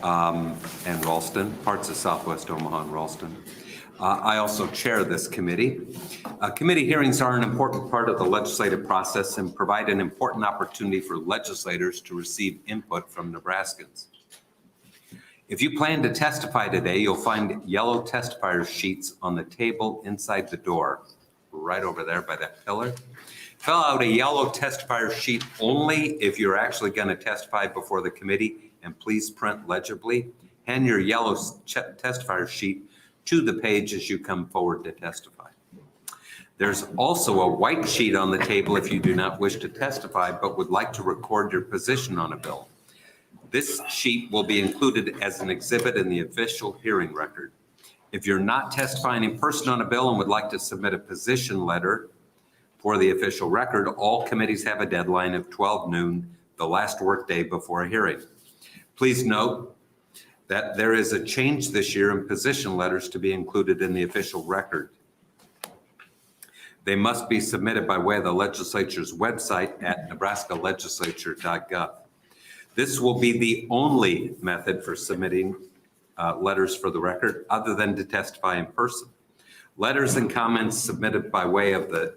and Ralston, parts of Southwest Omaha and Ralston. I also chair this committee. Committee hearings are an important part of the legislative process and provide an important opportunity for legislators to receive input from Nebraskans. If you plan to testify today, you'll find yellow testifier sheets on the table inside the door, right over there by that pillar. Fill out a yellow testifier sheet only if you're actually going to testify before the committee, and please print legibly. Hand your yellow testifier sheet to the page as you come forward to testify. There's also a white sheet on the table if you do not wish to testify but would like to record your position on a bill. This sheet will be included as an exhibit in the official hearing record. If you're not testifying in person on a bill and would like to submit a position letter for the official record, all committees have a deadline of 12 noon, the last workday before a hearing. Please note that there is a change this year in position letters to be included in the official record. They must be submitted by way of the legislature's website at nebraskalegislature.gov. This will be the only method for submitting letters for the record other than to testify in person. Letters and comments submitted by way of the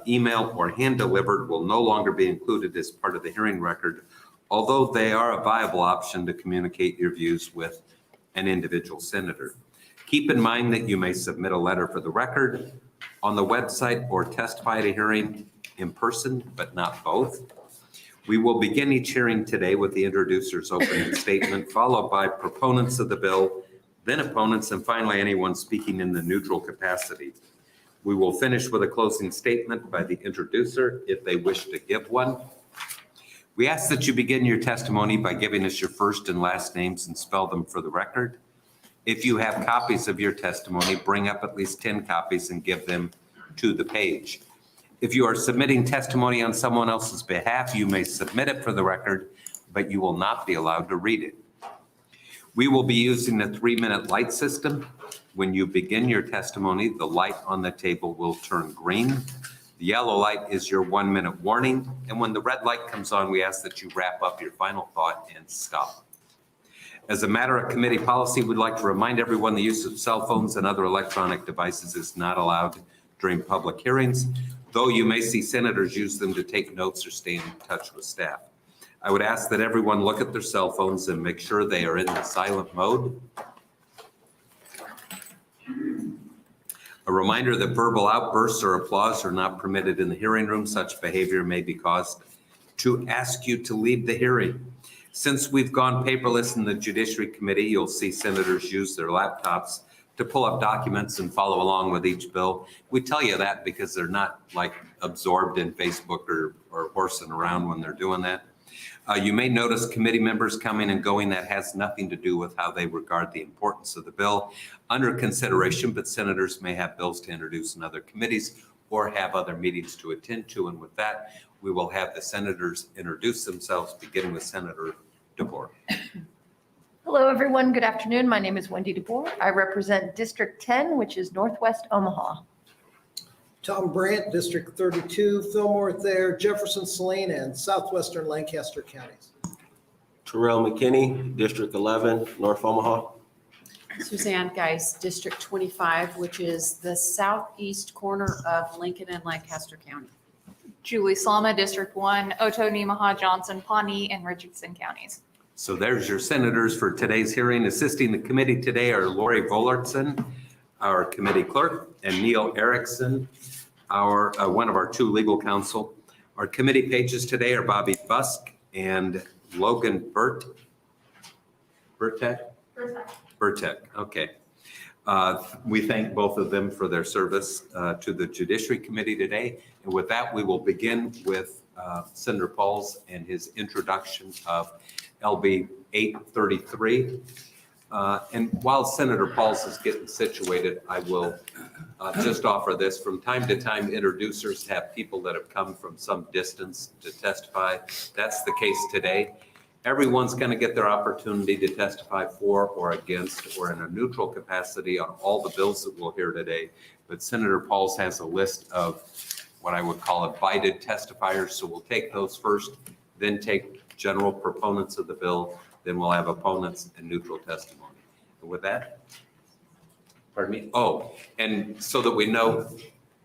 email or hand delivered will no longer be included as part of the hearing record, although they are a viable option to communicate your views with an individual senator. Keep in mind that you may submit a letter for the record on the website or testify at a hearing in person, but not both. We will begin each hearing today with the introducer's opening statement, followed by proponents of the bill, then opponents, and finally anyone speaking in the neutral capacity. We will finish with a closing statement by the introducer if they wish to give one. We ask that you begin your testimony by giving us your first and last names and spell them for the record. If you have copies of your testimony, bring up at least 10 copies and give them to the page. If you are submitting testimony on someone else's behalf, you may submit it for the record, but you will not be allowed to read it. We will be using the 3-minute light system. When you begin your testimony, the light on the table will turn green. The yellow light is your 1-minute warning. And when the red light comes on, we ask that you wrap up your final thought and stop. As a matter of committee policy, we'd like to remind everyone the use of cell phones and other electronic devices is not allowed during public hearings, though you may see senators use them to take notes or stay in touch with staff. I would ask that everyone look at their cell phones and make sure they are in the silent mode. A reminder that verbal outbursts or applause are not permitted in the hearing room. Such behavior may be caused to ask you to leave the hearing. Since we've gone paperless in the Judiciary Committee, you'll see senators use their laptops to pull up documents and follow along with each bill. We tell you that because they're not like absorbed in Facebook or horsing around when they're doing that. You may notice committee members coming and going. That has nothing to do with how they regard the importance of the bill under consideration, but senators may have bills to introduce in other committees or have other meetings to attend to. And with that, we will have the senators introduce themselves, beginning with Senator DeBoer. Hello, everyone. Good afternoon. My name is Wendy DeBoer. I represent District 10, which is Northwest Omaha. Tom Brandt, District 32, Fillmore Thayer, Jefferson, Saline, and southwestern Lancaster counties. Terrell McKinney, District 11, North Omaha. Suzanne Geis, District 25, which is the southeast corner of Lincoln and Lancaster County. Julie Slama, District 1, Otoe, Nemaha, Johnson, Pawnee, and Richardson counties. So there's your senators for today's hearing. Assisting the committee today are Lori Volertson, our committee clerk, and Neil Erickson, our one of our 2 legal counsel. Our committee pages today are Bobby Busk and Logan Burtek, okay. We thank both of them for their service to the Judiciary Committee today. And with that, we will begin with Senator Pauls and his introduction of LB 833. And while Senator Pauls is getting situated, I will just offer this. From time to time, introducers have people that have come from some distance to testify. That's the case today. Everyone's going to get their opportunity to testify for or against or in a neutral capacity on all the bills that we'll hear today. But Senator Pauls has a list of what I would call invited testifiers. So we'll take those first, then take general proponents of the bill, Then we'll have opponents and neutral testimony. And with that, pardon me? Oh, and so that we know,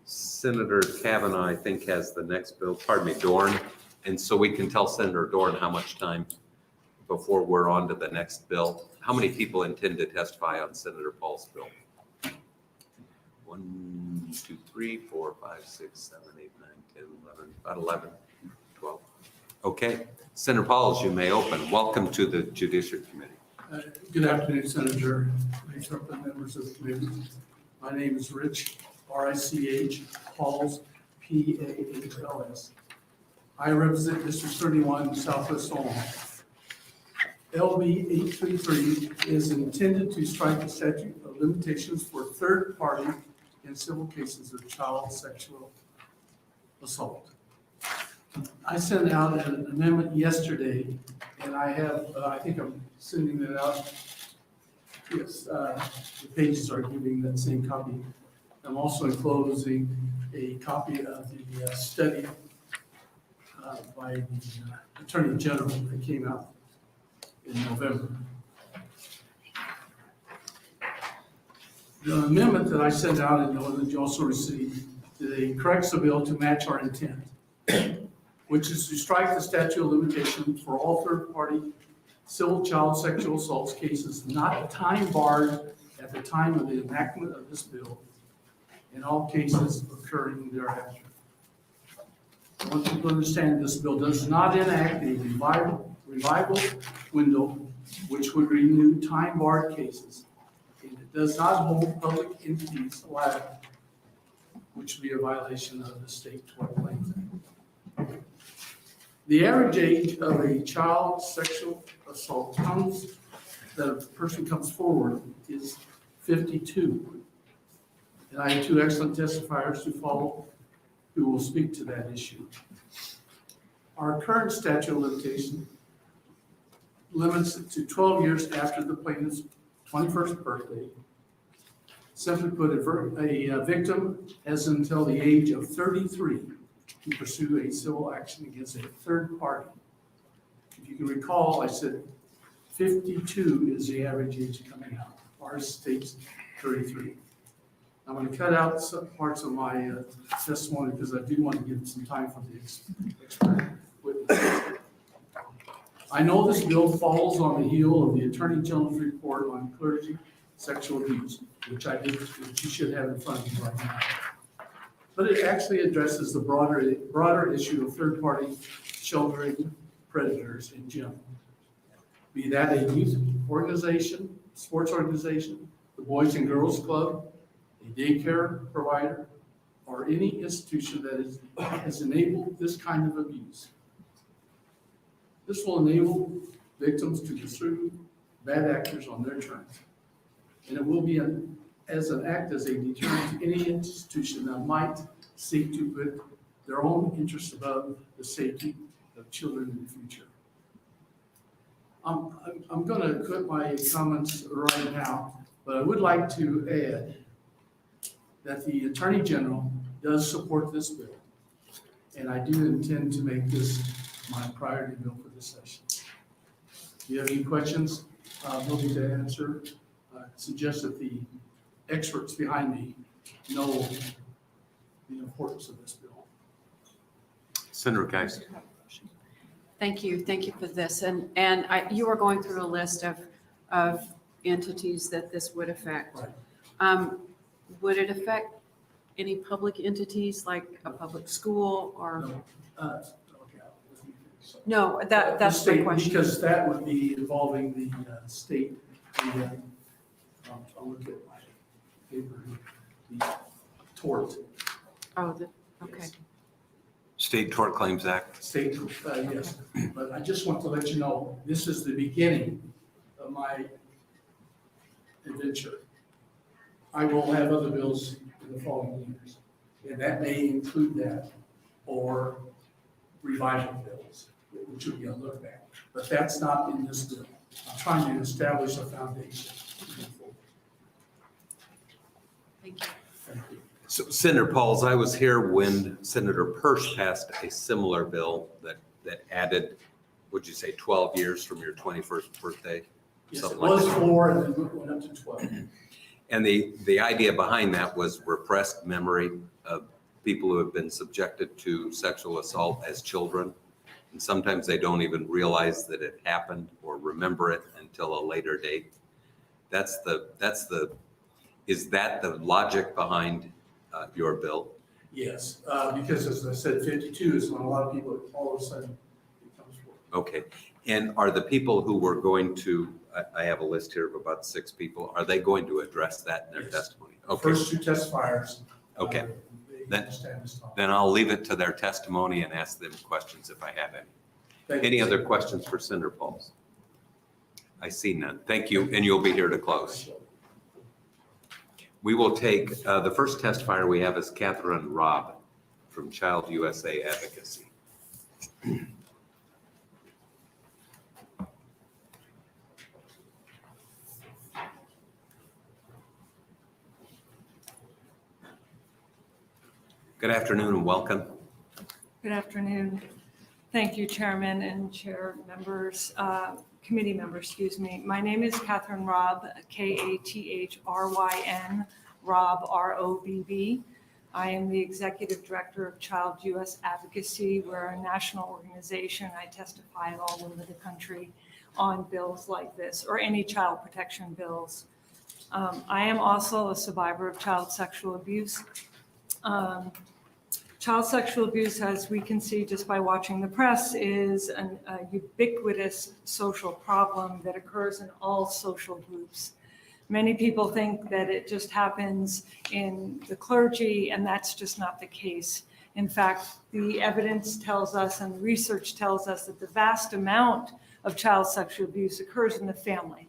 Senator Kavanaugh, I think, has the next bill, pardon me, Dorn. And so we can tell Senator Dorn how much time before we're on to the next bill. How many people intend to testify on Senator Paul's bill? 1, 2, 3, 4, 5, 6, 7, 8, 9, 10, 11, about 11, 12. Okay, Senator Pauls, you may open. Welcome to the Judiciary Committee. Good afternoon, Senator, Lathrop, and members of the committee. My name is Rich, R-I-C-H, Pauls, P-A-H-L-S. I represent District 31, Southwest Omaha. LB 833 is intended to strike the statute of limitations for third party in civil cases of child sexual assault. I sent out an amendment yesterday, and I have, I think I'm sending it out. Yes, the pages are giving that same copy. I'm also enclosing a copy of the study by the Attorney General that came out in November. The amendment that I sent out and that you also received today corrects the bill to match our intent, which is to strike the statute of limitation for all third-party civil child sexual assaults cases not time barred at the time of the enactment of this bill, in all cases occurring thereafter. I want you to understand this bill does not enact a revival window which would renew time barred cases. And it does not hold public entities liable, which would be a violation of the State Tort Claims Act. The average age of a child sexual assault that a person comes forward is 52. And I have two excellent testifiers to follow who will speak to that issue. Our current statute of limitation limits it to 12 years after the plaintiff's 21st birthday. Simply put, a victim has until the age of 33 to pursue a civil action against a third party. If you can recall, I said 52 is the average age coming out. Ours states 33. I'm going to cut out some parts of my testimony because I do want to give some time for the expert witness. I know this bill falls on the heel of the Attorney General's report on clergy sexual abuse, which you should have in front of you right now. But it actually addresses the broader issue of third-party sheltering predators in general. Be that a youth organization, sports organization, the Boys and Girls Club, a daycare provider, or any institution that has enabled this kind of abuse. This will enable victims to pursue bad actors on their terms. And it will be as a deterrent to any institution that might seek to put their own interests above the safety of children in the future. I'm going to quit my comments right now, but I would like to add that the Attorney General does support this bill, and I do intend to make this my priority bill for this session. Do you have any questions? No need to answer. I suggest that the experts behind me know the importance of this bill. Senator Geist. Thank you for this. And you were going through a list of entities that this would affect. Right. Would it affect any public entities like a public school or? No, okay, let me finish. No, that's the state, question. because that would be involving the state. I'll look at my paper, the tort. Oh, okay. State Tort Claims Act. State, yes, but I just want to let you know, this is the beginning of my adventure. I will have other bills in the following years, and that may include that, or revival bills, which would be a look back. But that's not in this bill. I'm trying to establish a foundation. Thank you. Thank you. So Senator Pauls, I was here when Senator Persh passed a similar bill that added would you say, 12 years from your 21st birthday? Yes, Something it like was that. 4 and then went up to 12. And the idea behind that was repressed memory of people who have been subjected to sexual assault as children. And sometimes they don't even realize that it happened or remember it until a later date. Is that the logic behind your bill? Yes, because as I said, 52 is when a lot of people all of a sudden it comes forward. Okay. And are the people who were going to, I have a list here of about 6 people, are they going to address that in their Yes. testimony? The Okay. first 2 testifiers. Okay. They Then- understand this topic. Then I'll leave it to their testimony and ask them questions if I have any. Thank you. Any other questions for Senator Pauls? I see none. Thank you, and you'll be here to close. We will take, the first testifier we have is Catherine Robb from Child USA Advocacy. Good afternoon and welcome. Good afternoon. Thank you, Chairman and Chair members, committee members, excuse me. My name is Catherine Robb, Kathryn, Robb, R-O-B-B. I am the Executive Director of Child US Advocacy. We're a national organization. I testify all over the country on bills like this or any child protection bills. I am also a survivor of child sexual abuse. Child sexual abuse, as we can see just by watching the press, is a ubiquitous social problem that occurs in all social groups. Many people think that it just happens in the clergy, and that's just not the case. In fact, the evidence tells us and the research tells us that the vast amount of child sexual abuse occurs in the family.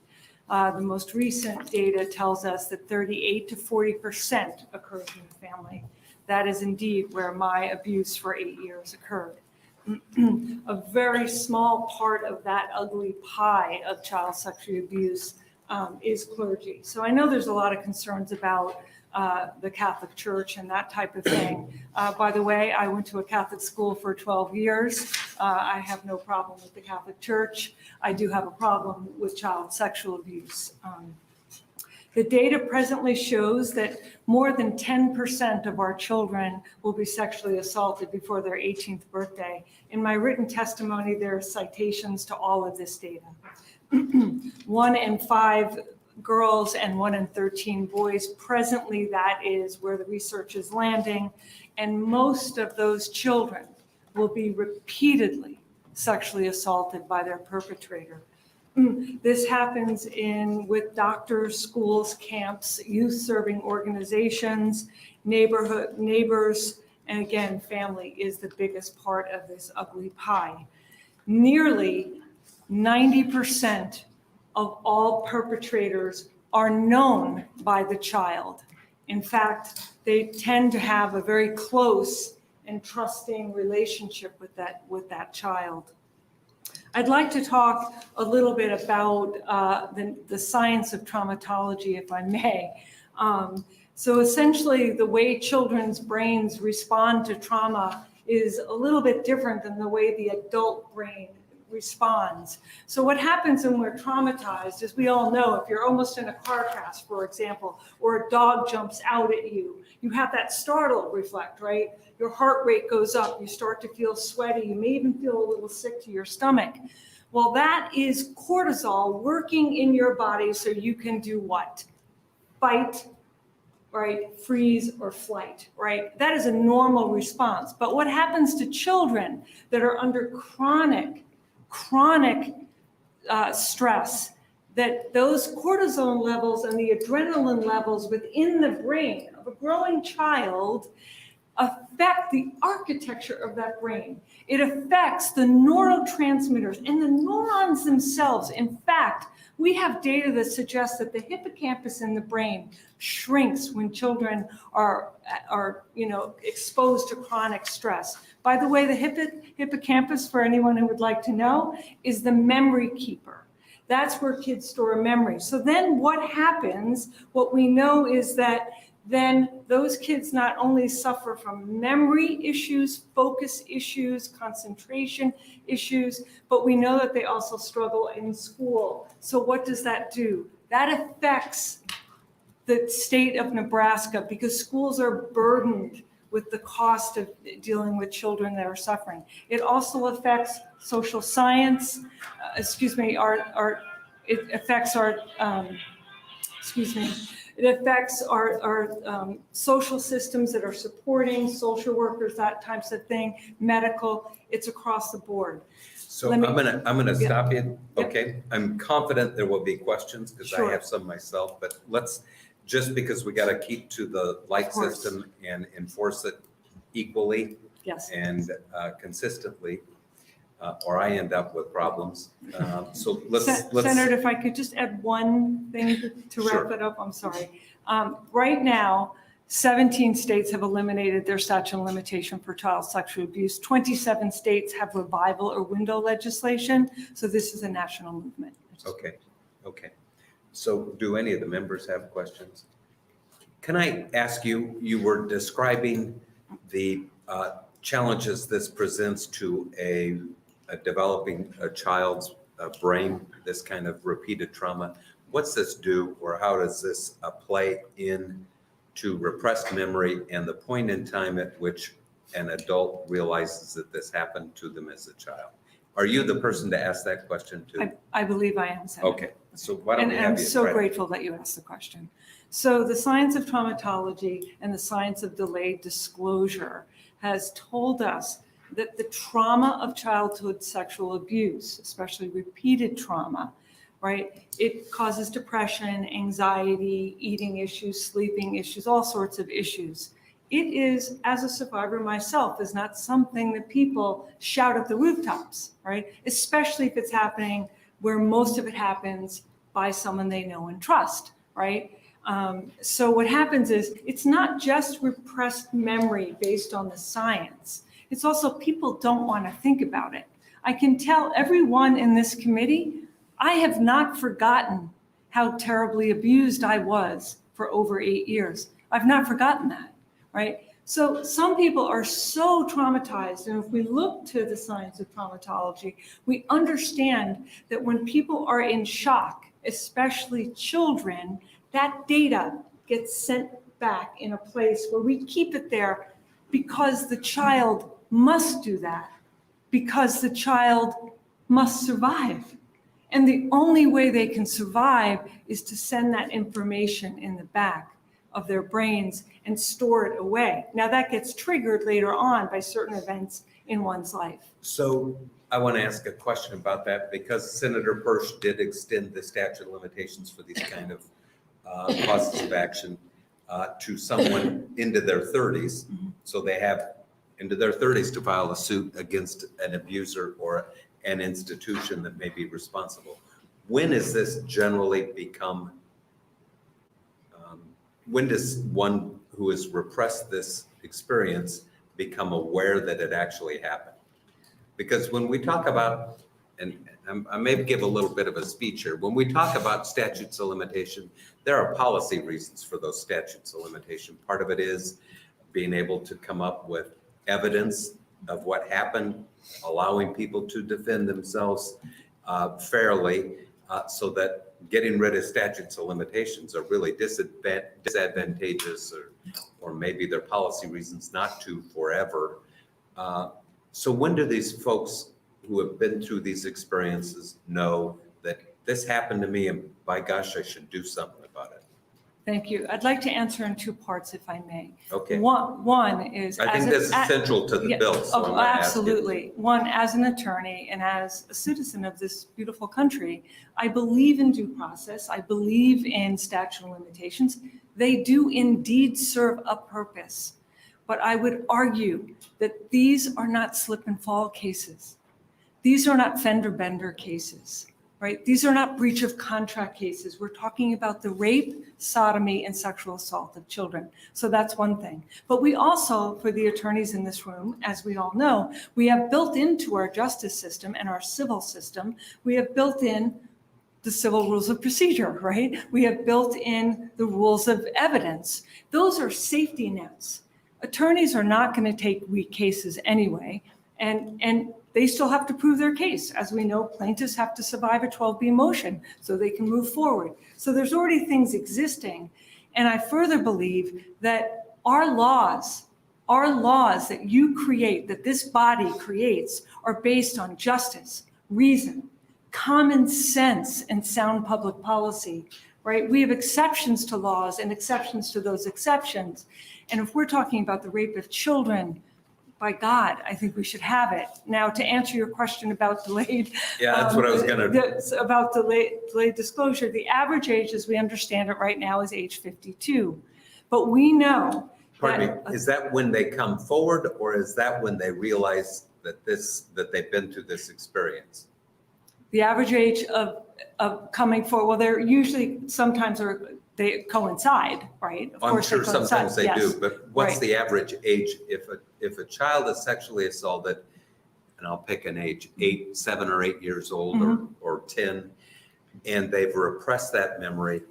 The most recent data tells us that 38 to 40% occurs in the family. That is indeed where my abuse for 8 years occurred. A very small part of that ugly pie of child sexual abuse is clergy. So I know there's a lot of concerns about the Catholic Church and that type of thing. By the way, I went to a Catholic school for 12 years. I have no problem with the Catholic Church. I do have a problem with child sexual abuse. The data presently shows that more than 10% of our children will be sexually assaulted before their 18th birthday. In my written testimony, there are citations to all of this data. 1 in 5 girls and 1 in 13 boys. Presently, that is where the research is landing. And most of those children will be repeatedly sexually assaulted by their perpetrator. This happens with doctors, schools, camps, youth-serving organizations, neighbors, and again, family is the biggest part of this ugly pie. Nearly 90% of all perpetrators are known by the child. In fact, they tend to have a very close and trusting relationship with that child. I'd like to talk a little bit about the science of traumatology, if I may. So essentially, the way children's brains respond to trauma is a little bit different than the way the adult brain responds. So what happens when we're traumatized, as we all know, if you're almost in a car crash, for example, or a dog jumps out at you, you have that startle reflex, right? Your heart rate goes up, you start to feel sweaty, you may even feel a little sick to your stomach. Well, that is cortisol working in your body so you can do what? Fight, right? Freeze or flight, right? That is a normal response. But what happens to children that are under chronic stress, that those cortisol levels and the adrenaline levels within the brain of a growing child affect the architecture of that brain. It affects the neurotransmitters and the neurons themselves. In fact, we have data that suggests that the hippocampus in the brain shrinks when children are exposed to chronic stress. By the way, the hippocampus, for anyone who would like to know, is the memory keeper. That's where kids store memory. So then what happens, what we know is that then those kids not only suffer from memory issues, focus issues, concentration issues, but we know that they also struggle in school. So what does that do? That affects the state of Nebraska because schools are burdened with the cost of dealing with children that are suffering. It also affects social science, it affects our social systems that are supporting social workers, that types of thing, medical, it's across the board. So Let me- I'm gonna Yeah. stop you, Yep. okay? I'm confident there will be questions because I Sure. have some myself, but just because we gotta keep to the light Of course. system and enforce it equally Yes. and consistently, or I end up with problems. So let's. Senator, if I could just add one thing to wrap Sure. it up, I'm sorry. Right now, 17 states have eliminated their statute of limitation for child sexual abuse. 27 states have revival or window legislation. So this is a national movement. Okay. So do any of the members have questions? Can I ask you, you were describing the challenges this presents to a developing a child's brain, this kind of repeated trauma. What's this do, or how does this play in to repressed memory and the point in time at which an adult realizes that this happened to them as a child? Are you the person to ask that question to? I believe I am, Senator. Okay, so why don't And we I'm have you so try to- grateful that you asked the question. So the science of traumatology and the science of delayed disclosure has told us that the trauma of childhood sexual abuse, especially repeated trauma, right? It causes depression, anxiety, eating issues, sleeping issues, all sorts of issues. It is, as a survivor myself, is not something that people shout at the rooftops, right? Especially if it's happening where most of it happens by someone they know and trust, right? So what happens is it's not just repressed memory based on the science. It's also people don't want to think about it. I can tell everyone in this committee, I have not forgotten how terribly abused I was for over 8 years. I've not forgotten that, right? So some people are so traumatized, and if we look to the science of traumatology, we understand that when people are in shock, especially children, that data gets sent back in a place where we keep it there because the child must do that, because the child must survive. And the only way they can survive is to send that information in the back of their brains and store it away. Now that gets triggered later on by certain events in one's life. So I want to ask a question about that because Senator Bursch did extend the statute of limitations for these kind of causes of action to someone into their 30s. So they have into their 30s to file a suit against an abuser or an institution that may be responsible. When is this generally become, when does one who has repressed this experience become aware that it actually happened? Because when we talk about, and I may give a little bit of a speech here, when we talk about statutes of limitation, there are policy reasons for those statutes of limitation. Part of it is being able to come up with evidence of what happened, allowing people to defend themselves fairly, so that getting rid of statutes of limitations are really disadvantageous, or maybe they're policy reasons not to forever. So when do these folks who have been through these experiences know that this happened to me and by gosh, I should do something about it? Thank you. I'd like to answer in two parts, if I may. Okay. One is. I think this is central to the Yeah, bill, so I'm gonna ask you. absolutely. One, as an attorney and as a citizen of this beautiful country, I believe in due process. I believe in statute of limitations. They do indeed serve a purpose. But I would argue that these are not slip and fall cases. These are not fender bender cases, right? These are not breach of contract cases. We're talking about the rape, sodomy, and sexual assault of children. So that's one thing. But we also, for the attorneys in this room, as we all know, we have built into our justice system and our civil system, we have built in the civil rules of procedure, right? We have built in the rules of evidence. Those are safety nets. Attorneys are not going to take weak cases anyway, and they still have to prove their case. As we know, plaintiffs have to survive a 12B motion so they can move forward. So there's already things existing. And I further believe that our laws that you create, that this body creates, are based on justice, reason, common sense, and sound public policy, right? We have exceptions to laws and exceptions to those exceptions. And if we're talking about the rape of children, by God, I think we should have it. Now, to answer your question about delayed. Yeah, that's what I was gonna. About delayed disclosure, the average age, as we understand it right now, is age 52. But we know. Pardon me, is that when they come forward, or is that when they realize that they've been through this experience? The average age of coming forward, well, they're usually, sometimes they coincide, right? Of I'm course sure coincide, sometimes they yes. do, but what's Right. the average age if a child is sexually assaulted, and I'll pick an age, 7 or 8 years old, Mm-hmm. or 10, and they've repressed that memory,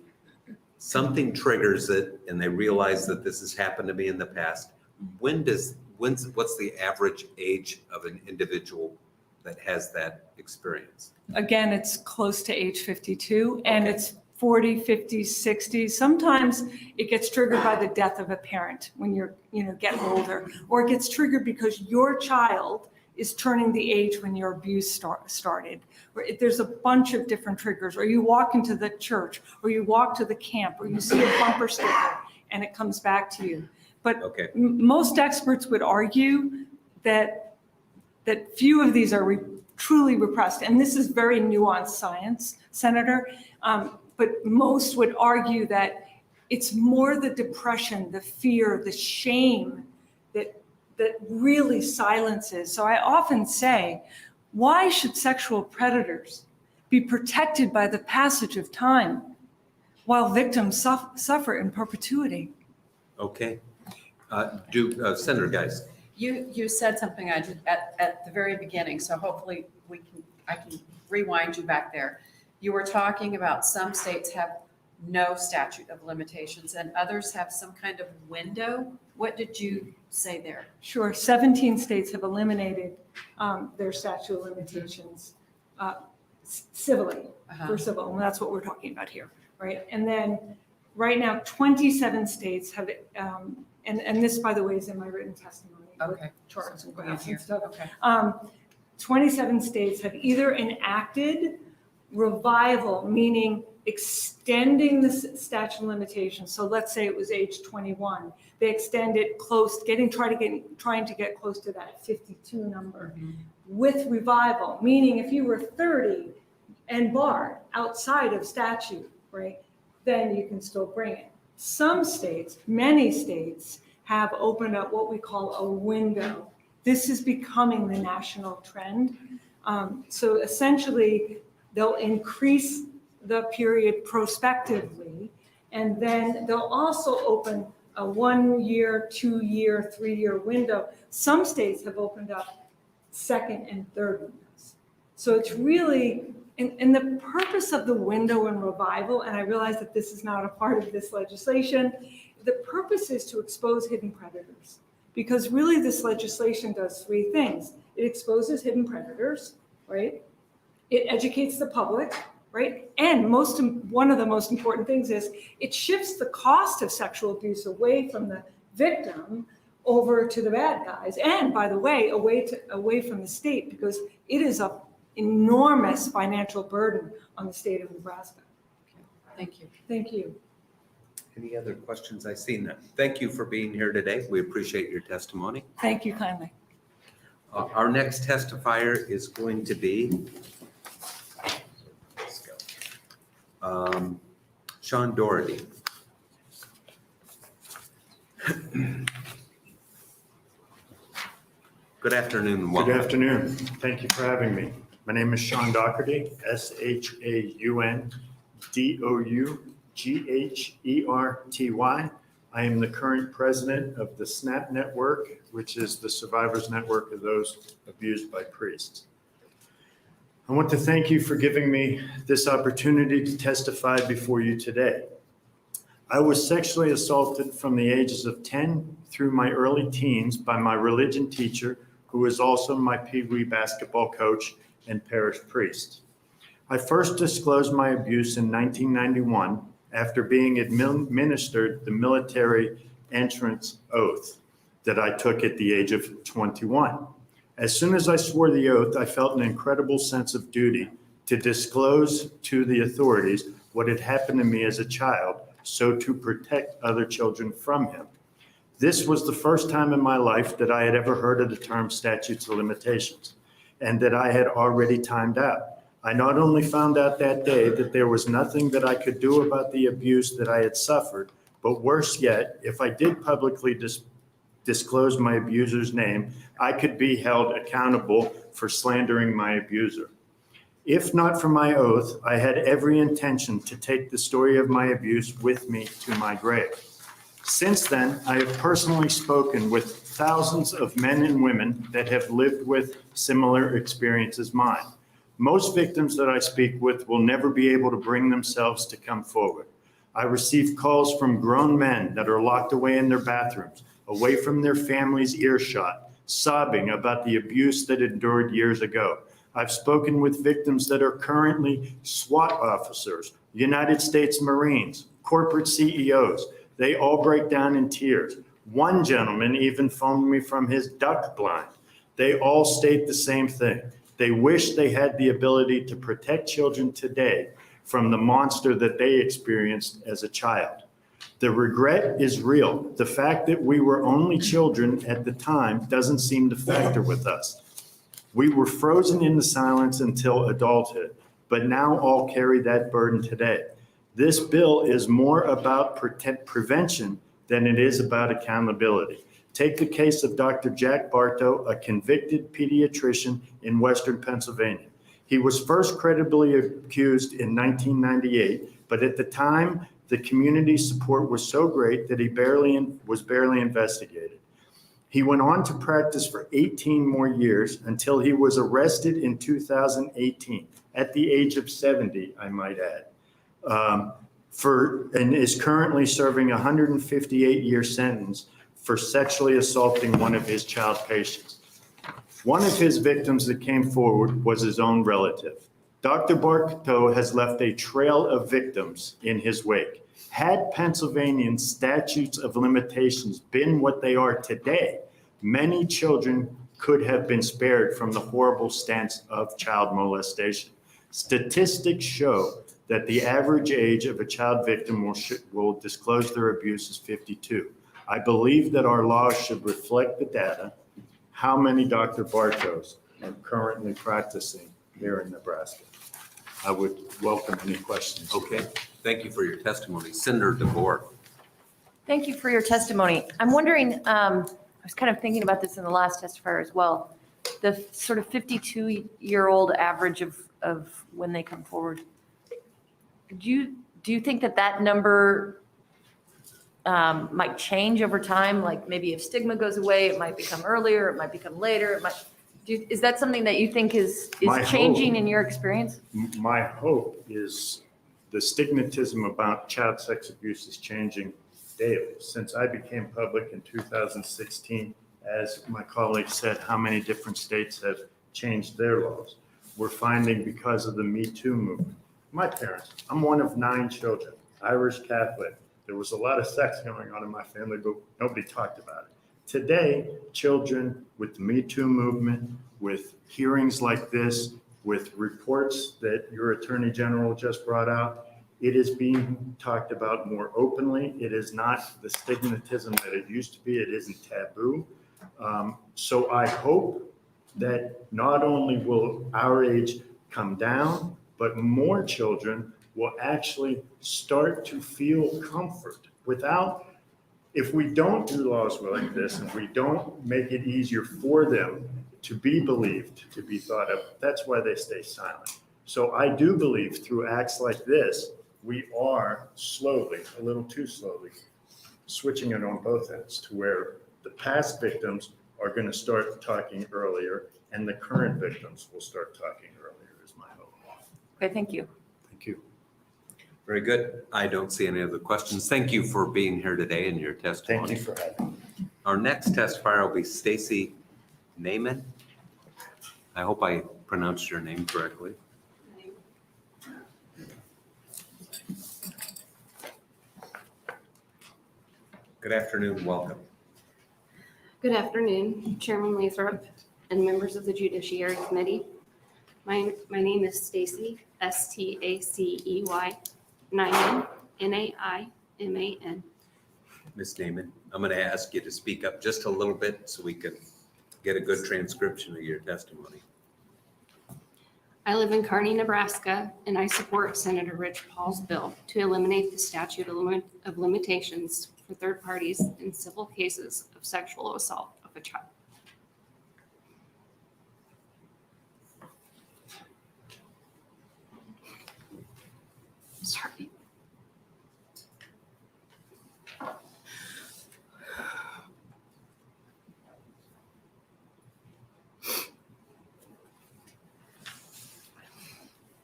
something triggers it, and they realize that this has happened to me in the past. What's the average age of an individual that has that experience? Again, it's close to age 52, and Okay. it's 40, 50, 60. Sometimes it gets triggered by the death of a parent when you're, getting older, or it gets triggered because your child is turning the age when your abuse started. There's a bunch of different triggers, or you walk into the church, or you walk to the camp, or you see a bumper sticker and it comes back to you. But Okay. most experts would argue that few of these are truly repressed. And this is very nuanced science, Senator. But most would argue that it's more the depression, the fear, the shame that really silences. So I often say, why should sexual predators be protected by the passage of time while victims suffer in perpetuity? Okay. Senator Geis. You said something at the very beginning, so hopefully I can rewind you back there. You were talking about some states have no statute of limitations and others have some kind of window. What did you say there? Sure, 17 states have eliminated their statute of limitations civilly, for civil, and that's what we're talking about here, right? And then right now, 27 states have, and this, by the way, is in my written testimony. With Okay. charts and So graphs here. and stuff. Okay. 27 states have either enacted revival, meaning extending the statute of limitations. So let's say it was age 21. They extend it close, trying to get close to that 52 number. With revival, meaning if you were 30 and barred outside of statute, right, then you can still bring it. Some states, many states, have opened up what we call a window. This is becoming the national trend. So essentially, they'll increase the period prospectively, and then they'll also open a 1 year, 2 year, 3 year window. Some states have opened up second and third windows. So it's really, and the purpose of the window and revival, and I realize that this is not a part of this legislation, the purpose is to expose hidden predators. Because really this legislation does three things. It exposes hidden predators, right? It educates the public, right? And one of the most important things is it shifts the cost of sexual abuse away from the victim over to the bad guys. And by the way, away from the state, because it is an enormous financial burden on the state of Nebraska. Thank you. Thank you. Any other questions? I see none. Thank you for being here today. We appreciate your testimony. Thank you kindly. Our next testifier is going to be Sean Doherty. Good afternoon and welcome. Good afternoon. Thank you for having me. My name is Sean Doherty, ShaunDougherty. I am the current president of the SNAP Network, which is the survivors network of those abused by priests. I want to thank you for giving me this opportunity to testify before you today. I was sexually assaulted from the ages of 10 through my early teens by my religion teacher, who was also my Pee Wee basketball coach and parish priest. I first disclosed my abuse in 1991 after being administered the military entrance oath that I took at the age of 21. As soon as I swore the oath, I felt an incredible sense of duty to disclose to the authorities what had happened to me as a child, so to protect other children from him. This was the first time in my life that I had ever heard of the term statutes of limitations, and that I had already timed out. I not only found out that day that there was nothing that I could do about the abuse that I had suffered, but worse yet, if I did publicly disclose my abuser's name, I could be held accountable for slandering my abuser. If not for my oath, I had every intention to take the story of my abuse with me to my grave. Since then, I have personally spoken with thousands of men and women that have lived with similar experiences as mine. Most victims that I speak with will never be able to bring themselves to come forward. I receive calls from grown men that are locked away in their bathrooms, away from their family's earshot, sobbing about the abuse that endured years ago. I've spoken with victims that are currently SWAT officers, United States Marines, corporate CEOs. They all break down in tears. One gentleman even phoned me from his duck blind. They all state the same thing. They wish they had the ability to protect children today from the monster that they experienced as a child. The regret is real. The fact that we were only children at the time doesn't seem to factor with us. We were frozen in the silence until adulthood, but now all carry that burden today. This bill is more about prevention than it is about accountability. Take the case of Dr. Jack Bartow, a convicted pediatrician in Western Pennsylvania. He was first credibly accused in 1998, but at the time, the community support was so great that he was barely investigated. He went on to practice for 18 more years until he was arrested in 2018, at the age of 70, I might add, and is currently serving a 158-year sentence for sexually assaulting one of his child patients. One of his victims that came forward was his own relative. Dr. Bartow has left a trail of victims in his wake. Had Pennsylvanian statutes of limitations been what they are today, many children could have been spared from the horrible stance of child molestation. Statistics show that the average age of a child victim will disclose their abuse is 52. I believe that our laws should reflect the data. How many Dr. Bartows are currently practicing here in Nebraska? I would welcome any questions. Okay, thank you for your testimony. Senator DeVore. Thank you for your testimony. I'm wondering, I was kind of thinking about this in the last testifier as well, the sort of 52-year-old average of when they come forward. Do you think that number might change over time? Like maybe if stigma goes away, it might become earlier, it might become later. Is that something that you think is changing in your experience? My hope is the stigmatism about child sex abuse is changing daily. Since I became public in 2016, as my colleague said, how many different states have changed their laws? We're finding because of the Me Too movement. My parents, I'm one of 9 children, Irish Catholic. There was a lot of sex going on in my family, but nobody talked about it. Today, children with the Me Too movement, with hearings like this, with reports that your Attorney General just brought out, it is being talked about more openly. It is not the stigmatism that it used to be. It isn't taboo. So I hope that not only will our age come down, but more children will actually start to feel comfort without, if we don't do laws like this, and we don't make it easier for them to be believed, to be thought of, that's why they stay silent. So I do believe through acts like this, we are slowly, a little too slowly, switching it on both ends to where the past victims are going to start talking earlier and the current victims will start talking earlier, is my Okay, thank you. Thank you. Very good. I don't see any other questions. Thank you for being here today and your testimony. Thank you for having me. Our next testifier will be Stacy Naiman. I hope I pronounced your name correctly. Good afternoon, welcome. Good afternoon, Chairman Lathrop and members of the Judiciary Committee. My name is Stacy, Stacey, Naiman, Naiman. Ms. Naiman, I'm going to ask you to speak up just a little bit so we can get a good transcription of your testimony. I live in Kearney, Nebraska, and I support Senator Rich Paul's bill to eliminate the statute of limitations for third parties in civil cases of sexual assault of a child. Sorry.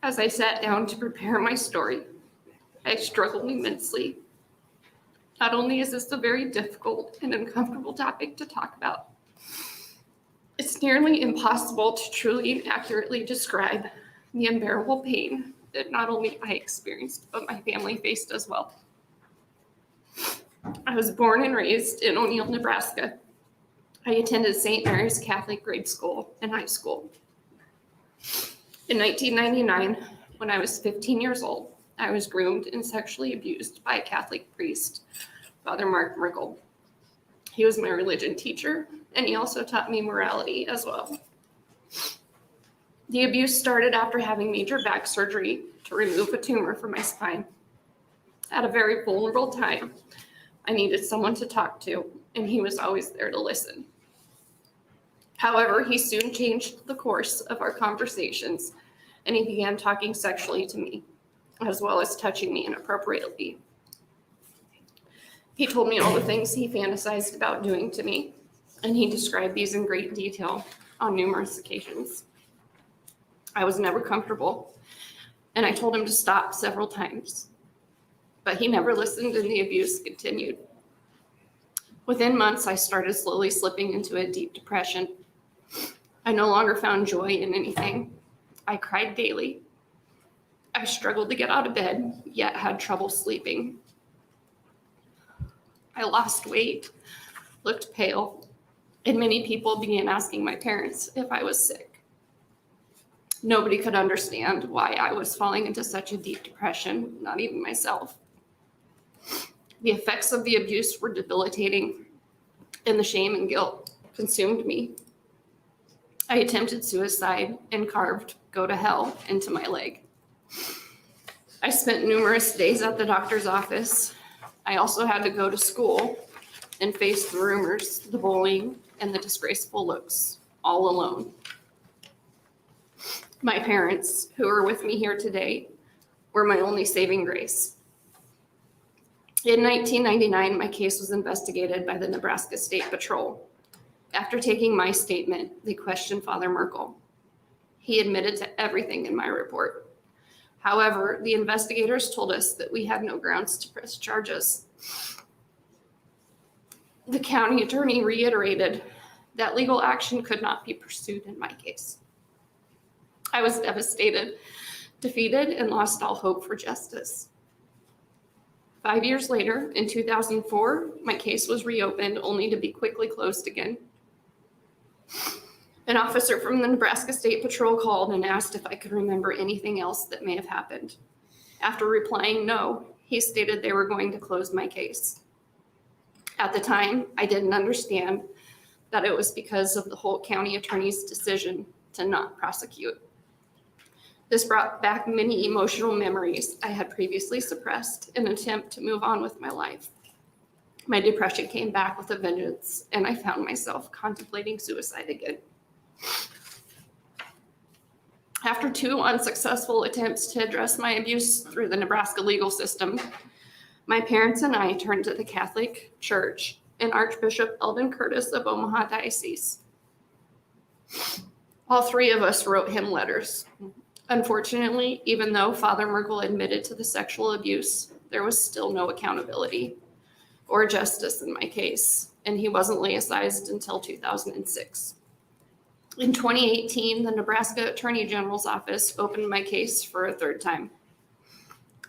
As I sat down to prepare my story, I struggled immensely. Not only is this a very difficult and uncomfortable topic to talk about, it's nearly impossible to truly and accurately describe the unbearable pain that not only I experienced, but my family faced as well. I was born and raised in O'Neill, Nebraska. I attended St. Mary's Catholic grade school and high school. In 1999, when I was 15 years old, I was groomed and sexually abused by a Catholic priest, Father Mark Merkel. He was my religion teacher, and he also taught me morality as well. The abuse started after having major back surgery to remove a tumor from my spine. At a very vulnerable time, I needed someone to talk to, and he was always there to listen. However, he soon changed the course of our conversations, and he began talking sexually to me, as well as touching me inappropriately. He told me all the things he fantasized about doing to me, and he described these in great detail on numerous occasions. I was never comfortable, and I told him to stop several times, but he never listened and the abuse continued. Within months, I started slowly slipping into a deep depression. I no longer found joy in anything. I cried daily. I struggled to get out of bed, yet had trouble sleeping. I lost weight, looked pale, and many people began asking my parents if I was sick. Nobody could understand why I was falling into such a deep depression, not even myself. The effects of the abuse were debilitating, and the shame and guilt consumed me. I attempted suicide and carved "go to hell" into my leg. I spent numerous days at the doctor's office. I also had to go to school and face the rumors, the bullying, and the disgraceful looks, all alone. My parents, who are with me here today, were my only saving grace. In 1999, my case was investigated by the Nebraska State Patrol. After taking my statement, they questioned Father Merkel. He admitted to everything in my report. However, the investigators told us that we had no grounds to press charges. The county attorney reiterated that legal action could not be pursued in my case. I was devastated, defeated, and lost all hope for justice. 5 years later, in 2004, my case was reopened only to be quickly closed again. An officer from the Nebraska State Patrol called and asked if I could remember anything else that may have happened. After replying no, he stated they were going to close my case. At the time, I didn't understand that it was because of the Holt County attorney's decision to not prosecute. This brought back many emotional memories I had previously suppressed in an attempt to move on with my life. My depression came back with a vengeance, and I found myself contemplating suicide again. After 2 unsuccessful attempts to address my abuse through the Nebraska legal system, my parents and I turned to the Catholic Church and Archbishop Eldon Curtis of Omaha Diocese. All 3 of us wrote him letters Unfortunately, even though Father Merkel admitted to the sexual abuse, there was still no accountability or justice in my case, and he wasn't laicized until 2006. In 2018, the Nebraska Attorney General's office opened my case for a third time.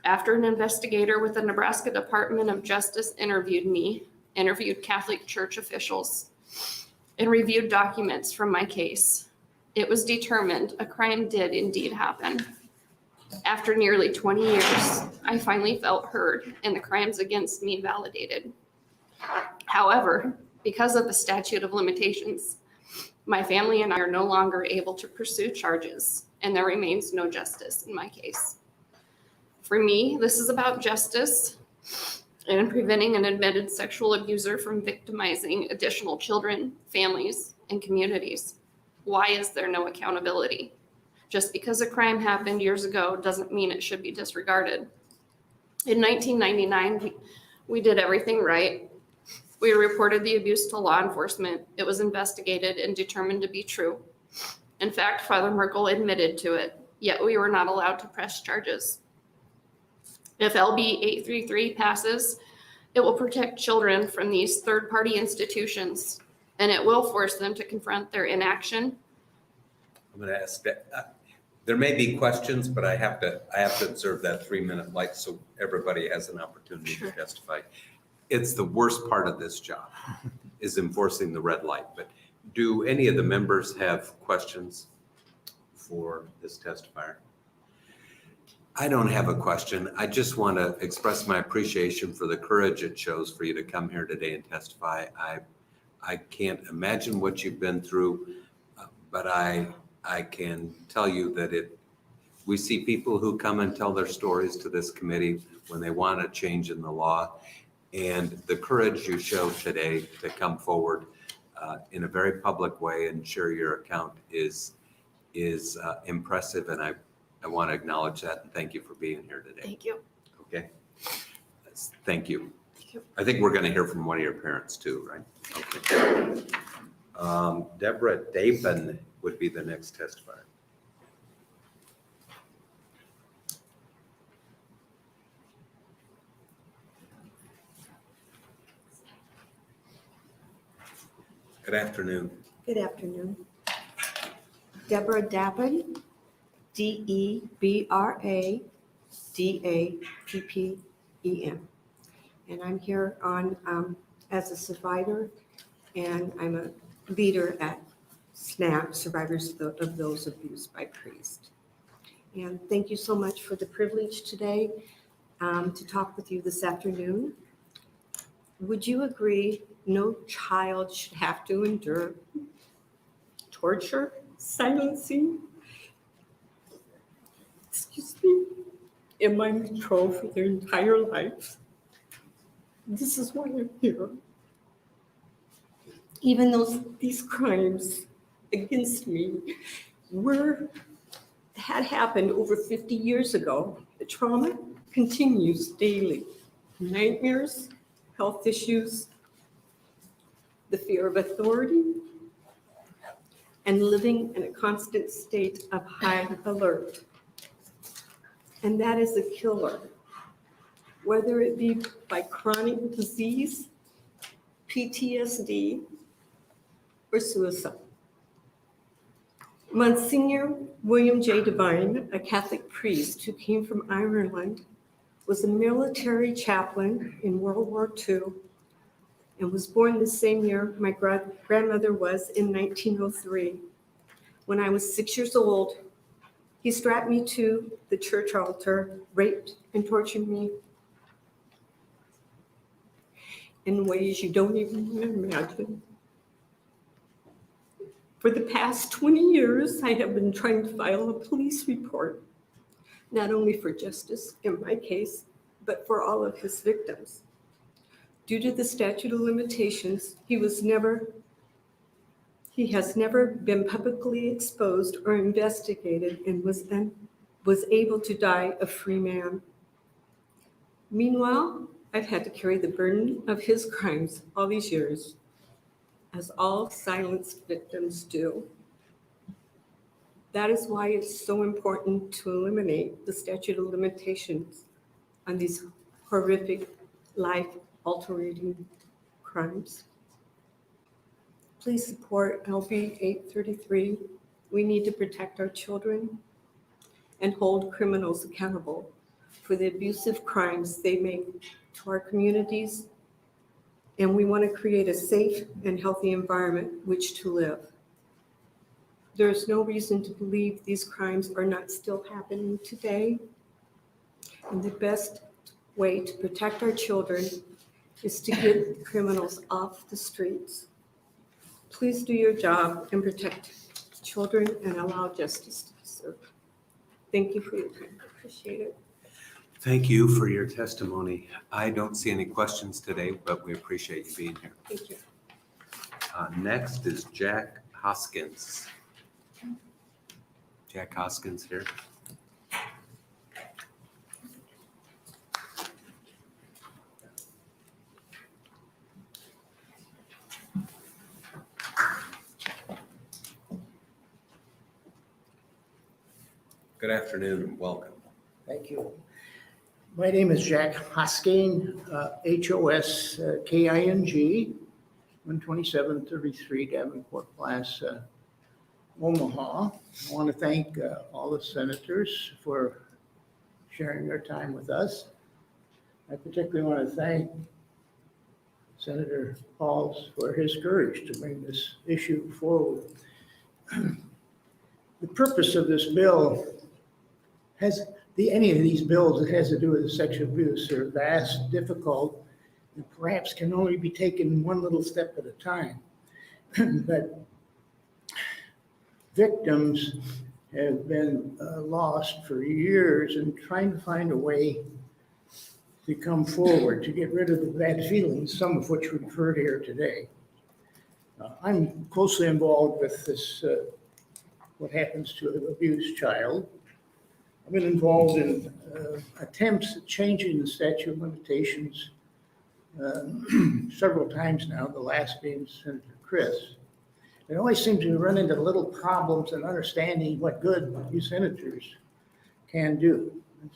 After an investigator with the Nebraska Department of Justice interviewed Catholic Church officials, and reviewed documents from my case, it was determined a crime did indeed happen. After nearly 20 years, I finally felt heard and the crimes against me validated. However, because of the statute of limitations, my family and I are no longer able to pursue charges, and there remains no justice in my case. For me, this is about justice and preventing an admitted sexual abuser from victimizing additional children, families, and communities. Why is there no accountability? Just because a crime happened years ago doesn't mean it should be disregarded. In 1999, we did everything right. We reported the abuse to law enforcement. It was investigated and determined to be true. In fact, Father Merkel admitted to it, yet we were not allowed to press charges. If LB 833 passes, it will protect children from these third-party institutions, and it will force them to confront their inaction. I'm going to ask that. There may be questions, but I have to observe that 3-minute light so everybody has an opportunity to testify. It's the worst part of this job is enforcing the red light. But do any of the members have questions for this testifier? I don't have a question. I just want to express my appreciation for the courage it shows for you to come here today and testify. I can't imagine what you've been through, but I can tell you that we see people who come and tell their stories to this committee when they want a change in the law. And the courage you show today to come forward in a very public way and share your account is impressive. And I want to acknowledge that and thank you for being here today. Thank you. Okay. Thank you. I think we're going to hear from one of your parents too, right? Okay. Deborah Dabin would be the next testifier. Good afternoon. Good afternoon. Deborah Dappen, DebraDappen. And I'm here as a survivor, and I'm a leader at SNAP, Survivors of Those Abused by Priests. And thank you so much for the privilege today to talk with you this afternoon. Would you agree no child should have to endure torture, silencing, in my control for their entire life? This is why I'm here. Even though these crimes against me had happened over 50 years ago, the trauma continues daily. Nightmares, health issues, the fear of authority, and living in a constant state of high alert. And that is a killer, whether it be by chronic disease, PTSD, or suicide. Monsignor William J. Devine, a Catholic priest who came from Ireland, was a military chaplain in World War II and was born the same year my grandmother was in 1903. When I was 6 years old, he strapped me to the church altar, raped and tortured me in ways you don't even imagine. For the past 20 years, I have been trying to file a police report, not only for justice in my case, but for all of his victims. Due to the statute of limitations, he has never been publicly exposed or investigated and was able to die a free man. Meanwhile, I've had to carry the burden of his crimes all these years, as all silenced victims do. That is why it's so important to eliminate the statute of limitations on these horrific, life-altering crimes. Please support LB 833. We need to protect our children and hold criminals accountable for the abusive crimes they make to our communities. And we want to create a safe and healthy environment which to live. There is no reason to believe these crimes are not still happening today. And the best way to protect our children is to get criminals off the streets. Please do your job and protect children and allow justice to be served. Thank you for your time. I appreciate it. Thank you for your testimony. I don't see any questions today, but we appreciate you being here. Thank you. Next is Jack Hoskins. Jack Hoskins here. Good afternoon and welcome. Thank you. My name is Jack Hosking, Hosking, 12733 Davenport Plaza, Omaha. I want to thank all the senators for sharing their time with us. I particularly want to thank Senator Pauls for his courage to bring this issue forward. The purpose of this bill any of these bills that has to do with sexual abuse are vast, difficult, and perhaps can only be taken one little step at a time. But victims have been lost for years and trying to find a way to come forward, to get rid of the bad feelings, some of which we've heard here today. I'm closely involved with this, what happens to an abused child. I've been involved in attempts at changing the statute of limitations several times now, the last being Senator Chris. It always seems to run into little problems in understanding what good you senators can do. I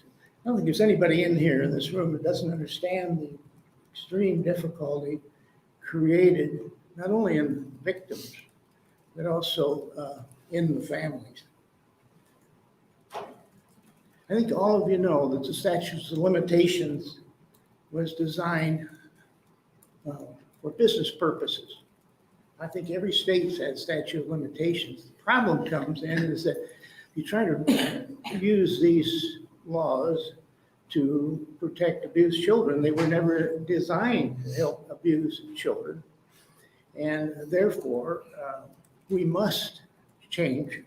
don't think there's anybody in here in this room that doesn't understand the extreme difficulty created not only in victims, but also in the families. I think all of you know that the statute of limitations was designed for business purposes. I think every state's had statute of limitations. The problem comes in is that you try to use these laws to protect abused children. They were never designed to help abused children. And therefore, we must change it.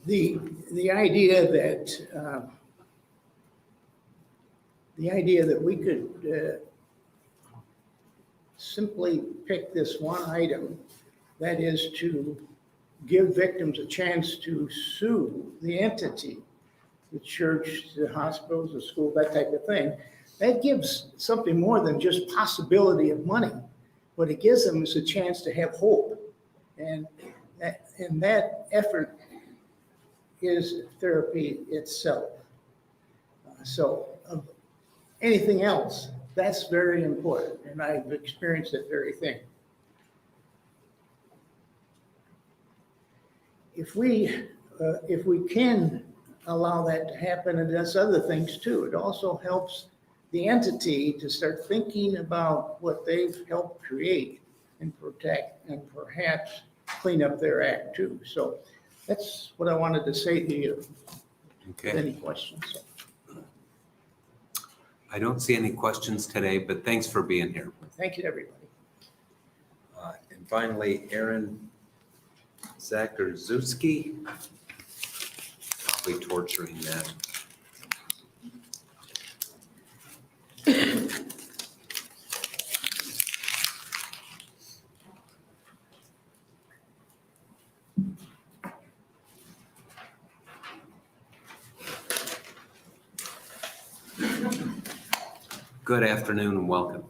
The idea that we could simply pick this one item, that is to give victims a chance to sue the entity, the church, the hospitals, the school, that type of thing, that gives something more than just possibility of money. What it gives them is a chance to have hope. And that effort is therapy itself. So anything else, that's very important, and I've experienced that very thing. If we can allow that to happen, and does other things too, it also helps the entity to start thinking about what they've helped create and protect, and perhaps clean up their act too. So that's what I wanted to say to you. Okay. Any questions? I don't see any questions today, but thanks for being here. Thank you, everybody. And finally, Aaron Zakarzuski. Probably torturing that. Good afternoon and welcome.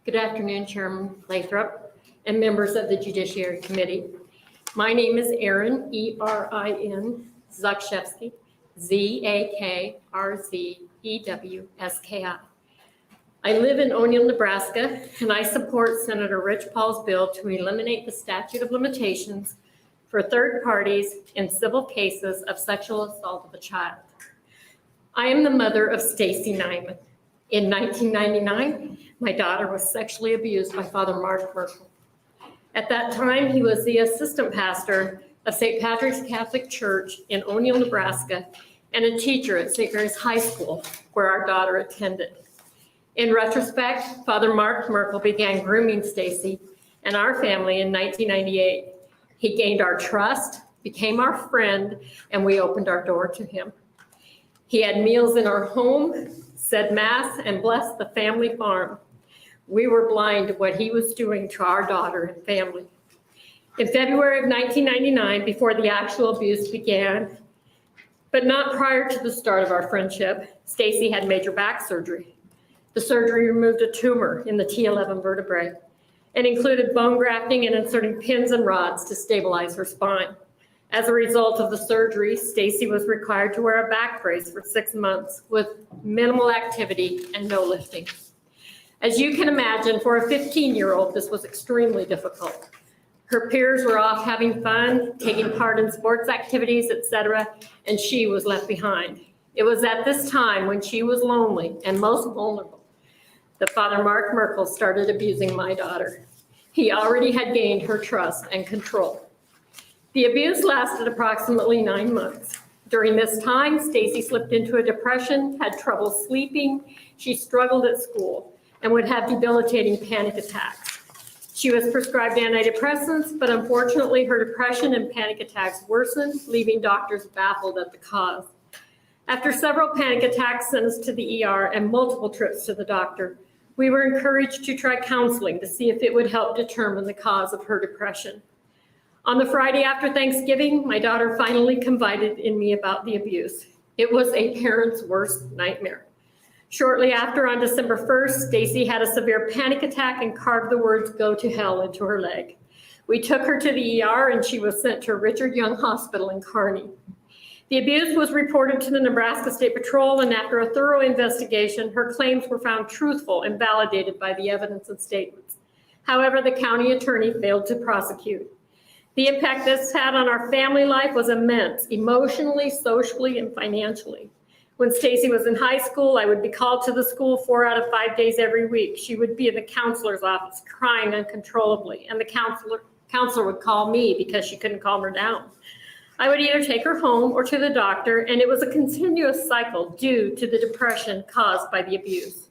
Good afternoon, Chairman Lathrop and members of the Judiciary Committee. My name is Erin, E-R-I-N, Zakrzewski, Z-A-K-R-Z-E-W-S-K-I. I live in O'Neill, Nebraska, and I support Senator Rich Paul's bill to eliminate the statute of limitations for third parties in civil cases of sexual assault of a child. I am the mother of Stacy Nyman. In 1999, my daughter was sexually abused by Father Mark Merkel. At that time, he was the assistant pastor of St. Patrick's Catholic Church in O'Neill, Nebraska, and a teacher at St. Mary's High School, where our daughter attended. In retrospect, Father Mark Merkel began grooming Stacy and our family in 1998. He gained our trust, became our friend, and we opened our door to him. He had meals in our home, said mass, and blessed the family farm. We were blind to what he was doing to our daughter and family. In February of 1999, before the actual abuse began, but not prior to the start of our friendship, Stacy had major back surgery. The surgery removed a tumor in the T11 vertebrae and included bone grafting and inserting pins and rods to stabilize her spine. As a result of the surgery, Stacy was required to wear a back brace for 6 months with minimal activity and no lifting. As you can imagine, for a 15-year-old, this was extremely difficult. Her peers were off having fun, taking part in sports activities, etc., and she was left behind. It was at this time when she was lonely and most vulnerable that Father Mark Merkel started abusing my daughter. He already had gained her trust and control. The abuse lasted approximately 9 months. During this time, Stacy slipped into a depression, had trouble sleeping, she struggled at school, and would have debilitating panic attacks. She was prescribed antidepressants, but unfortunately her depression and panic attacks worsened, leaving doctors baffled at the cause. After several panic attacks sent us to the ER and multiple trips to the doctor, we were encouraged to try counseling to see if it would help determine the cause of her depression. On the Friday after Thanksgiving, my daughter finally confided in me about the abuse. It was a parent's worst nightmare. Shortly after, on December 1st, Stacy had a severe panic attack and carved the words "go to hell" into her leg. We took her to the ER and she was sent to Richard Young Hospital in Kearney. The abuse was reported to the Nebraska State Patrol, and after a thorough investigation, her claims were found truthful and validated by the evidence and statements. However, the county attorney failed to prosecute. The impact this had on our family life was immense, emotionally, socially, and financially. When Stacy was in high school, I would be called to the school 4 out of 5 days every week. She would be in the counselor's office crying uncontrollably, and the counselor would call me because she couldn't calm her down. I would either take her home or to the doctor, and it was a continuous cycle due to the depression caused by the abuse.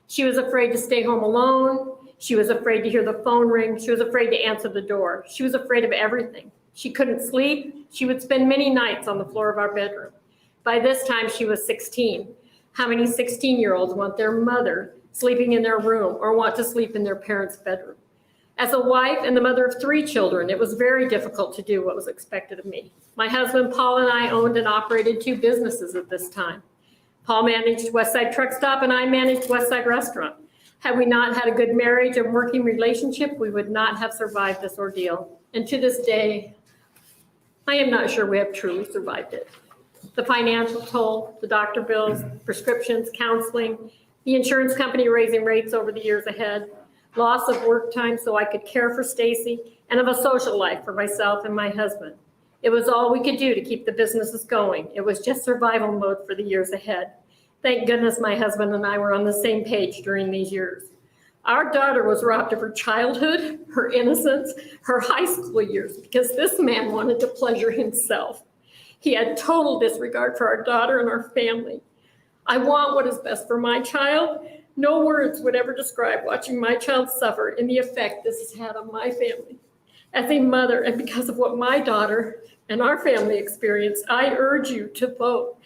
She was afraid to stay home alone. She was afraid to hear the phone ring. She was afraid to answer the door. She was afraid of everything. She couldn't sleep. She would spend many nights on the floor of our bedroom. By this time, she was 16. How many 16-year-olds want their mother sleeping in their room or want to sleep in their parents' bedroom? As a wife and the mother of 3 children, it was very difficult to do what was expected of me. My husband, Paul, and I owned and operated 2 businesses at this time. Paul managed Westside Truck Stop and I managed Westside Restaurant. Had we not had a good marriage and working relationship, we would not have survived this ordeal. And to this day, I am not sure we have truly survived it. The financial toll, the doctor bills, prescriptions, counseling, the insurance company raising rates over the years ahead, loss of work time so I could care for Stacy, and of a social life for myself and my husband. It was all we could do to keep the businesses going. It was just survival mode for the years ahead. Thank goodness my husband and I were on the same page during these years. Our daughter was robbed of her childhood, her innocence, her high school years, because this man wanted to pleasure himself. He had total disregard for our daughter and our family. I want what is best for my child. No words would ever describe watching my child suffer and the effect this has had on my family. As a mother, and because of what my daughter and our family experienced, I urge you to vote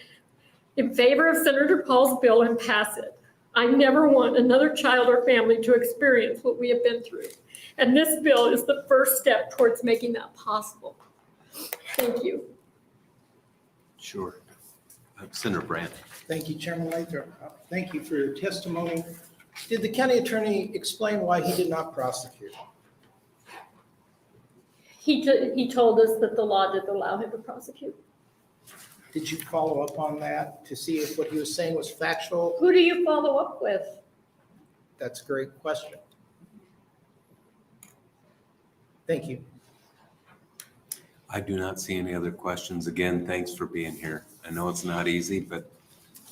in favor of Senator Paul's bill and pass it. I never want another child or family to experience what we have been through. And this bill is the first step towards making that possible. Thank you. Sure. Senator Brandt. Thank you, Chairman Lathrop. Thank you for your testimony. Did the county attorney explain why he did not prosecute? He told us that the law didn't allow him to prosecute. Did you follow up on that to see if what he was saying was factual? Who do you follow up with? That's a great question. Thank you. I do not see any other questions. Again, thanks for being here. I know it's not easy, but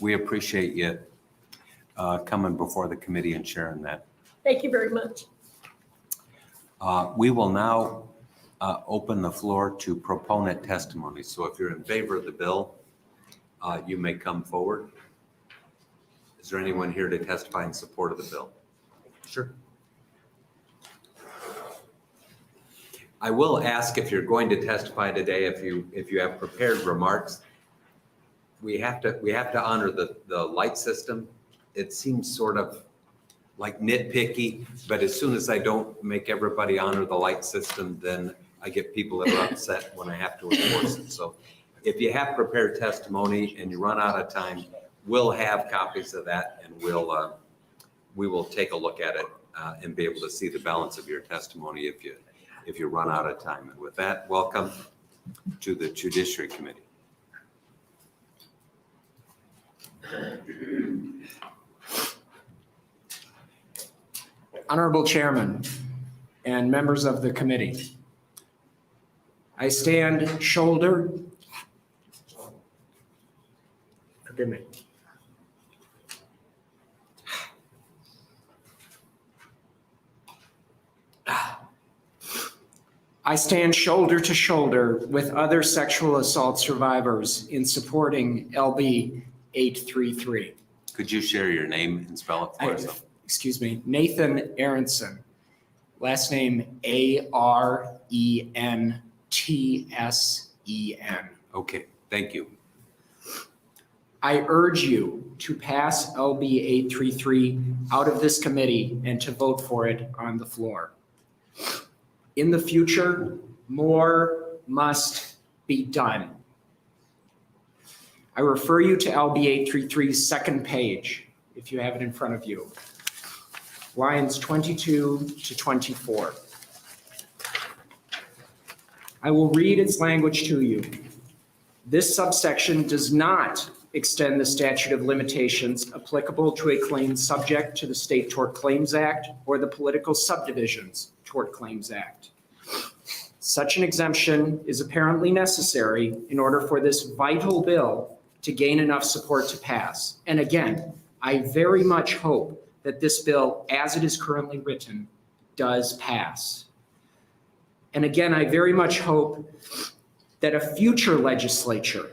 we appreciate you coming before the committee and sharing that. Thank you very much. We will now open the floor to proponent testimony. So if you're in favor of the bill, you may come forward. Is there anyone here to testify in support of the bill? Sure. I will ask, if you're going to testify today, if you have prepared remarks, we have to honor the light system. It seems sort of like nitpicky, but as soon as I don't make everybody honor the light system, then I get people that are upset when I have to enforce it. So if you have prepared testimony and you run out of time, we'll have copies of that, and we will take a look at it and be able to see the balance of your testimony if you run out of time. And with that, welcome to the Judiciary Committee. Honorable Chairman and members of the committee, I stand shoulder, forgive me. I stand shoulder to shoulder with other sexual assault survivors in supporting LB 833. Could you share your name and spell it for us? Excuse me, Nathan Aronson, last name Arentssen. Okay, thank you. I urge you to pass LB 833 out of this committee and to vote for it on the floor. In the future, more must be done. I refer you to LB 833's second page, if you have it in front of you. Lines 22 to 24. I will read its language to you. This subsection does not extend the statute of limitations applicable to a claim subject to the State Tort Claims Act or the Political Subdivisions Tort Claims Act. Such an exemption is apparently necessary in order for this vital bill to gain enough support to pass. And again, I very much hope that this bill, as it is currently written, does pass. And again, I very much hope that a future legislature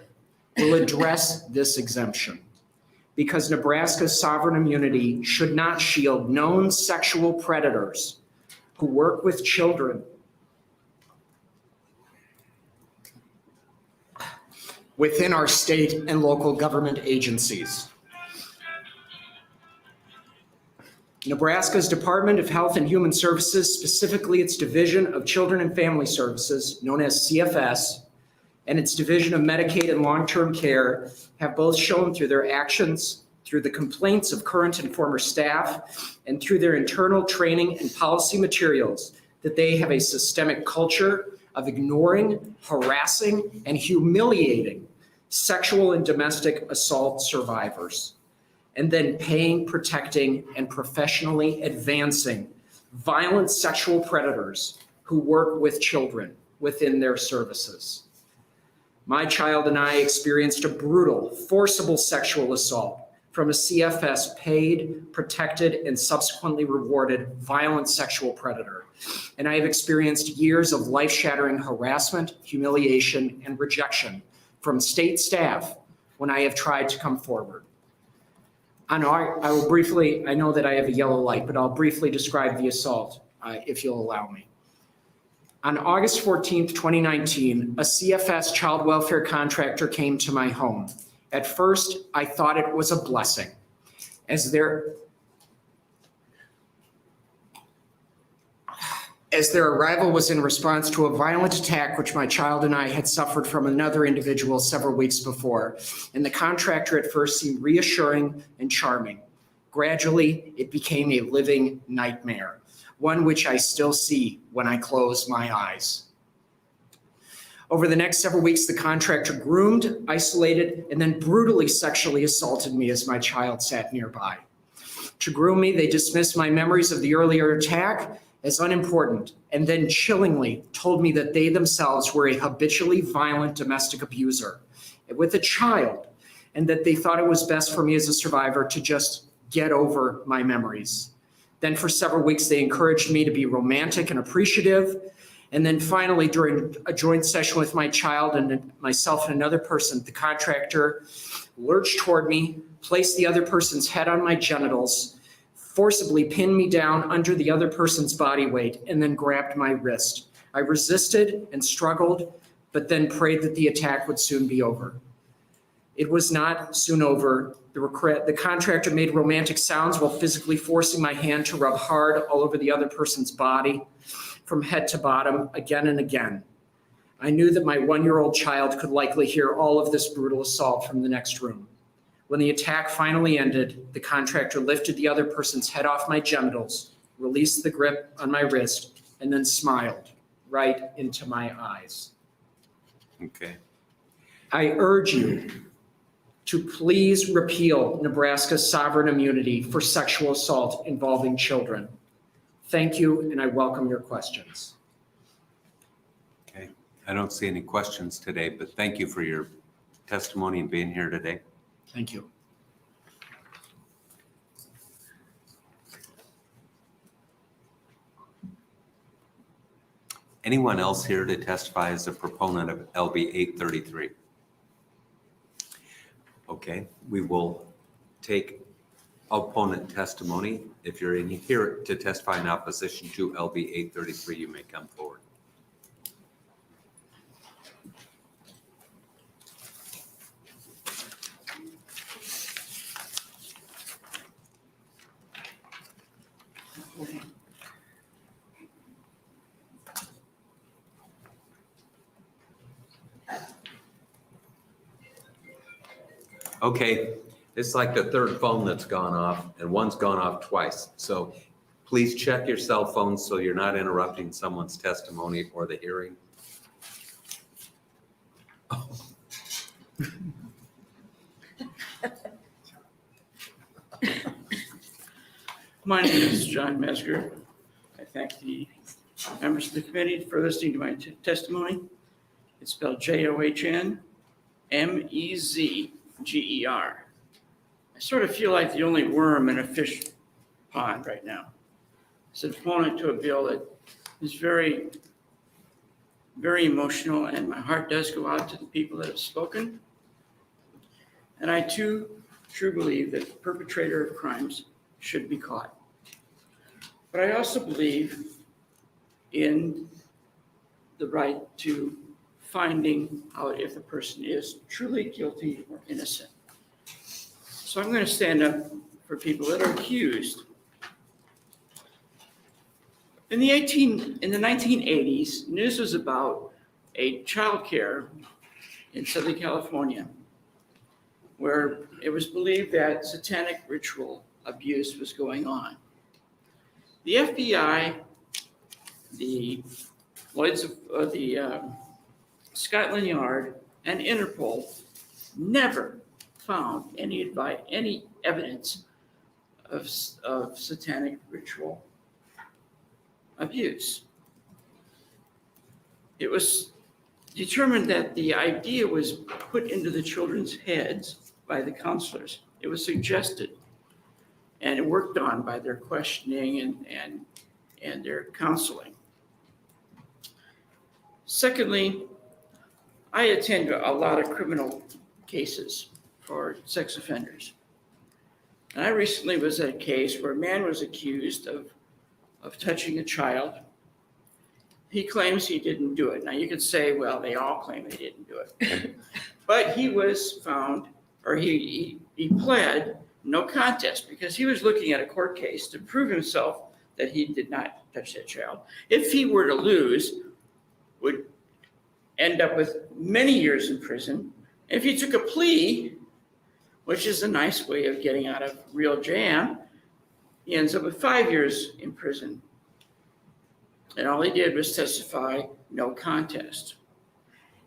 will address this exemption, because Nebraska's sovereign immunity should not shield known sexual predators who work with children within our state and local government agencies. Nebraska's Department of Health and Human Services, specifically its Division of Children and Family Services, known as CFS, and its Division of Medicaid and Long-Term Care have both shown through their actions, through the complaints of current and former staff, and through their internal training and policy materials that they have a systemic culture of ignoring, harassing, and humiliating sexual and domestic assault survivors, and then paying, protecting, and professionally advancing violent sexual predators who work with children within their services. My child and I experienced a brutal, forcible sexual assault from a CFS paid, protected, and subsequently rewarded violent sexual predator. And I have experienced years of life-shattering harassment, humiliation, and rejection from state staff when I have tried to come forward. I will briefly, I know that I have a yellow light, but I'll briefly describe the assault, if you'll allow me. On August 14th, 2019, a CFS child welfare contractor came to my home. At first, I thought it was a blessing, as their arrival was in response to a violent attack which my child and I had suffered from another individual several weeks before. And the contractor at first seemed reassuring and charming. Gradually, it became a living nightmare, one which I still see when I close my eyes. Over the next several weeks, the contractor groomed, isolated, and then brutally sexually assaulted me as my child sat nearby. To groom me, they dismissed my memories of the earlier attack as unimportant, and then chillingly told me that they themselves were a habitually violent domestic abuser with a child, and that they thought it was best for me as a survivor to just get over my memories. Then for several weeks, they encouraged me to be romantic and appreciative. And then finally, during a joint session with my child and myself and another person, the contractor lurched toward me, placed the other person's head on my genitals, forcibly pinned me down under the other person's body weight, and then grabbed my wrist. I resisted and struggled, but then prayed that the attack would soon be over. It was not soon over. The contractor made romantic sounds while physically forcing my hand to rub hard all over the other person's body, from head to bottom, again and again. I knew that my 1-year-old child could likely hear all of this brutal assault from the next room. When the attack finally ended, the contractor lifted the other person's head off my genitals, released the grip on my wrist, and then smiled right into my eyes. Okay. I urge you to please repeal Nebraska's sovereign immunity for sexual assault involving children. Thank you, and I welcome your questions. Okay. I don't see any questions today, but thank you for your testimony and being here today. Thank you. Anyone else here to testify as a proponent of LB 833? Okay, we will take opponent testimony. If you're in here to testify in opposition to LB 833, you may come forward. Okay, it's like the third phone that's gone off, and one's gone off twice. So please check your cell phones so you're not interrupting someone's testimony or the hearing. Oh. My name is John Mesker. I thank the members of the committee for listening to my testimony. It's spelled John Mezger. I sort of feel like the only worm in a fish pond right now. As a proponent to a bill that is very, very emotional, and my heart does go out to the people that have spoken. And I too truly believe that the perpetrator of crimes should be caught. But I also believe in the right to finding out if the person is truly guilty or innocent. So I'm going to stand up for people that are accused. In the 1980s, news was about a child care in Southern California, where it was believed that satanic ritual abuse was going on. The FBI, the Lloyd's of the Scotland Yard, and Interpol never found any evidence of satanic ritual abuse. It was determined that the idea was put into the children's heads by the counselors. It was suggested and worked on by their questioning and their counseling. Secondly, I attend a lot of criminal cases for sex offenders. And I recently was at a case where a man was accused of touching a child. He claims he didn't do it. Now you could say, well, they all claim they didn't do it. But he was found, or he pled no contest because he was looking at a court case to prove himself that he did not touch that child. If he were to lose, would end up with many years in prison. If he took a plea, which is a nice way of getting out of real jam, he ends up with 5 years in prison. And all he did was testify no contest.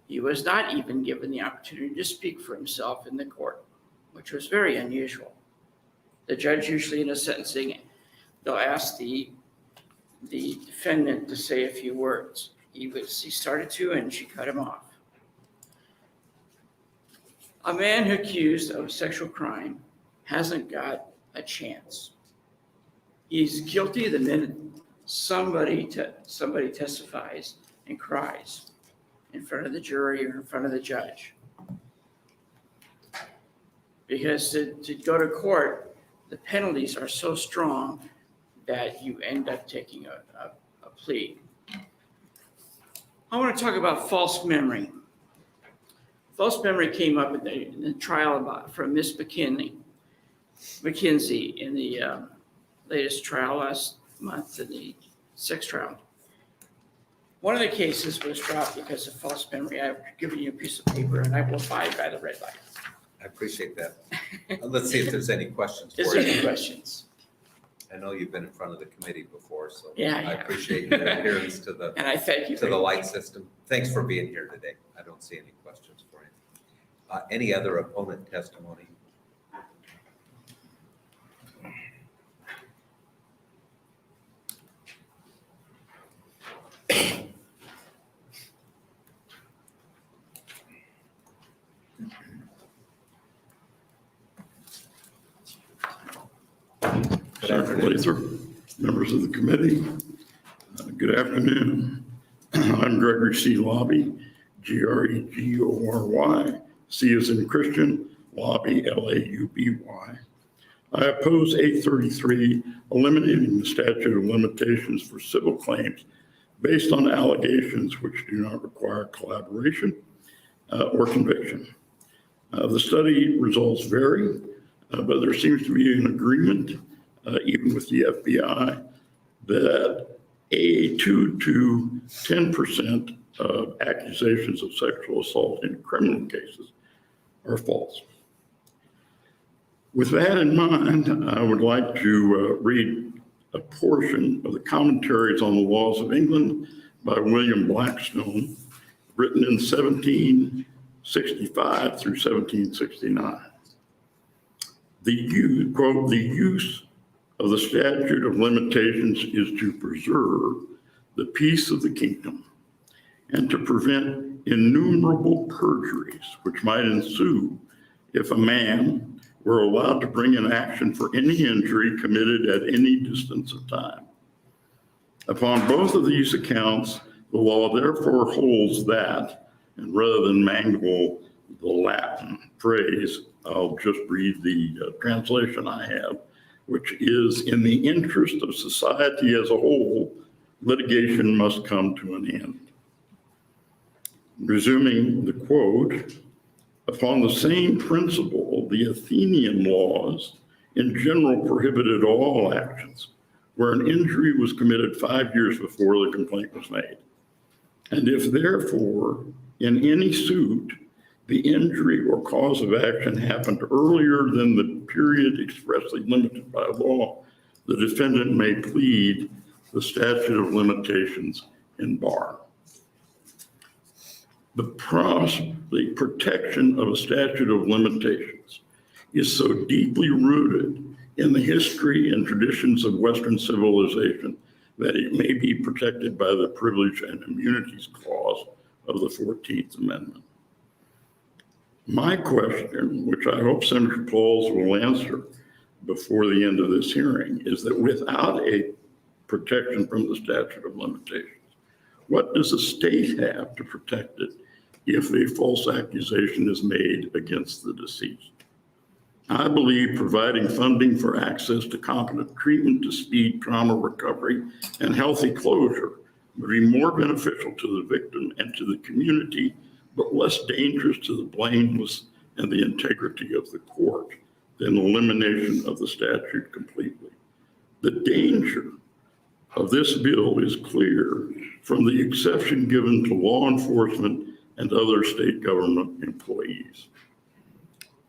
He was not even given the opportunity to speak for himself in the court, which was very unusual. The judge usually in a sentencing, they'll ask the defendant to say a few words. He started to, and she cut him off. A man accused of sexual crime hasn't got a chance. He's guilty the minute somebody testifies and cries in front of the jury or in front of the judge. Because to go to court, the penalties are so strong that you end up taking a plea. I want to talk about false memory. False memory came up in the trial from Miss McKinsey in the latest trial last month, in the sex trial. One of the cases was dropped because of false memory. I've given you a piece of paper and I will abide by the red light. I appreciate that. Let's see if there's any questions for Is you. there any questions? I know you've been in front of the committee before, so Yeah, I yeah. appreciate your adherence to the And I thank you. to the light system. Thanks for being here today. I don't see any questions for you. Any other opponent testimony? Senator Lather, members of the committee, good afternoon. I'm Gregory C. Lobby, Gregory, C as in Christian, Lobby, Lauby. I oppose 833, eliminating the statute of limitations for civil claims based on allegations which do not require collaboration or conviction. The study results vary, but there seems to be an agreement, even with the FBI, that 2 to 10% of accusations of sexual assault in criminal cases are false. With that in mind, I would like to read a portion of the Commentaries on the Laws of England by William Blackstone, written in 1765 through 1769. Quote, the use of the statute of limitations is to preserve the peace of the kingdom and to prevent innumerable perjuries which might ensue if a man were allowed to bring an action for any injury committed at any distance of time. Upon both of these accounts, the law therefore holds that, and rather than mangle the Latin phrase, I'll just read the translation I have, which is, in the interest of society as a whole, litigation must come to an end. Resuming the quote, upon the same principle, the Athenian laws in general prohibited all actions where an injury was committed 5 years before the complaint was made. And if therefore, in any suit, the injury or cause of action happened earlier than the period expressly limited by law, the defendant may plead the statute of limitations in bar. The protection of a statute of limitations is so deeply rooted in the history and traditions of Western civilization that it may be protected by the Privilege and Immunities Clause of the 14th Amendment. My question, which I hope Senator Pauls will answer before the end of this hearing, is that without a protection from the statute of limitations, what does the state have to protect it if a false accusation is made against the deceased? I believe providing funding for access to competent treatment to speed trauma recovery and healthy closure would be more beneficial to the victim and to the community, but less dangerous to the blameless and the integrity of the court than elimination of the statute completely. The danger of this bill is clear from the exception given to law enforcement and other state government employees.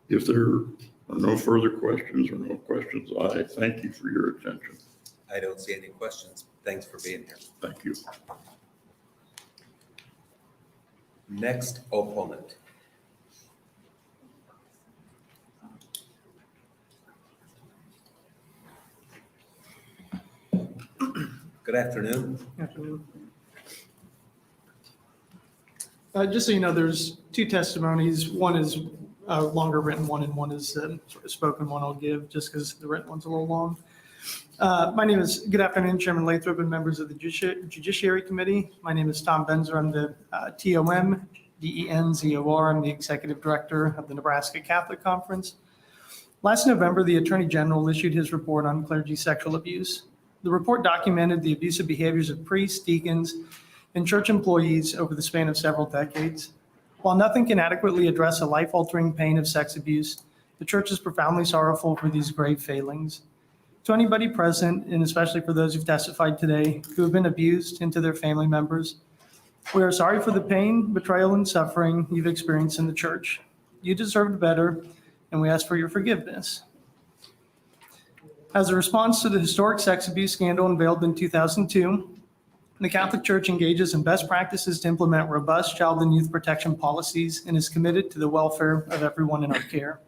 If there are no further questions or no questions, I thank you for your attention. I don't see any questions. Thanks for being here. Thank you. Next opponent. Good afternoon. Just so you know, there's two testimonies. One is a longer written one and one is sort of spoken one I'll give just because the written one's a little long. My name is, good afternoon, Chairman Lathrop and members of the Judiciary Committee. My name is Tom Benzer. I'm the TOM, DENZOR. I'm the Executive Director of the Nebraska Catholic Conference. Last November, the Attorney General issued his report on clergy sexual abuse. The report documented the abusive behaviors of priests, deacons, and church employees over the span of several decades. While nothing can adequately address a life-altering pain of sex abuse, the church is profoundly sorrowful for these grave failings. To anybody present, and especially for those who've testified today, who have been abused, and to their family members, we are sorry for the pain, betrayal, and suffering you've experienced in the church. You deserved better, and we ask for your forgiveness. As a response to the historic sex abuse scandal unveiled in 2002, the Catholic Church engages in best practices to implement robust child and youth protection policies and is committed to the welfare of everyone in our care.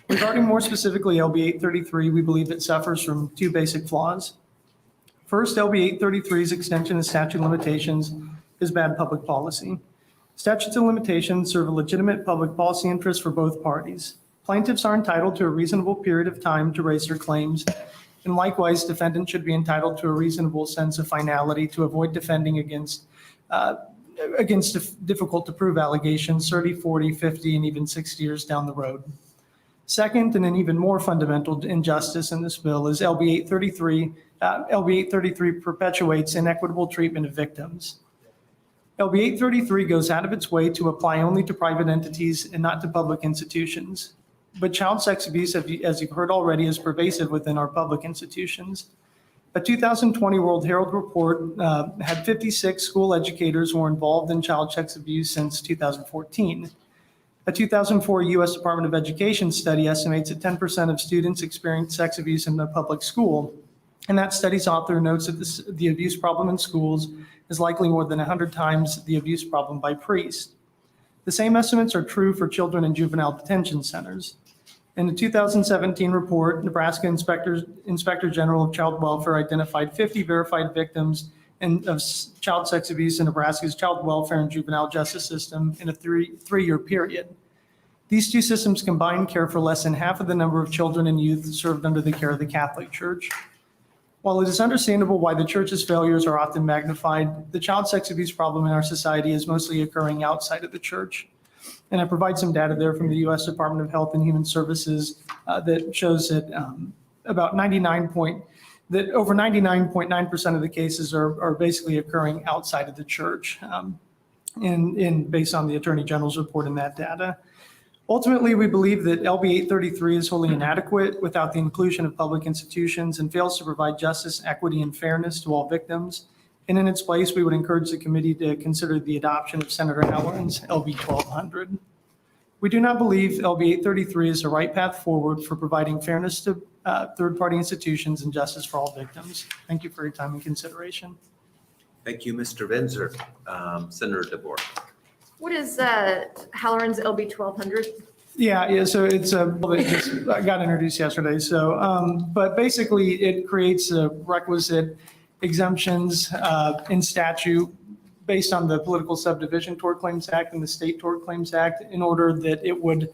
Regarding more specifically LB 833, we believe it suffers from two basic flaws. First, LB 833's extension of statute of limitations is bad public policy. Statutes of limitations serve a legitimate public policy interest for both parties. Plaintiffs are entitled to a reasonable period of time to raise their claims, and likewise, defendants should be entitled to a reasonable sense of finality to avoid defending against difficult to prove allegations 30, 40, 50, and even 60 years down the road. Second, and an even more fundamental injustice in this bill is LB 833. LB 833 perpetuates inequitable treatment of victims. LB 833 goes out of its way to apply only to private entities and not to public institutions. But child sex abuse, as you've heard already, is pervasive within our public institutions. A 2020 World Herald report had 56 school educators who were involved in child sex abuse since 2014. A 2004 U.S. Department of Education study estimates that 10% of students experience sex abuse in a public school. And that study's author notes that the abuse problem in schools is likely more than 100 times the abuse problem by priests. The same estimates are true for children in juvenile detention centers. In the 2017 report, Nebraska Inspector General of Child Welfare identified 50 verified victims of child sex abuse in Nebraska's child welfare and juvenile justice system in a three-year period. These two systems combined care for less than half of the number of children and youth served under the care of the Catholic Church. While it is understandable why the church's failures are often magnified, the child sex abuse problem in our society is mostly occurring outside of the church. And I provide some data there from the U.S. Department of Health and Human Services that shows that over 99.9% of the cases are basically occurring outside of the church, and based on the Attorney General's report in that data. Ultimately, we believe that LB 833 is wholly inadequate without the inclusion of public institutions and fails to provide justice, equity, and fairness to all victims. And in its place, we would encourage the committee to consider the adoption of Senator Halloran's LB 1200. We do not believe LB 833 is the right path forward for providing fairness to third-party institutions and justice for all victims. Thank you for your time and consideration. Thank you, Mr. Benzer. Senator DeBoer. What is Halloran's LB 1200? Yeah, so it's a bill that just got introduced yesterday. So, but basically it creates a requisite exemptions in statute based on the Political Subdivision Tort Claims Act and the State Tort Claims Act in order that it would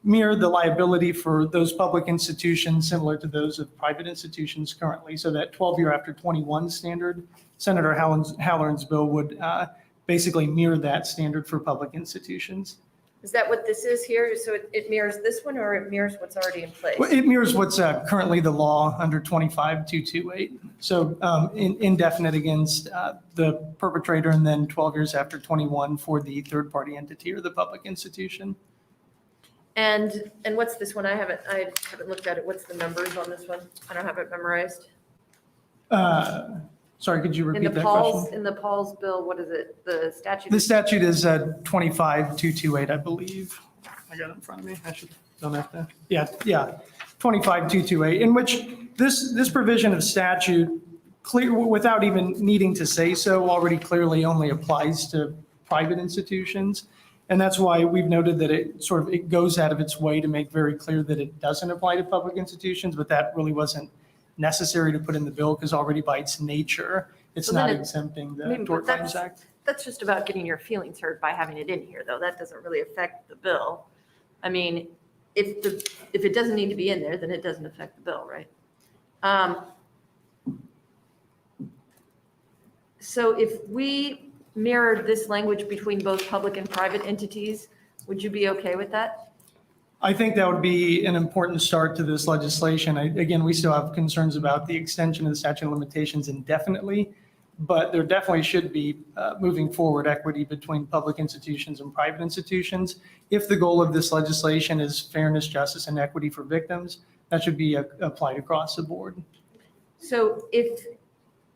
mirror the liability for those public institutions similar to those of private institutions currently. So that 12-year after 21 standard, Senator Halloran's bill would basically mirror that standard for public institutions. Is that what this is here? So it mirrors this one, or it mirrors what's already in place? Well, it mirrors what's currently the law under 25228. So indefinite against the perpetrator, and then 12 years after 21 for the third party entity or the public institution. And what's this one? I haven't looked at it. What's the numbers on this one? I don't have it memorized. Sorry, could you repeat that question? In the Paul's bill, what is it? The statute? The statute is 25228, I believe. I got it in front of me. Don't have to. Yeah, 25228, in which this provision of statute, clear without even needing to say so, already clearly only applies to private institutions. And that's why we've noted that it goes out of its way to make very clear that it doesn't apply to public institutions, but that really wasn't necessary to put in the bill because already by its nature, it's So then not it- exempting I the mean, Tort but Claims Act. That's just about getting your feelings hurt by having it in here, though. That doesn't really affect the bill. I mean, if it doesn't need to be in there, then it doesn't affect the bill, right? So if we mirrored this language between both public and private entities, would you be okay with that? I think that would be an important start to this legislation. Again, we still have concerns about the extension of the statute of limitations indefinitely, but there definitely should be, moving forward, equity between public institutions and private institutions. If the goal of this legislation is fairness, justice, and equity for victims, that should be applied across the board. So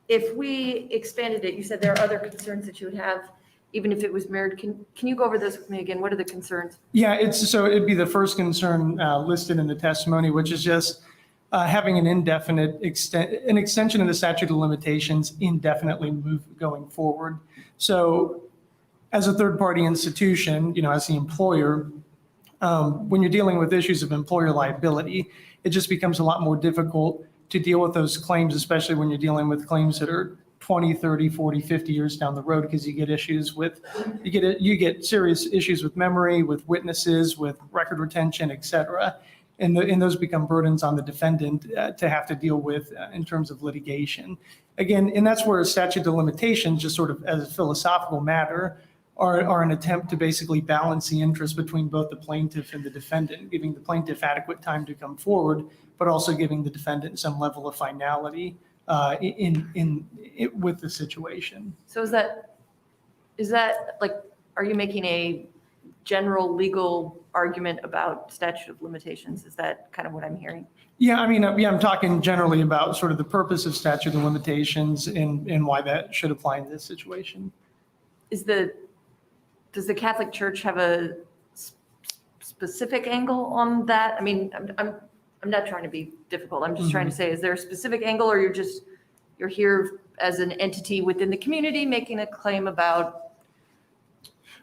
if we expanded it, you said there are other concerns that you would have, even if it was mirrored. Can you go over those with me again? What are the concerns? Yeah, it'd be the first concern listed in the testimony, which is just having an indefinite an extension of the statute of limitations indefinitely going forward. So as a third-party institution, as the employer, when you're dealing with issues of employer liability, it just becomes a lot more difficult to deal with those claims, especially when you're dealing with claims that are 20, 30, 40, 50 years down the road, because you get serious issues with memory, with witnesses, with record retention, et cetera. And those become burdens on the defendant to have to deal with in terms of litigation. Again, and that's where statute of limitations, just sort of as a philosophical matter, are an attempt to basically balance the interest between both the plaintiff and the defendant, giving the plaintiff adequate time to come forward, but also giving the defendant some level of finality with the situation. So is that like, are you making a general legal argument about statute of limitations? Is that kind of what I'm hearing? Yeah, I mean, I'm talking generally about sort of the purpose of statute of limitations and why that should apply in this situation. Does the Catholic Church have a specific angle on that? I mean, I'm not trying to be difficult. I'm just trying to say, is there a specific angle, or you're here as an entity within the community making a claim about?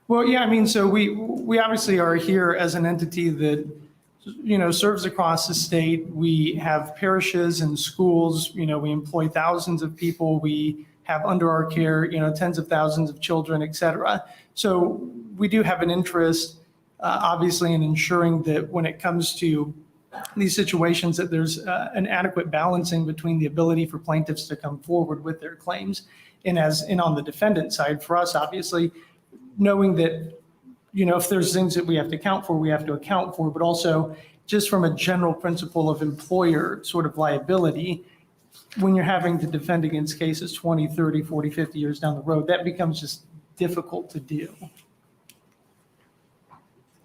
Well, yeah, I mean, so we obviously are here as an entity that, serves across the state. We have parishes and schools, we employ thousands of people. We have under our care, tens of thousands of children, et cetera. So we do have an interest, obviously, in ensuring that when it comes to these situations, that there's an adequate balancing between the ability for plaintiffs to come forward with their claims. And on the defendant side, for us, obviously, knowing that, if there's things that we have to account for, we have to account for, but also just from a general principle of employer sort of liability, when you're having to defend against cases 20, 30, 40, 50 years down the road, that becomes just difficult to do.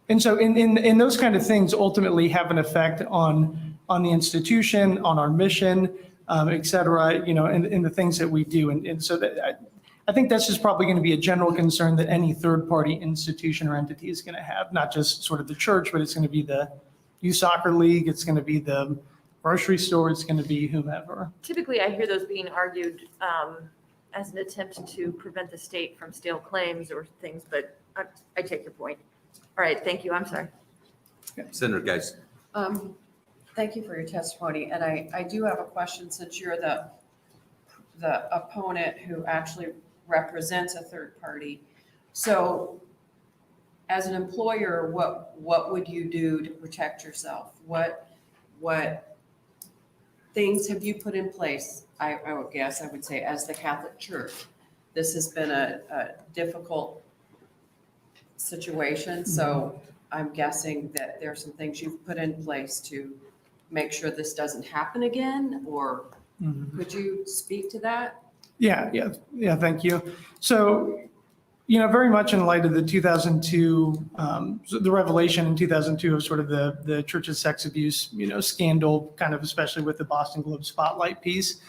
And so in those kind of things ultimately have an effect on the institution, on our mission, et cetera, and the things that we do. And so that I think that's just probably going to be a general concern that any third-party institution or entity is going to have, not just sort of the church, but it's going to be the youth soccer league, it's going to be the grocery store, it's going to be whomever. Typically, I hear those being argued as an attempt to prevent the state from stale claims or things, but I take your point. All right, thank you. I'm sorry. Senator Geis. Thank you for your testimony. And I do have a question, since you're the opponent who actually represents a third party. So as an employer, what would you do to protect yourself? What things have you put in place? I would say, as the Catholic Church, this has been a difficult situation. So I'm guessing that there are some things you've put in place to make sure this doesn't happen again, or could you speak to that? Yeah, thank you. So, very much in light of the 2002, the revelation in 2002 of sort of the church's sex abuse, scandal, kind of especially with the Boston Globe Spotlight piece,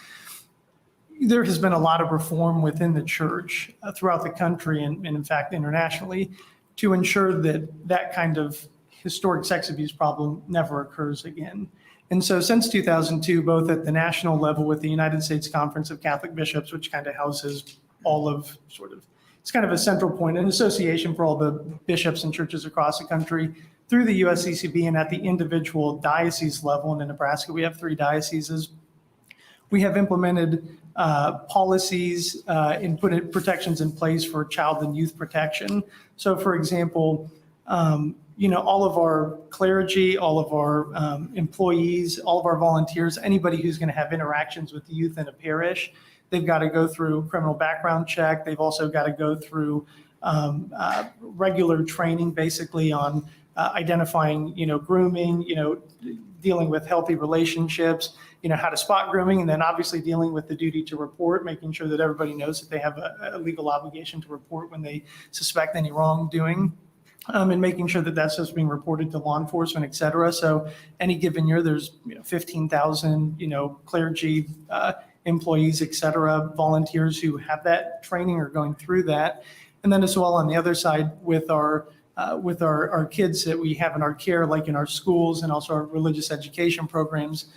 there has been a lot of reform within the church throughout the country and in fact internationally to ensure that that kind of historic sex abuse problem never occurs again. And so since 2002, both at the national level with the United States Conference of Catholic Bishops, which kind of houses all of sort of it's kind of a central point, an association for all the bishops and churches across the country through the USCCB and at the individual diocese level. And in Nebraska, we have 3 dioceses. We have implemented policies and put protections in place for child and youth protection. So for example, all of our clergy, all of our employees, all of our volunteers, anybody who's going to have interactions with the youth in a parish, they've got to go through criminal background check. They've also got to go through regular training, basically on identifying, grooming, dealing with healthy relationships, how to spot grooming, and then obviously dealing with the duty to report, making sure that everybody knows that they have a legal obligation to report when they suspect any wrongdoing. And making sure that that's just being reported to law enforcement, et cetera. So any given year, there's 15,000, clergy employees, et cetera, volunteers who have that training or going through that. And then as well on the other side with our kids that we have in our care, like in our schools and also our religious education programs,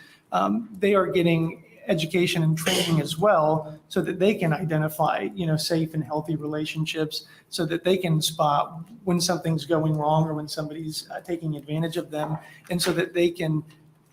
they are getting education and training as well so that they can identify, safe and healthy relationships so that they can spot when something's going wrong or when somebody's taking advantage of them. And so that they can,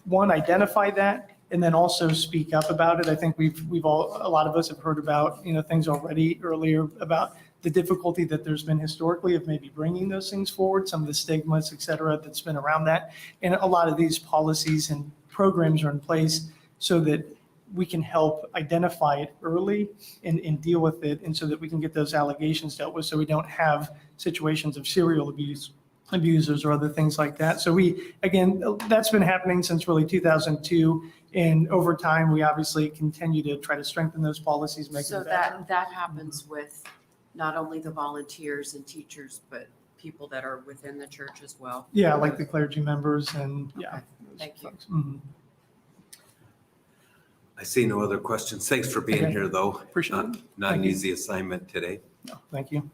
one, identify that and then also speak up about it. I think a lot of us have heard about, things already earlier about the difficulty that there's been historically of maybe bringing those things forward, some of the stigmas, et cetera, that's been around that. And a lot of these policies and programs are in place so that we can help identify it early and deal with it, and so that we can get those allegations dealt with so we don't have situations of serial abusers or other things like that. So that's been happening since really 2002, and over time, we obviously continue to try to strengthen those policies, make them better. So that happens with not only the volunteers and teachers, but people that are within the church as well? Yeah, like the clergy members and yeah. Thank you. Mhm. I see no other questions. Thanks for being Okay. here, though. Appreciate it. Not an Thank you. easy assignment today. No, thank you.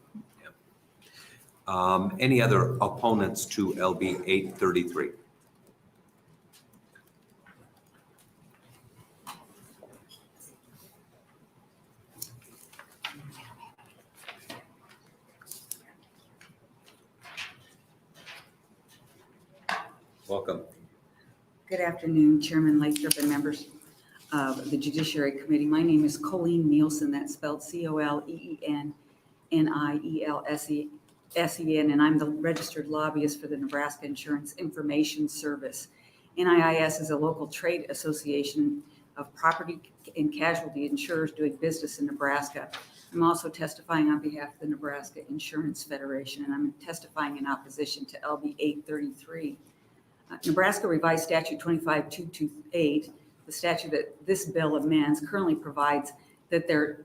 Any other opponents to LB 833? Welcome. Good afternoon, Chairman Lathrop and members of the Judiciary Committee. My name is Colleen Nielsen, that's spelled COLEENNIELSEN, and I'm the registered lobbyist for the Nebraska Insurance Information Service. NIIS is a local trade association of property and casualty insurers doing business in Nebraska. I'm also testifying on behalf of the Nebraska Insurance Federation, and I'm testifying in opposition to LB 833. Nebraska Revised Statute 25228, the statute that this bill amends, currently provides that there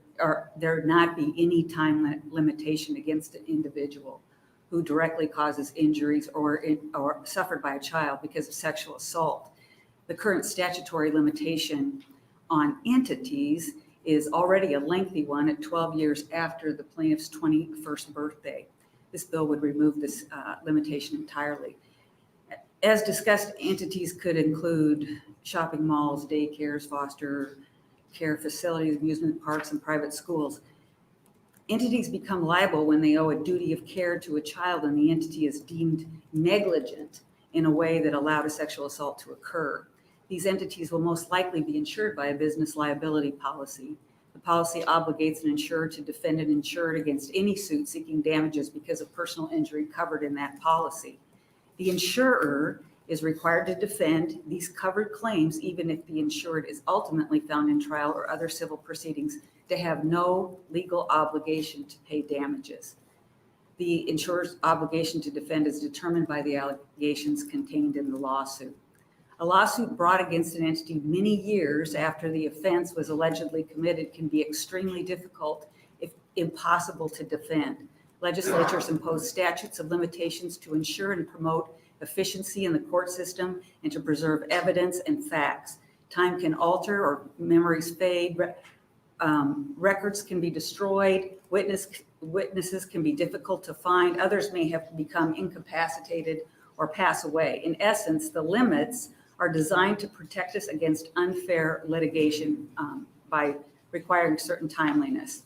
not be any time limitation against an individual who directly causes injuries or suffered by a child because of sexual assault. The current statutory limitation on entities is already a lengthy one at 12 years after the plaintiff's 21st birthday. This bill would remove this limitation entirely. As discussed, entities could include shopping malls, daycares, foster care facilities, amusement parks, and private schools. Entities become liable when they owe a duty of care to a child and the entity is deemed negligent in a way that allowed a sexual assault to occur. These entities will most likely be insured by a business liability policy. The policy obligates an insurer to defend an insured against any suit seeking damages because of personal injury covered in that policy. The insurer is required to defend these covered claims even if the insured is ultimately found in trial or other civil proceedings to have no legal obligation to pay damages. The insurer's obligation to defend is determined by the allegations contained in the lawsuit. A lawsuit brought against an entity many years after the offense was allegedly committed can be extremely difficult, if impossible, to defend. Legislatures impose statutes of limitations to ensure and promote efficiency in the court system and to preserve evidence and facts. Time can alter or memories fade. Records can be destroyed. Witnesses can be difficult to find. Others may have become incapacitated or pass away. In essence, the limits are designed to protect us against unfair litigation by requiring certain timeliness.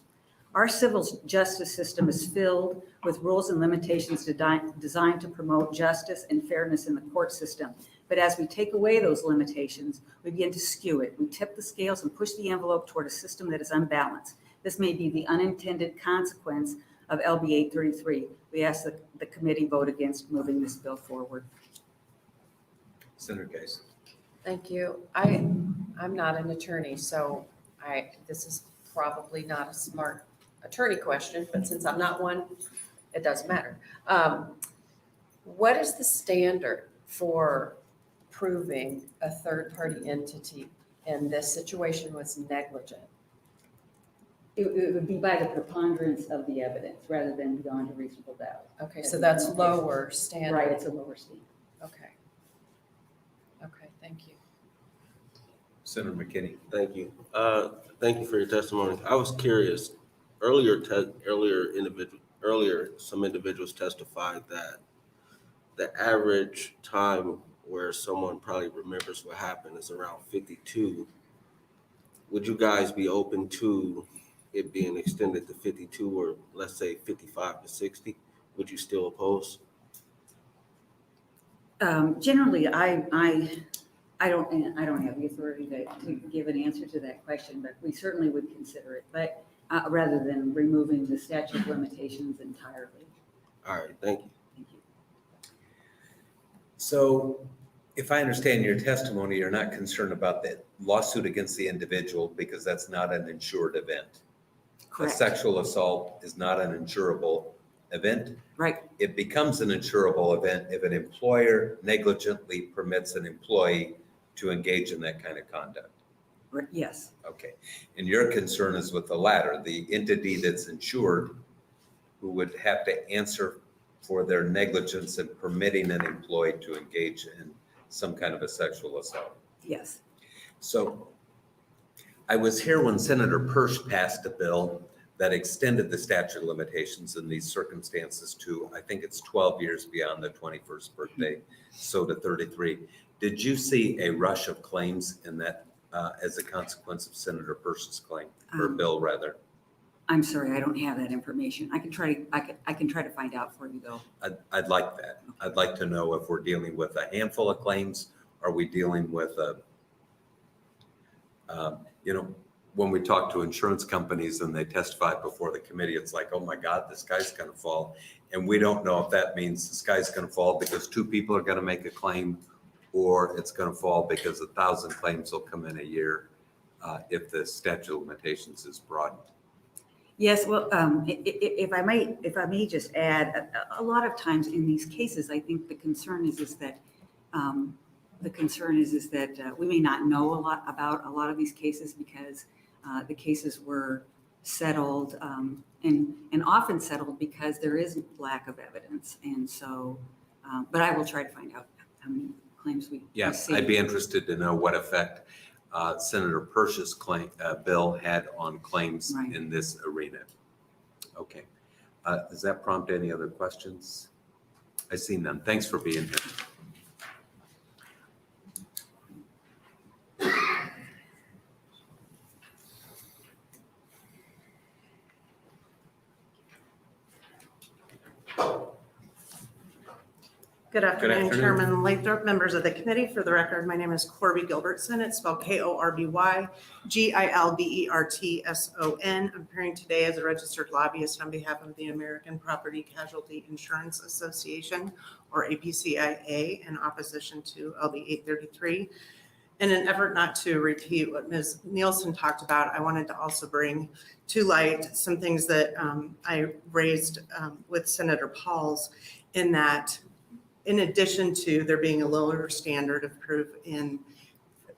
Our civil justice system is filled with rules and limitations designed to promote justice and fairness in the court system. But as we take away those limitations, we begin to skew it. We tip the scales and push the envelope toward a system that is unbalanced. This may be the unintended consequence of LB 833. We ask that the committee vote against moving this bill forward. Senator Case. Thank you. I'm not an attorney, so this is probably not a smart attorney question, but since I'm not one, it doesn't matter. What is the standard for proving a third-party entity in this situation was negligent? It would be by the preponderance of the evidence rather than beyond a reasonable doubt. Okay, so that's lower standard. Right, it's a lower standard. Okay. Okay, thank you. Senator McKinney. Thank you. Thank you for your testimony. I was curious, earlier, some individuals testified that the average time where someone probably remembers what happened is around 52. Would you guys be open to it being extended to 52 or let's say 55 to 60? Would you still oppose? Generally, I don't have the authority to give an answer to that question, but we certainly would consider it, but rather than removing the statute of limitations entirely. All right, thank you. Thank you. So if I understand your testimony, you're not concerned about the lawsuit against the individual because that's not an insured event. Correct. A sexual assault is not an insurable event. Right. It becomes an insurable event if an employer negligently permits an employee to engage in that kind of conduct. Yes. Okay. And your concern is with the latter, the entity that's insured who would have to answer for their negligence in permitting an employee to engage in some kind of a sexual assault. Yes. So I was here when Senator Persh passed a bill that extended the statute of limitations in these circumstances to, I think it's 12 years beyond the 21st birthday, so to 33. Did you see a rush of claims in that as a consequence of Senator Persh's claim, or bill rather? I'm sorry, I don't have that information. I can try to find out for you though. I'd like that. I'd like to know if we're dealing with a handful of claims, are we dealing with when we talk to insurance companies and they testify before the committee, it's like, oh my God, the sky's gonna fall. And we don't know if that means the sky's gonna fall because 2 people are gonna make a claim, or it's gonna fall because 1,000 claims will come in a year if the statute of limitations is broadened. Yes, well, if I may just add, a lot of times in these cases, I think the concern is that we may not know a lot about a lot of these cases because the cases were settled and often settled because there is lack of evidence. And so, but I will try to find out how many claims we Yes, see. I'd be interested to know what effect Senator Persh's bill had on claims in this arena. Okay. Does that prompt any other questions? I see none. Thanks for being here. Good afternoon, afternoon. Chairman Lathrop, members of the committee. For the record, my name is Corby Gilbertson. It's spelled Korby Gilbertson. I'm appearing today as a registered lobbyist on behalf of the American Property Casualty Insurance Association, or APCIA, in opposition to LB 833. In an effort not to repeat what Ms. Nielsen talked about, I wanted to also bring to light some things that I raised with Senator Pauls, in that in addition to there being a lower standard of proof in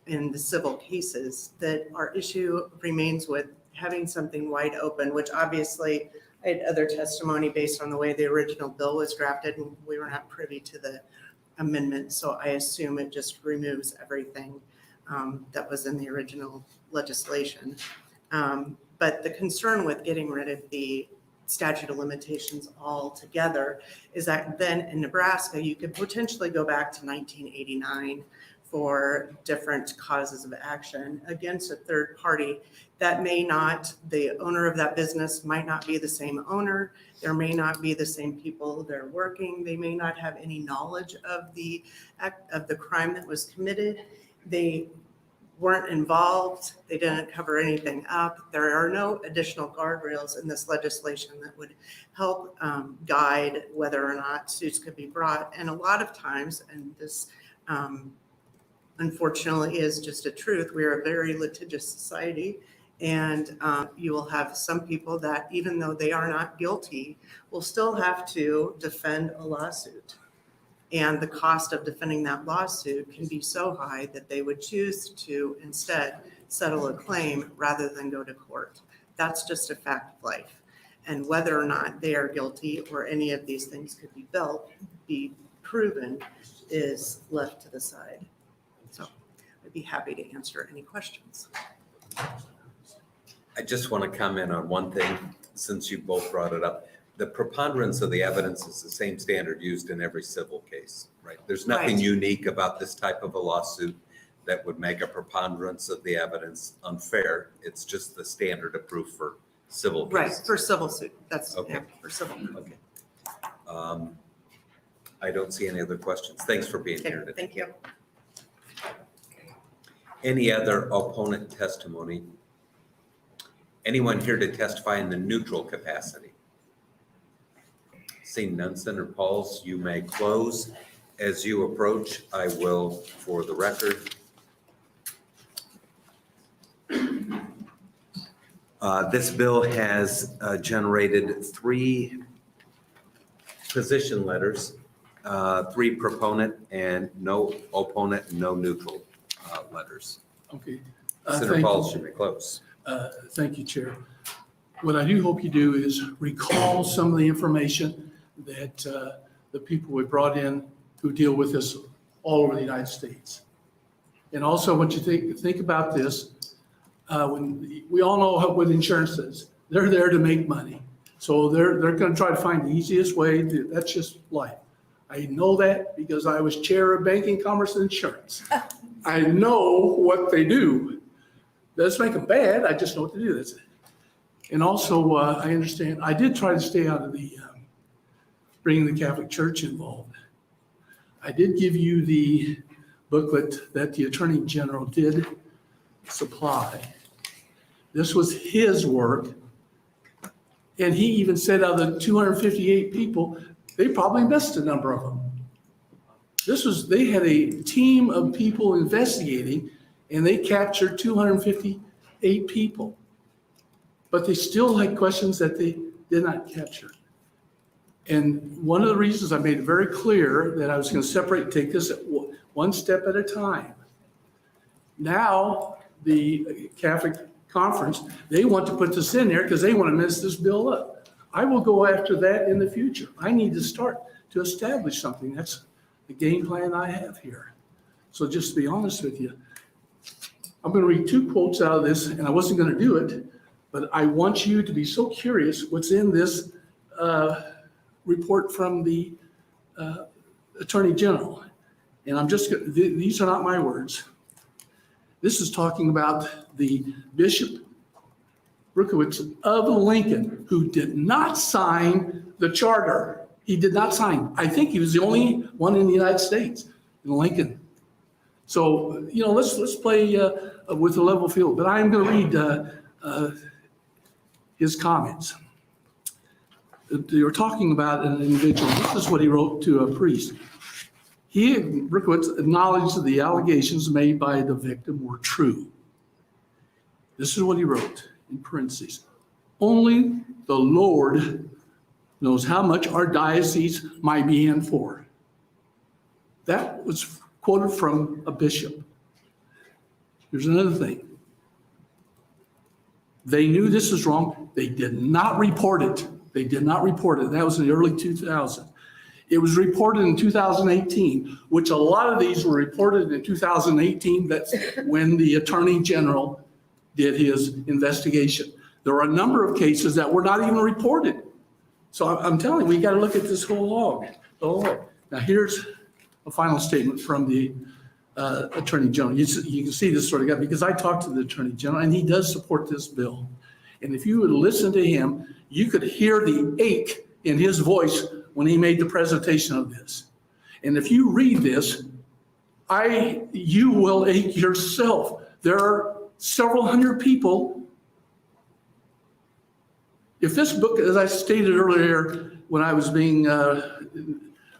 the civil cases, that our issue remains with having something wide open, which obviously I had other testimony based on the way the original bill was drafted, and we were not privy to the amendment. So I assume it just removes everything that was in the original legislation. But the concern with getting rid of the statute of limitations altogether is that then in Nebraska, you could potentially go back to 1989 for different causes of action against a third party that may not, the owner of that business might not be the same owner. There may not be the same people they're working. They may not have any knowledge of the act of the crime that was committed. They weren't involved. They didn't cover anything up. There are no additional guardrails in this legislation that would help guide whether or not suits could be brought. And a lot of times, and this unfortunately is just a truth, we are a very litigious society. And you will have some people that, even though they are not guilty, will still have to defend a lawsuit. And the cost of defending that lawsuit can be so high that they would choose to instead settle a claim rather than go to court. That's just a fact of life. And whether or not they are guilty or any of these things could be proven is left to the side. So I'd be happy to answer any questions. I just want to comment on one thing, since you both brought it up. The preponderance of the evidence is the same standard used in every civil case, right? There's nothing Right. unique about this type of a lawsuit that would make a preponderance of the evidence unfair. It's just the standard of proof for civil Right, cases. for civil suit, that's, Okay. yeah, for civil. Okay. I don't see any other questions. Thanks for being here Okay, today. thank you. Any other opponent testimony? Anyone here to testify in the neutral capacity? Seeing none, Senator Pauls, you may close. As you approach, I will, for the record, this bill has generated 3 position letters, 3 proponent and no opponent, no neutral letters. Okay. Senator Thank Pauls, you. you may close. Thank you, Chair. What I do hope you do is recall some of the information that the people we brought in who deal with this all over the United States. And also, what you think about this, when we all know what insurance is. They're there to make money. So they're going to try to find the easiest way. That's just life. I know that because I was chair of banking, commerce, and insurance. I know what they do. Doesn't make them bad. I just know what to do. That's it. And also, I understand, I did try to stay out of the bringing the Catholic Church involved. I did give you the booklet that the Attorney General did supply. This was his work. And he even said out of the 258 people, they probably missed a number of them. They had a team of people investigating, and they captured 258 people. But they still had questions that they did not capture. And one of the reasons I made it very clear that I was going to take this one step at a time. Now, the Catholic Conference, they want to put this in there because they want to mess this bill up. I will go after that in the future. I need to start to establish something. That's the game plan I have here. So just to be honest with you, I'm going to read 2 quotes out of this, and I wasn't going to do it, but I want you to be so curious what's in this report from the Attorney General. And these are not my words. This is talking about the Bishop Rukowitz of Lincoln, who did not sign the charter. He did not sign. I think he was the only one in the United States, in Lincoln. So, let's play with a level field. But I am going to read his comments. They were talking about an individual. This is what he wrote to a priest. Rukowitz acknowledged that the allegations made by the victim were true. This is what he wrote in parentheses. Only the Lord knows how much our diocese might be in for. That was quoted from a bishop. Here's another thing. They knew this was wrong. They did not report it. They did not report it. That was in the early 2000s. It was reported in 2018, which a lot of these were reported in 2018. That's when the Attorney General did his investigation. There are a number of cases that were not even reported. So I'm telling you, we got to look at this whole log. Now here's a final statement from the Attorney General. You can see this sort of guy, because I talked to the Attorney General, and he does support this bill. And if you would listen to him, you could hear the ache in his voice when he made the presentation of this. And if you read this, you will ache yourself. There are several hundred people. If this book, as I stated earlier, when I was being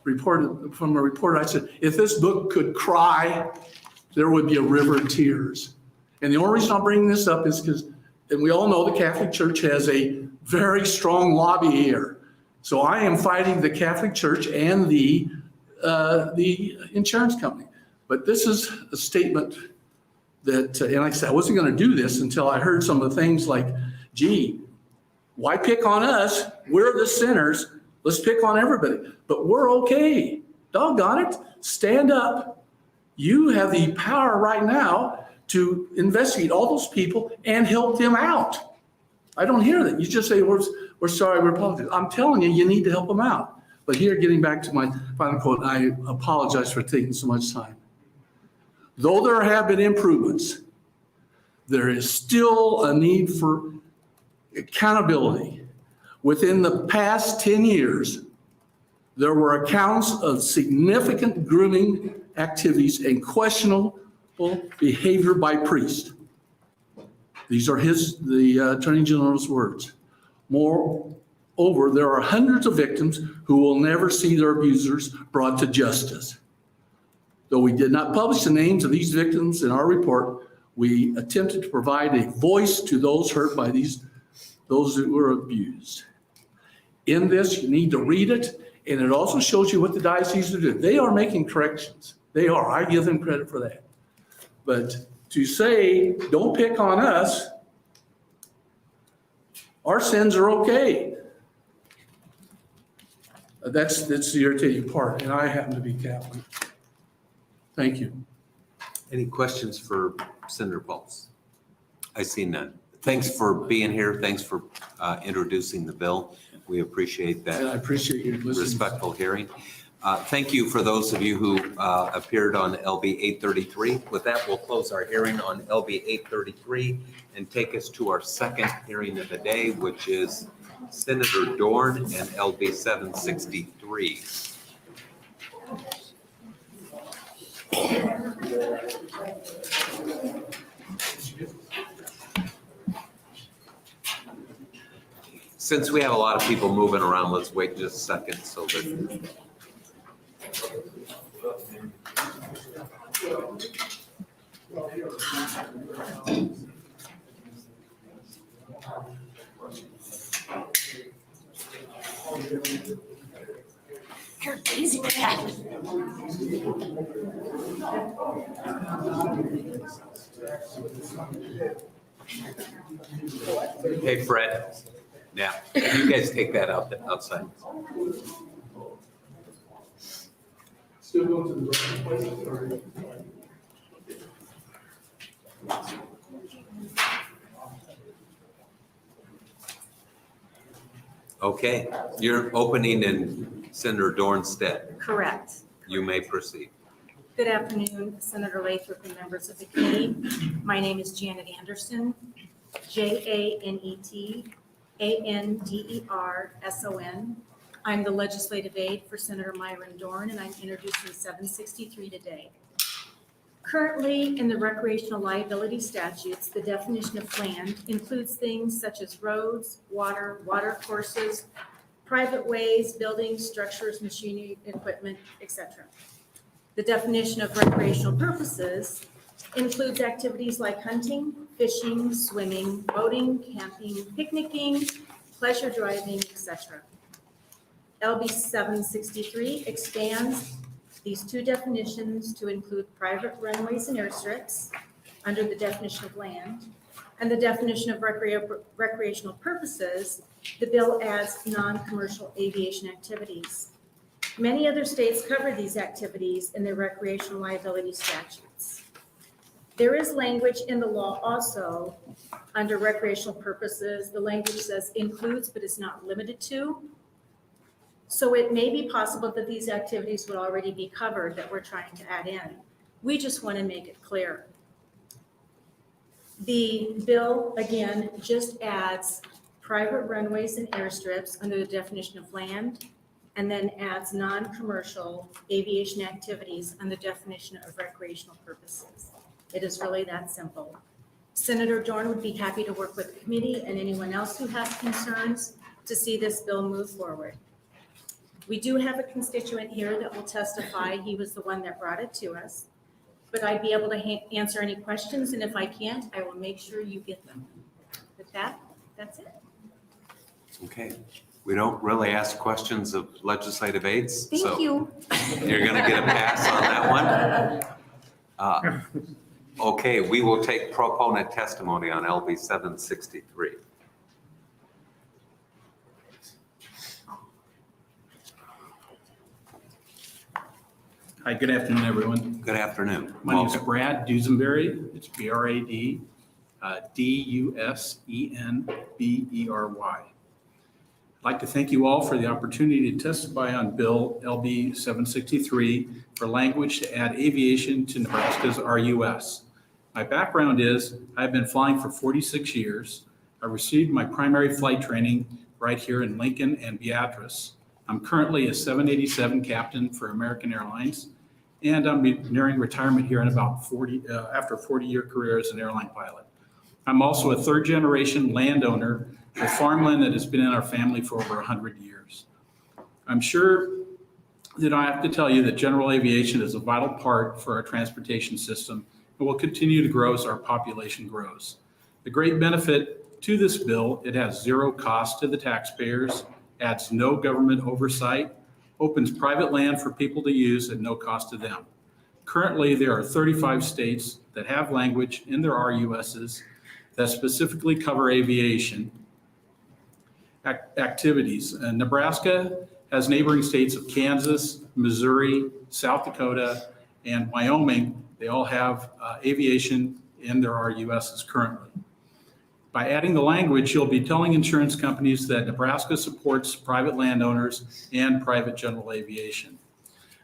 reported from a reporter, I said, if this book could cry, there would be a river of tears. And the only reason I'm bringing this up is because, and we all know the Catholic Church has a very strong lobby here. So I am fighting the Catholic Church and the insurance company. But this is a statement that, and like I said, I wasn't going to do this until I heard some of the things like, gee, why pick on us? We're the sinners. Let's pick on everybody. But we're okay. Doggone it. Stand up. You have the power right now to investigate all those people and help them out. I don't hear that. You just say, we're sorry, we're apologizing. I'm telling you, you need to help them out. But here, getting back to my final quote, I apologize for taking so much time. Though there have been improvements, there is still a need for accountability. Within the past 10 years, there were accounts of significant grooming activities and questionable behavior by priests. These are the Attorney General's words. Moreover, there are hundreds of victims who will never see their abusers brought to justice. Though we did not publish the names of these victims in our report, we attempted to provide a voice to those hurt by those who were abused. In this, you need to read it, and it also shows you what the diocese are doing. They are making corrections. They are. I give them credit for that. But to say, don't pick on us, our sins are okay. That's the irritating part, and I happen to be Catholic. Thank you. Any questions for Senator Pauls? I see none. Thanks for being here. Thanks for introducing the bill. We appreciate that. And I appreciate you listening. Respectful hearing. Thank you for those of you who appeared on LB 833. With that, we'll close our hearing on LB 833 and take us to our second hearing of the day, which is Senator Dorn and LB 763. Since we have a lot of people moving around, let's wait just a second so that. You're easy for that. Hey, Fred. Now, you guys take that outside. Still going to the right place? Okay, you're opening in Senator Dorn's stead. Correct. You may proceed. Good afternoon, Senator Lathrop and members of the committee. My name is Janet Anderson, JANETANDERSON. I'm the legislative aide for Senator Myron Dorn, and I'm introducing 763 today. Currently, in the recreational liability statutes, the definition of land includes things such as roads, water courses, private ways, buildings, structures, machinery, equipment, etc. The definition of recreational purposes includes activities like hunting, fishing, swimming, boating, camping, picnicking, pleasure driving, etc. LB 763 expands these two definitions to include private runways and airstrips under the definition of land, and the definition of recreational purposes. The bill adds non-commercial aviation activities. Many other states cover these activities in their recreational liability statutes. There is language in the law also under recreational purposes. The language says includes but is not limited to. So it may be possible that these activities would already be covered that we're trying to add in. We just want to make it clear. The bill, again, just adds private runways and airstrips under the definition of land, and then adds non-commercial aviation activities under the definition of recreational purposes. It is really that simple. Senator Dorn would be happy to work with the committee and anyone else who has concerns to see this bill move forward. We do have a constituent here that will testify. He was the one that brought it to us. But I'd be able to answer any questions, and if I can't, I will make sure you get them. With that, that's it. Okay. We don't really ask questions of legislative aides. Thank you. You're going to get a pass on that one. Okay, we will take proponent testimony on LB 763. Hi, good afternoon, everyone. Good afternoon. My name is Brad Dusenberry. It's B-R-A-D, D-U-S-E-N-B-E-R-Y. I'd like to thank you all for the opportunity to testify on Bill LB 763 for language to add aviation to Nebraska's RUS. My background is I've been flying for 46 years. I received my primary flight training right here in Lincoln and Beatrice. I'm currently a 787 captain for American Airlines, and I'm nearing retirement here in about after a 40-year career as an airline pilot. I'm also a third-generation landowner with farmland that has been in our family for over 100 years. I'm sure that I have to tell you that general aviation is a vital part for our transportation system and will continue to grow as our population grows. The great benefit to this bill, it has zero cost to the taxpayers, adds no government oversight, opens private land for people to use at no cost to them. Currently, there are 35 states that have language in their RUSs that specifically cover aviation activities. Nebraska has neighboring states of Kansas, Missouri, South Dakota, and Wyoming. They all have aviation in their RUSs currently. By adding the language, you'll be telling insurance companies that Nebraska supports private landowners and private general aviation.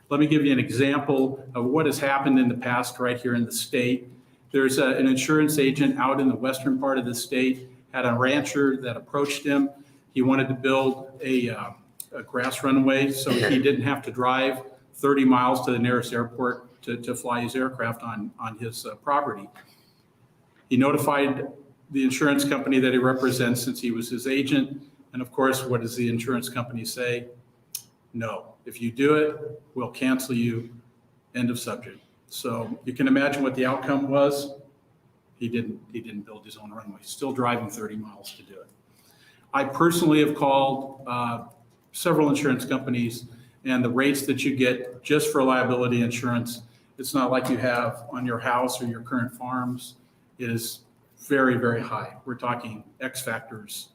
Let me give you an example of what has happened in the past right here in the state. There's an insurance agent out in the western part of the state, had a rancher that approached him. He wanted to build a grass runway so he didn't have to drive 30 miles to the nearest airport to fly his aircraft on his property. He notified the insurance company that he represents since he was his agent. And of course, what does the insurance company say? No, if you do it, we'll cancel you, end of subject. So you can imagine what the outcome was. He didn't build his own runway, still driving 30 miles to do it. I personally have called several insurance companies, and the rates that you get just for liability insurance, it's not like you have on your house or your current farms. It is very, very high. We're talking X factors,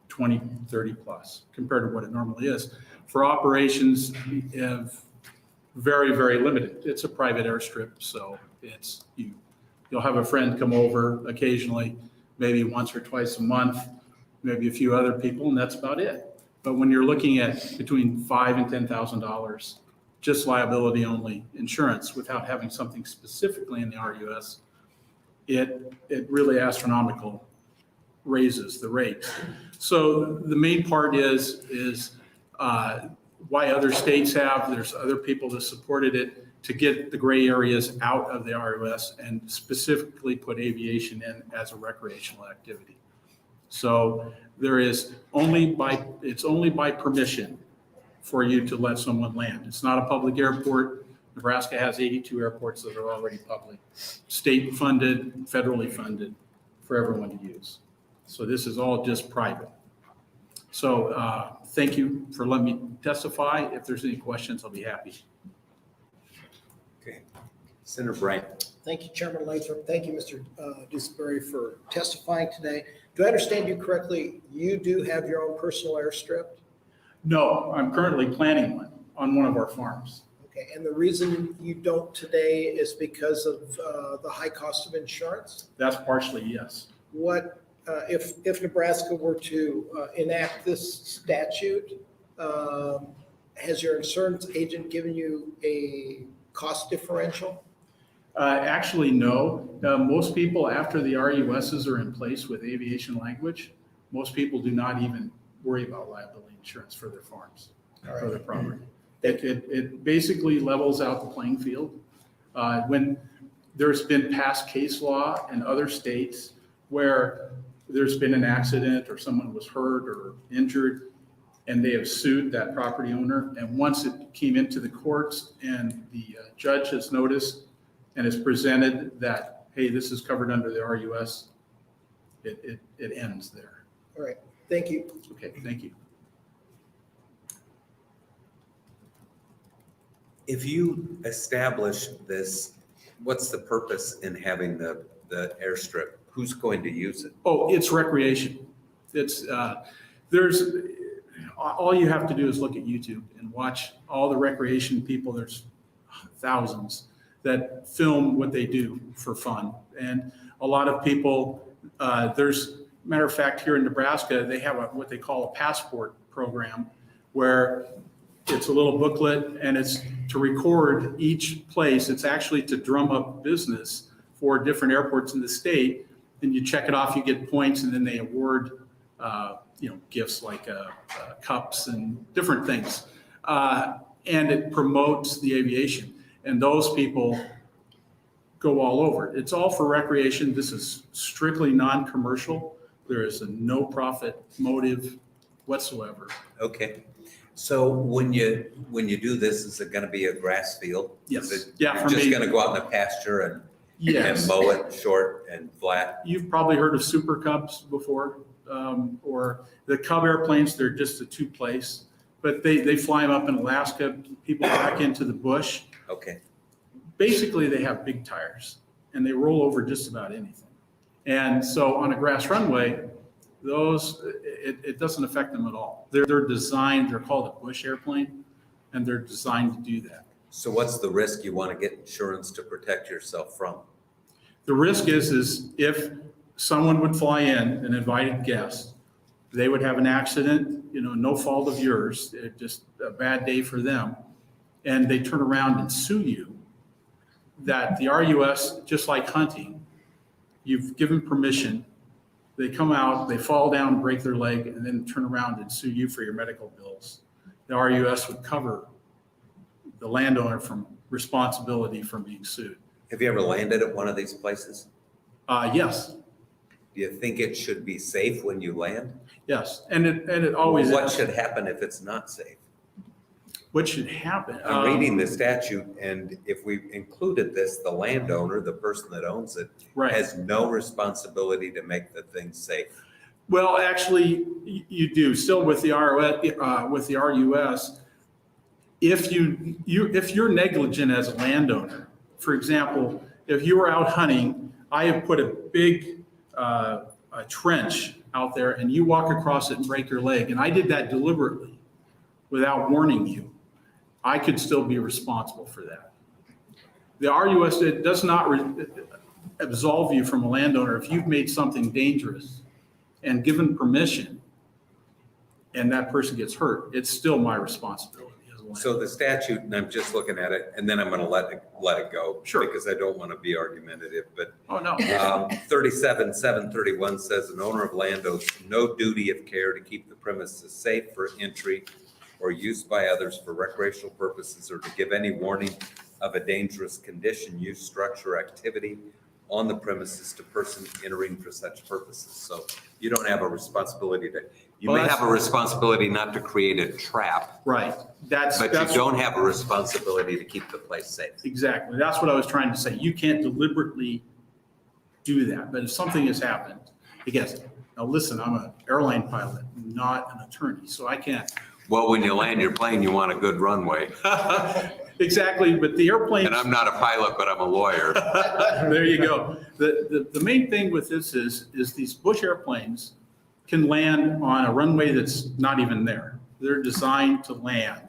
20, 30 plus compared to what it normally is. For operations, very, very limited. It's a private airstrip, so it's you'll have a friend come over occasionally, maybe once or twice a month, maybe a few other people, and that's about it. But when you're looking at between $5,000 and $10,000, just liability only insurance without having something specifically in the RUS, it really astronomical raises the rates. So the main part is why other states have, there's other people that supported it to get the gray areas out of the RUS and specifically put aviation in as a recreational activity. So there is it's only by permission for you to let someone land. It's not a public airport. Nebraska has 82 airports that are already public, state funded, federally funded for everyone to use. So this is all just private. So thank you for letting me testify. If there's any questions, I'll be happy. Okay. Senator Bright. Thank you, Chairman Lathrop. Thank you, Mr. Dusenberry, for testifying today. Do I understand you correctly? You do have your own personal airstrip? No, I'm currently planning one on one of our farms. Okay, and the reason you don't today is because of the high cost of insurance? That's partially, yes. What, if Nebraska were to enact this statute, has your insurance agent given you a cost differential? Actually, no. Most people, after the RUSs are in place with aviation language, most people do not even worry about liability insurance for their farms, for their property. It basically levels out the playing field. When there's been past case law in other states where there's been an accident or someone was hurt or injured, and they have sued that property owner. And once it came into the courts and the judge has noticed and has presented that, hey, this is covered under the RUS, it ends there. All right, thank you. Okay, thank you. If you establish this, what's the purpose in having the airstrip? Who's going to use it? Oh, it's recreation. It's, all you have to do is look at YouTube and watch all the recreation people. There's thousands that film what they do for fun. And a lot of people, matter of fact, here in Nebraska, they have what they call a passport program where it's a little booklet and it's to record each place. It's actually to drum up business for different airports in the state. And you check it off, you get points, and then they award gifts like cups and different things. And it promotes the aviation. And those people go all over. It's all for recreation. This is strictly non-commercial. There is a no profit motive whatsoever. Okay. So when you do this, is it going to be a grass field? Yes. Is it, Yeah, you're for just me- going to go out in the pasture and Yes. mow it short and flat? You've probably heard of Super Cubs before, or the Cub airplanes. They're just a two-place, but they fly them up in Alaska. People back into the bush. Okay. Basically, they have big tires and they roll over just about anything. And so on a grass runway, it doesn't affect them at all. They're designed, they're called a bush airplane, and they're designed to do that. So what's the risk you want to get insurance to protect yourself from? The risk is if someone would fly in, an invited guest, they would have an accident, no fault of yours, just a bad day for them, and they turn around and sue you, that the RUS, just like hunting, you've given permission, they come out, they fall down, break their leg, and then turn around and sue you for your medical bills. The RUS would cover the landowner from responsibility from being sued. Have you ever landed at one of these places? Yes. Do you think it should be safe when you land? Yes, and it always What is. should happen if it's not safe? What should happen? I'm reading the statute, and if we included this, the landowner, the person that owns it, Right. has no responsibility to make the thing safe. Well, actually, you do. Still with the RUS, if you're negligent as a landowner, for example, if you were out hunting, I have put a big a trench out there, and you walk across it and break your leg, and I did that deliberately without warning you, I could still be responsible for that. The RUS does not absolve you from a landowner if you've made something dangerous and given permission and that person gets hurt. It's still my responsibility as a landowner. So the statute, and I'm just looking at it, and then I'm going to let it go. Sure. Because I don't want to be argumentative, but Oh, no. 37-731 says an owner of land owes no duty of care to keep the premises safe for entry or use by others for recreational purposes, or to give any warning of a dangerous condition, use, structure, or activity on the premises to person entering for such purposes. So you don't have a responsibility you may have a responsibility not to create a trap. Right. But you don't have a responsibility to keep the place safe. Exactly. That's what I was trying to say. You can't deliberately do that. But if something has happened, again, now listen, I'm an airline pilot, not an attorney, so I can't. Well, when you land your plane, you want a good runway. Exactly, but the airplane. And I'm not a pilot, but I'm a lawyer. There you go. The main thing with this is these bush airplanes can land on a runway that's not even there. They're designed to land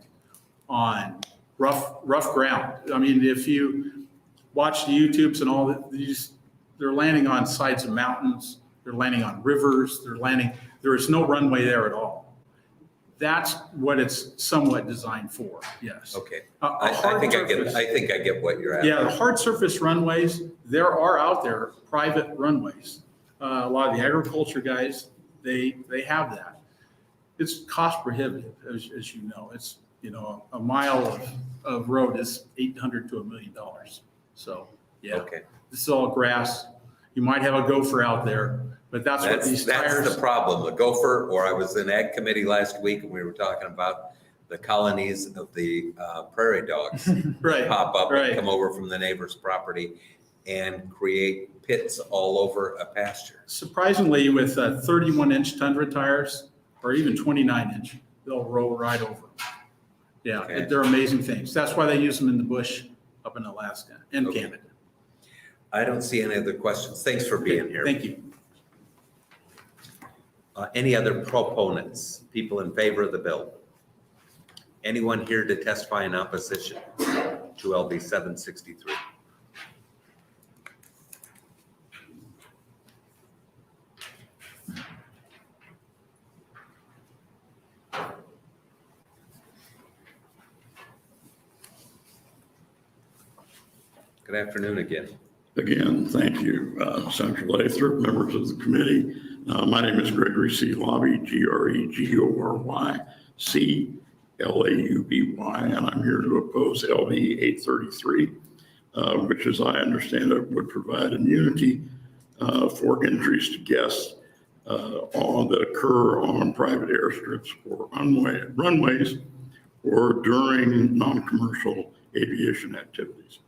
on rough ground. I mean, if you watch the YouTubes and all these, they're landing on sides of mountains. They're landing on rivers. There is no runway there at all. That's what it's somewhat designed for, yes. Okay. A hard surface- I think I get what you're at. Yeah, the hard surface runways, there are out there private runways. A lot of the agriculture guys, they have that. It's cost prohibitive, as you know. It's, a mile of road is $800 to $1 million. So, yeah. Okay. This is all grass. You might have a gopher out there, but that's what these tires. That's the problem, the gopher, or I was in ag committee last week and we were talking about the colonies of the prairie dogs. Right, Pop up right. and come over from the neighbor's property and create pits all over a pasture. Surprisingly, with 31-inch Tundra tires, or even 29-inch, they'll roll right over. Yeah, Okay. they're amazing things. That's why they use them in the bush up in Alaska and Canada. I don't see any other questions. Thanks for being here. Thank you. Any other proponents, people in favor of the bill? Anyone here to testify in opposition to LB 763? Good afternoon again. Again, thank you, Senator Lathrop, members of the committee. My name is Gregory C. Lauby, Gregoryclauby, and I'm here to oppose LB 833, which, as I understand it, would provide immunity for injuries to guests that occur on private airstrips or runways or during non-commercial aviation activities.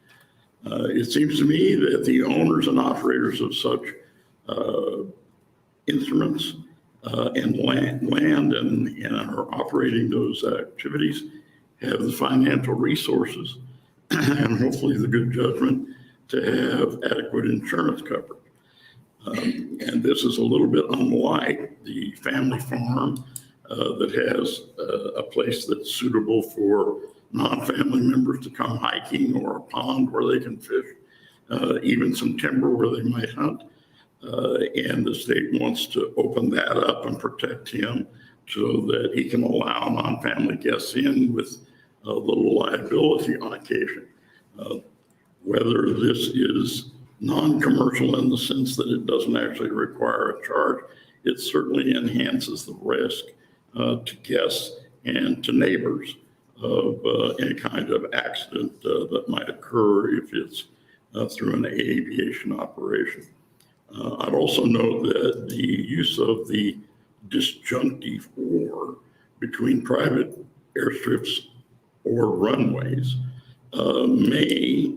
It seems to me that the owners and operators of such instruments and land and are operating those activities have the financial resources and hopefully the good judgment to have adequate insurance coverage. And this is a little bit unlike the family farm that has a place that's suitable for non-family members to come hiking, or a pond where they can fish, even some timber where they might hunt. And the state wants to open that up and protect him so that he can allow non-family guests in with a little liability on occasion. Whether this is non-commercial in the sense that it doesn't actually require a charge, it certainly enhances the risk to guests and to neighbors of any kind of accident that might occur if it's through an aviation operation. I'd also note that the use of the disjunctive "or" between private airstrips or runways may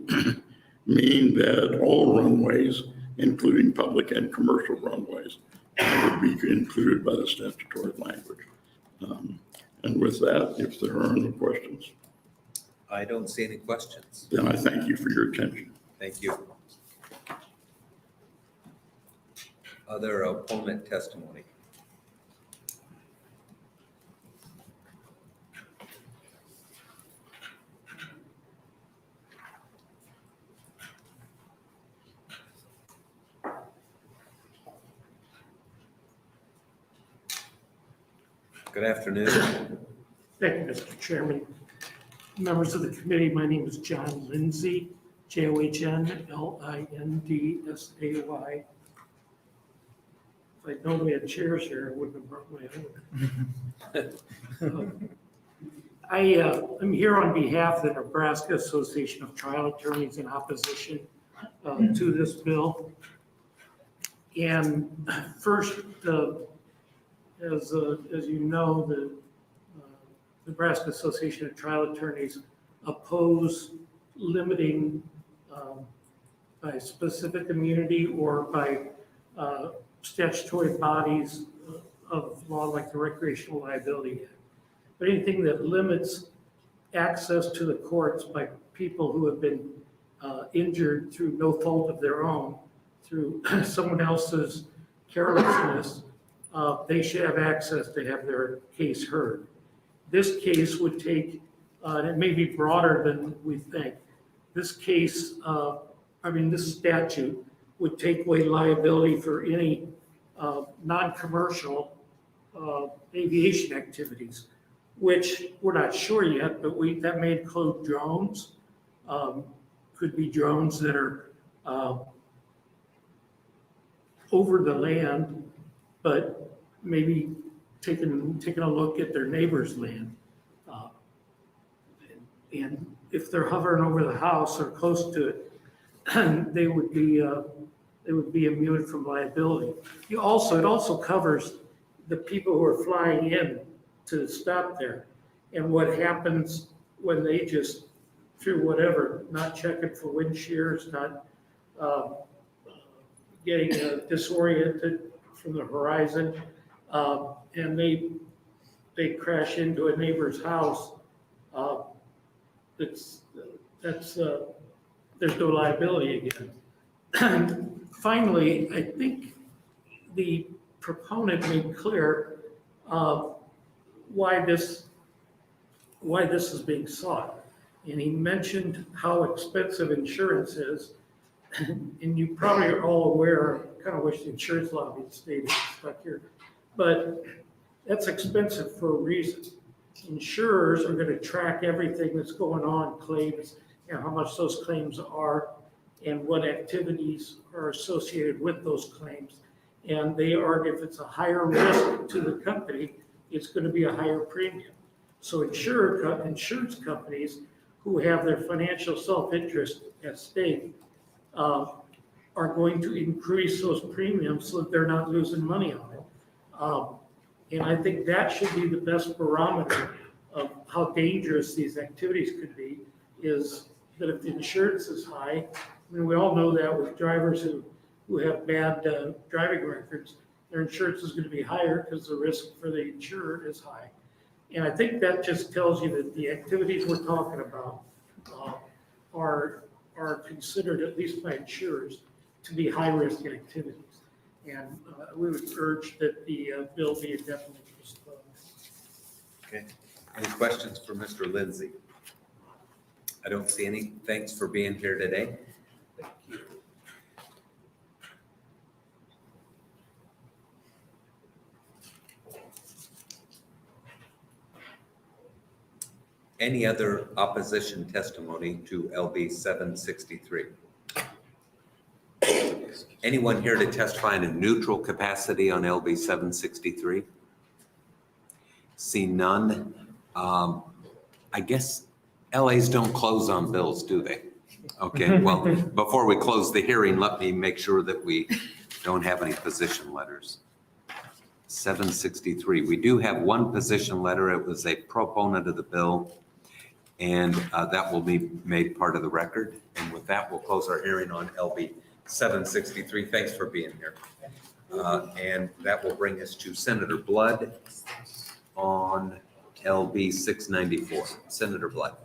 mean that all runways, including public and commercial runways, would be included by the statutory language. And with that, if there are no questions, I don't see any questions. then I thank you for your attention. Thank you. Other opponent testimony? Good afternoon. Thank you, Mr. Chairman. Members of the committee, my name is John Lindsay, JOHNLINDSAY. If I'd known we had chairs here, I wouldn't have brought my own. I'm here on behalf of the Nebraska Association of Trial Attorneys in opposition to this bill. And first, as you know, the Nebraska Association of Trial Attorneys oppose limiting by specific immunity or by statutory bodies of law like the Recreational Liability Act. But anything that limits access to the courts by people who have been injured through no fault of their own, through someone else's carelessness, they should have access to have their case heard. This case would take, and it may be broader than we think, this case, this statute would take away liability for any non-commercial aviation activities, which we're not sure yet, but that may include drones. Could be drones that are over the land, but maybe taking a look at their neighbor's land. And if they're hovering over the house or close to it, they would be immune from liability. It also covers the people who are flying in to stop there, and what happens when they just, through whatever, not checking for wind shears, not getting disoriented from the horizon, and they crash into a neighbor's house. There's no liability again. Finally, I think the proponent made clear why this is being sought. And he mentioned how expensive insurance is. And you probably are all aware, I kind of wish the insurance lobby had stayed stuck here, but that's expensive for a reason. Insurers are going to track everything that's going on, claims, and how much those claims are, and what activities are associated with those claims. And they argue if it's a higher risk to the company, it's going to be a higher premium. So insurance companies who have their financial self-interest at stake are going to increase those premiums so that they're not losing money on it. And I think that should be the best barometer of how dangerous these activities could be, is that if the insurance is high, I mean, we all know that with drivers who have bad driving records, their insurance is going to be higher because the risk for the insurer is high. And I think that just tells you that the activities we're talking about are considered, at least by insurers, to be high-risk activities. And we would urge that the bill be indefinitely postponed. Okay. Any questions for Mr. Lindsay? I don't see any. Thanks for being here today. Thank you. Any other opposition testimony to LB 763? Anyone here to testify in a neutral capacity on LB 763? See none. I guess LAs don't close on bills, do they? Okay, well, before we close the hearing, let me make sure that we don't have any position letters. 763, we do have one position letter. It was a proponent of the bill, and that will be made part of the record. And with that, we'll close our hearing on LB 763. Thanks for being here. And that will bring us to Senator Blood on LB 694. Senator Blood.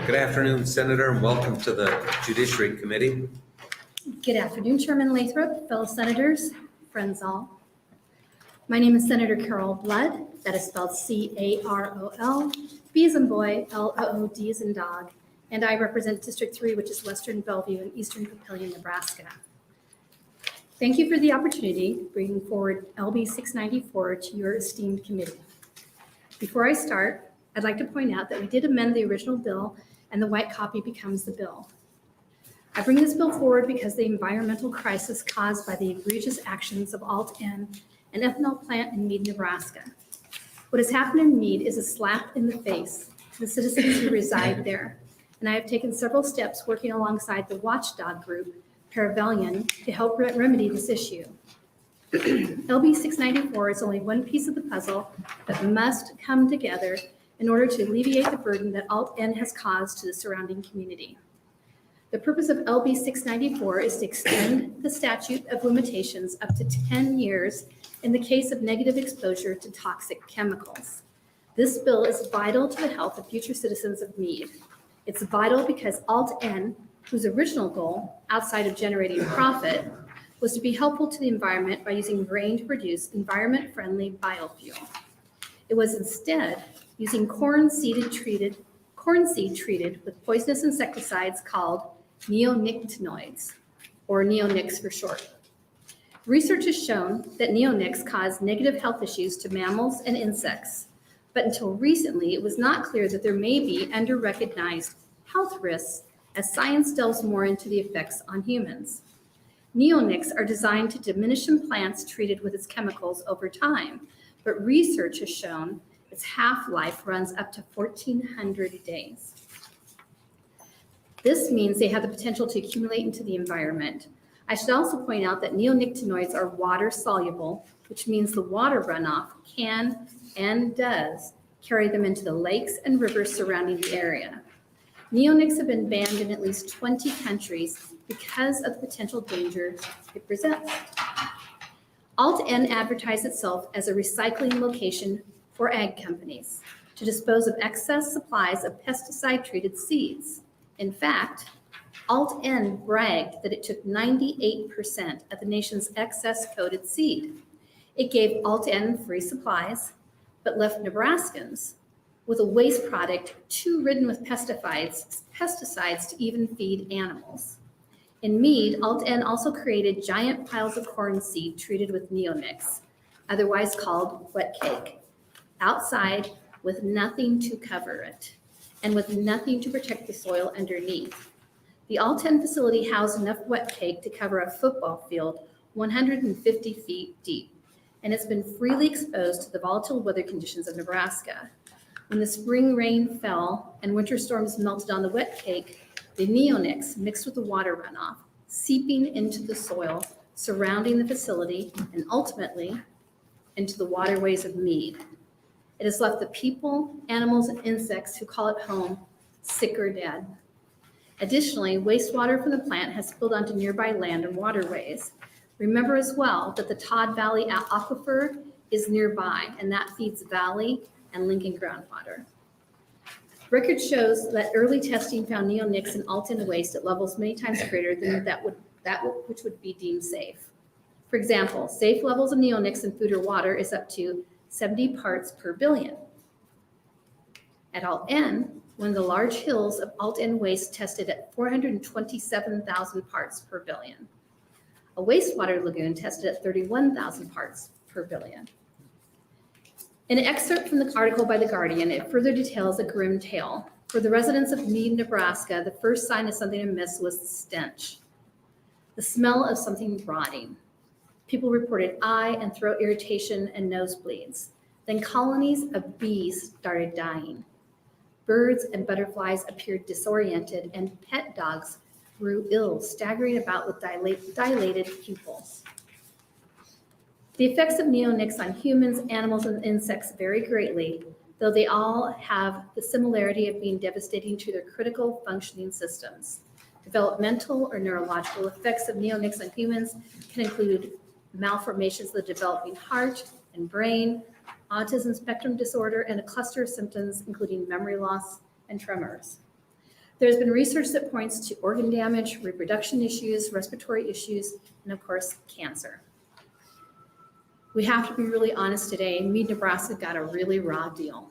Good afternoon, Senator, and welcome to the Judiciary Committee. Good afternoon, Chairman Lathrop, fellow senators, friends all. My name is Senator Carol Blood. That is spelled C-A-R-O-L, B as in boy, L-O-O-D as in dog, and I represent District 3, which is Western Bellevue and Eastern Papillion, Nebraska. Thank you for the opportunity bringing forward LB 694 to your esteemed committee. Before I start, I'd like to point out that we did amend the original bill, and the white copy becomes the bill. I bring this bill forward because the environmental crisis caused by the egregious actions of Alt-N, an ethanol plant in Mead, Nebraska. What has happened in Mead is a slap in the face to the citizens who reside there, and I have taken several steps working alongside the watchdog group, Paravellion, to help remedy this issue. LB 694 is only one piece of the puzzle that must come together in order to alleviate the burden that Alt-N has caused to the surrounding community. The purpose of LB 694 is to extend the statute of limitations up to 10 years in the case of negative exposure to toxic chemicals. This bill is vital to the health of future citizens of Mead. It's vital because Alt-N, whose original goal, outside of generating profit, was to be helpful to the environment by using grain to produce environment-friendly biofuel. It was instead using corn seed treated with poisonous insecticides called neonicotinoids, or neonics for short. Research has shown that neonics cause negative health issues to mammals and insects, but until recently, it was not clear that there may be under-recognized health risks as science delves more into the effects on humans. Neonics are designed to diminish in plants treated with its chemicals over time, but research has shown its half-life runs up to 1,400 days. This means they have the potential to accumulate into the environment. I should also point out that neonicotinoids are water-soluble, which means the water runoff can and does carry them into the lakes and rivers surrounding the area. Neonics have been banned in at least 20 countries because of the potential danger it presents. Alt-N advertised itself as a recycling location for ag companies to dispose of excess supplies of pesticide-treated seeds. In fact, Alt-N bragged that it took 98% of the nation's excess coated seed. It gave Alt-N free supplies, but left Nebraskans with a waste product too ridden with pesticides to even feed animals. In Meade, Alt-N also created giant piles of corn seed treated with neonics, otherwise called wet cake, outside with nothing to cover it and with nothing to protect the soil underneath. The Alt-N facility housed enough wet cake to cover a football field 150 feet deep, and it's been freely exposed to the volatile weather conditions of Nebraska. When the spring rain fell and winter storms melted on the wet cake, the neonics mixed with the water runoff, seeping into the soil surrounding the facility and ultimately into the waterways of Meade. It has left the people, animals, and insects who call it home sick or dead. Additionally, wastewater from the plant has spilled onto nearby land and waterways. Remember as well that the Todd Valley Aquifer is nearby, and that feeds Valley and Lincoln groundwater. Record shows that early testing found neonics in Alt-N waste at levels many times greater than which would be deemed safe. For example, safe levels of neonics in food or water is up to 70 parts per billion. At Alt-N, one of the large hills of Alt-N waste tested at 427,000 parts per billion. A wastewater lagoon tested at 31,000 parts per billion. In an excerpt from the article by The Guardian, it further details a grim tale. For the residents of Meade, Nebraska, the first sign of something amiss was the stench, the smell of something rotting. People reported eye and throat irritation and nosebleeds. Then colonies of bees started dying. Birds and butterflies appeared disoriented, and pet dogs grew ill, staggering about with dilated pupils. The effects of neonics on humans, animals, and insects vary greatly, though they all have the similarity of being devastating to their critical functioning systems. Developmental or neurological effects of neonics on humans can include malformations of the developing heart and brain, autism spectrum disorder, and a cluster of symptoms including memory loss and tremors. There's been research that points to organ damage, reproduction issues, respiratory issues, and of course, cancer. We have to be really honest today. Meade, Nebraska got a really raw deal.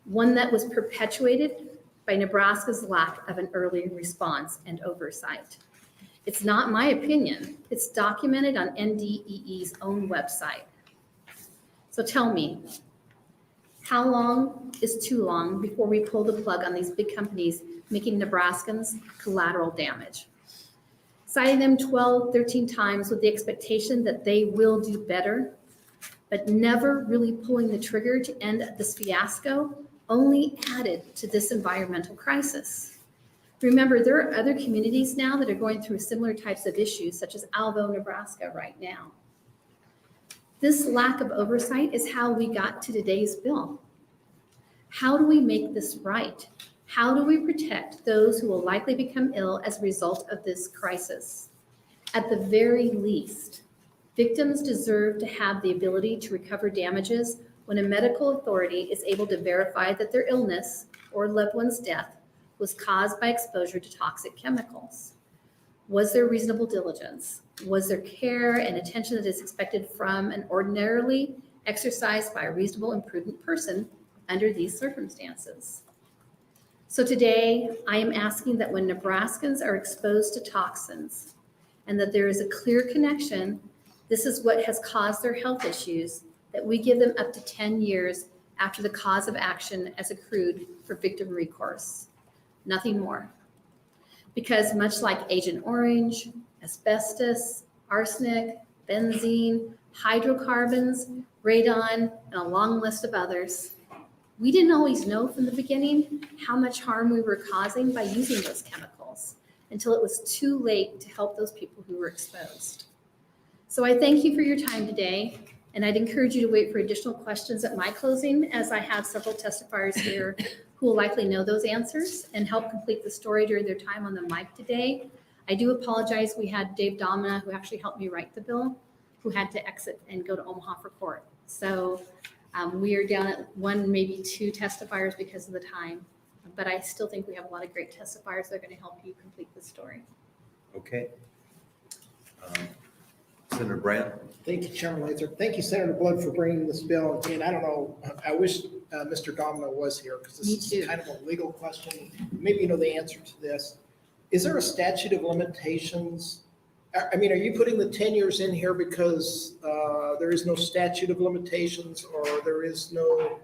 One that was perpetuated by Nebraska's lack of an early response and oversight. It's not my opinion. It's documented on NDEE's own website. So tell me, how long is too long before we pull the plug on these big companies making Nebraskans collateral damage? Citing them 12, 13 times with the expectation that they will do better, but never really pulling the trigger to end this fiasco only added to this environmental crisis. Remember, there are other communities now that are going through similar types of issues, such as Alvo, Nebraska right now. This lack of oversight is how we got to today's bill. How do we make this right? How do we protect those who will likely become ill as a result of this crisis? At the very least, victims deserve to have the ability to recover damages when a medical authority is able to verify that their illness or loved one's death was caused by exposure to toxic chemicals. Was there reasonable diligence? Was there care and attention that is expected from and ordinarily exercised by a reasonable and prudent person under these circumstances? So today, I am asking that when Nebraskans are exposed to toxins and that there is a clear connection, this is what has caused their health issues, that we give them up to 10 years after the cause of action as accrued for victim recourse. Nothing more. Because much like Agent Orange, asbestos, arsenic, benzene, hydrocarbons, radon, and a long list of others, we didn't always know from the beginning how much harm we were causing by using those chemicals until it was too late to help those people who were exposed. So I thank you for your time today, and I'd encourage you to wait for additional questions at my closing, as I have several testifiers here who will likely know those answers and help complete the story during their time on the mic today. I do apologize. We had Dave Domina, who actually helped me write the bill, who had to exit and go to Omaha for court. So we are down at one, maybe two testifiers because of the time. But I still think we have a lot of great testifiers that are going to help you complete the story. Okay. Senator Brandt? Thank you, Chairman Lathrop. Thank you, Senator Blood, for bringing this bill. And I don't know, I wish Mr. Domino was here, because this is kind of a legal question. Maybe you know the answer to this. Is there a statute of limitations? I mean, are you putting the 10 years in here because there is no statute of limitations, or there is no?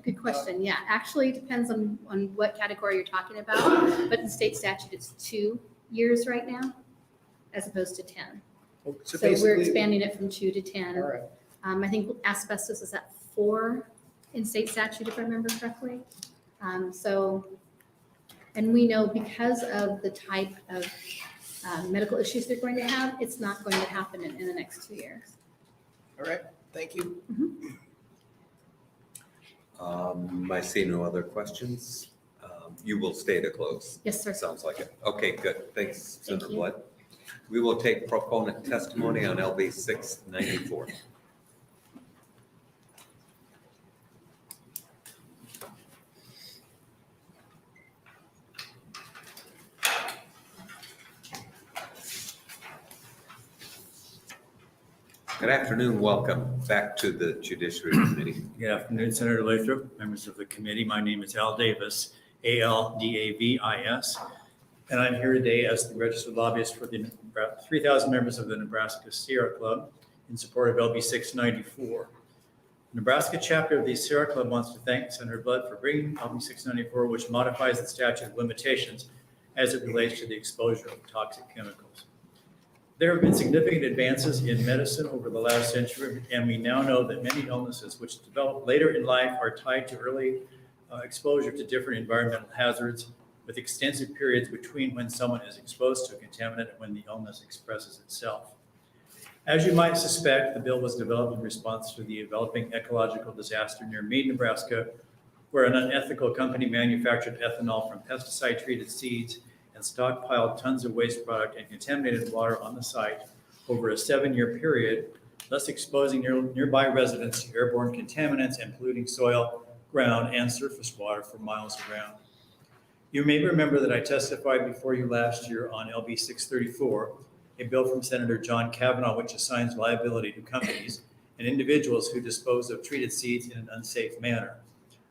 Good question. Yeah, actually, it depends on what category you're talking about. But in state statute, it's 2 years right now, as opposed to 10. So we're expanding it from 2 to 10. All right. I think asbestos is at 4 in state statute, if I remember correctly. And we know because of the type of medical issues they're going to have, it's not going to happen in the next 2 years. All right, thank you. I see no other questions. You will stay to close. Yes, sir. Sounds like it. Okay, good. Thanks, Thank Senator you. Blood. We will take proponent testimony on LB 694. Good afternoon. Welcome back to the Judiciary Committee. Good afternoon, Senator Lathrop, members of the committee. My name is Al Davis, A-L-D-A-V-I-S, and I'm here today as the registered lobbyist for the 3,000 members of the Nebraska Sierra Club in support of LB 694. The Nebraska chapter of the Sierra Club wants to thank Senator Blood for bringing LB 694, which modifies the statute of limitations as it relates to the exposure of toxic chemicals. There have been significant advances in medicine over the last century, and we now know that many illnesses which develop later in life are tied to early exposure to different environmental hazards, with extensive periods between when someone is exposed to a contaminant and when the illness expresses itself. As you might suspect, the bill was developed in response to the developing ecological disaster near Mead, Nebraska, where an unethical company manufactured ethanol from pesticide-treated seeds and stockpiled tons of waste product and contaminated water on the site over a 7-year period, thus exposing nearby residents to airborne contaminants and polluting soil, ground, and surface water for miles around. You may remember that I testified before you last year on LB 634, a bill from Senator John Kavanaugh which assigns liability to companies and individuals who dispose of treated seeds in an unsafe manner.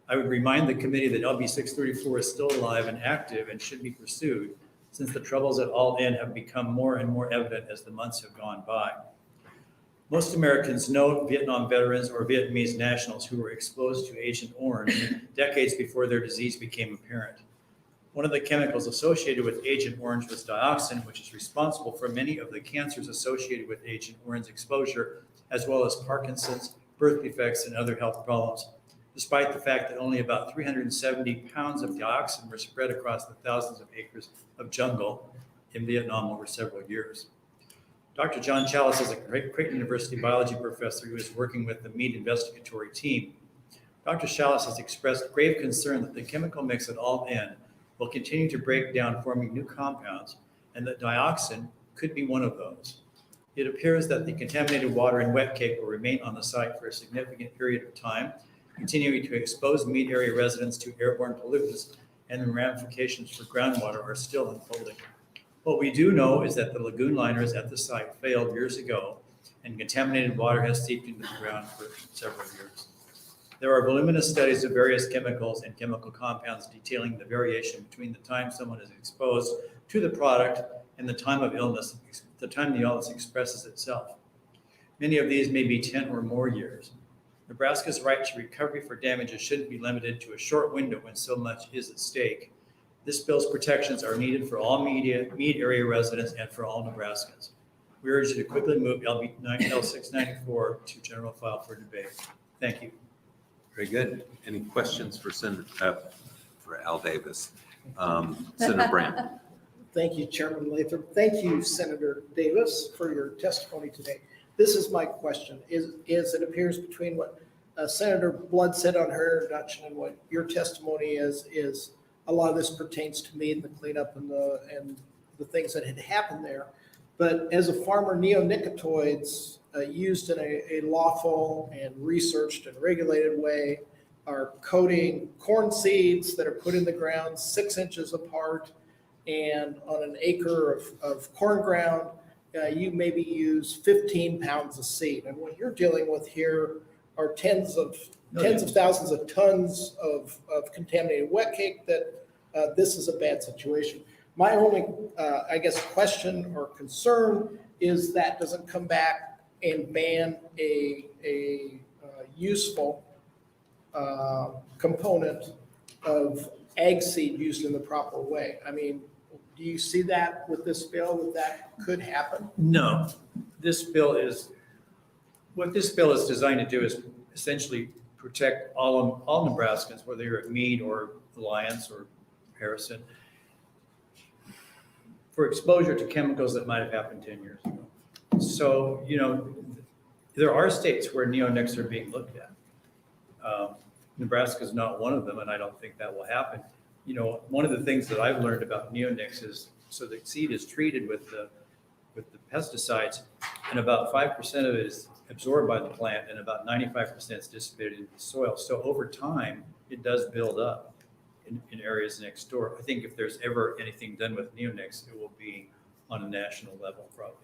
I would remind the committee that LB 634 is still alive and active and should be pursued, since the troubles at all in have become more and more evident as the months have gone by. Most Americans know Vietnam veterans or Vietnamese nationals who were exposed to Agent Orange decades before their disease became apparent. One of the chemicals associated with Agent Orange was dioxin, which is responsible for many of the cancers associated with Agent Orange exposure, as well as Parkinson's, birth defects, and other health problems, despite the fact that only about 370 pounds of dioxin were spread across the thousands of acres of jungle in Vietnam over several years. Dr. John Chalice is a Creighton University biology professor who is working with the Mead investigatory team. Dr. Chalice has expressed grave concern that the chemical mix at all in will continue to break down, forming new compounds, and that dioxin could be one of those. It appears that the contaminated water and wet cake will remain on the site for a significant period of time, continuing to expose Mead area residents to airborne pollutants, and the ramifications for groundwater are still unfolding. What we do know is that the lagoon liners at the site failed years ago, and contaminated water has seeped into the ground for several years. There are voluminous studies of various chemicals and chemical compounds detailing the variation between the time someone is exposed to the product and the time of illness, the time the illness expresses itself. Many of these may be 10 or more years. Nebraska's right to recovery for damages shouldn't be limited to a short window when so much is at stake. This bill's protections are needed for all Meade area residents and for all Nebraskans. We urge you to quickly move L 694 to general file for debate. Thank you. Very good. Any questions for for Al Davis? Senator Brandt. Thank you, Chairman Lathrop. Thank you, Senator Davis, for your testimony today. This is my question. Is it appears between what Senator Blood said on her introduction and what your testimony is a lot of this pertains to me and the cleanup and the things that had happened there. But as a farmer, neonicotinoids used in a lawful and researched and regulated way are coating corn seeds that are put in the ground 6 inches apart, and on an acre of corn ground, you maybe use 15 pounds of seed. And what you're dealing with here are tens of thousands of tons of contaminated wet cake that this is a bad situation. My only, I guess, question or concern is that doesn't come back and ban a useful component of ag seed used in the proper way. I mean, do you see that with this bill, that could happen? No, what this bill is designed to do is essentially protect all Nebraskans, whether you're at Meade or Alliance or Harrison, for exposure to chemicals that might have happened 10 years ago. So, there are states where neonics are being looked at. Nebraska is not one of them, and I don't think that will happen. One of the things that I've learned about neonics is, so the seed is treated with the pesticides, and about 5% of it is absorbed by the plant, and about 95% is dissipated into the soil. So over time, it does build up in areas next door. I think if there's ever anything done with neonics, it will be on a national level, probably.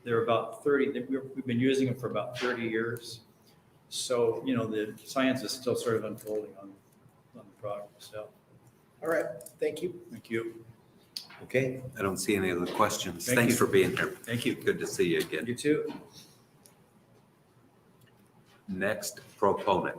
They're about 30, we've been using them for about 30 years. So, the science is still sort of unfolding on the product itself. All right, thank you. Thank you. Okay, I don't see any other questions. Thank Thanks you. for being here. Thank you. Good to see you again. You too. Next proponent.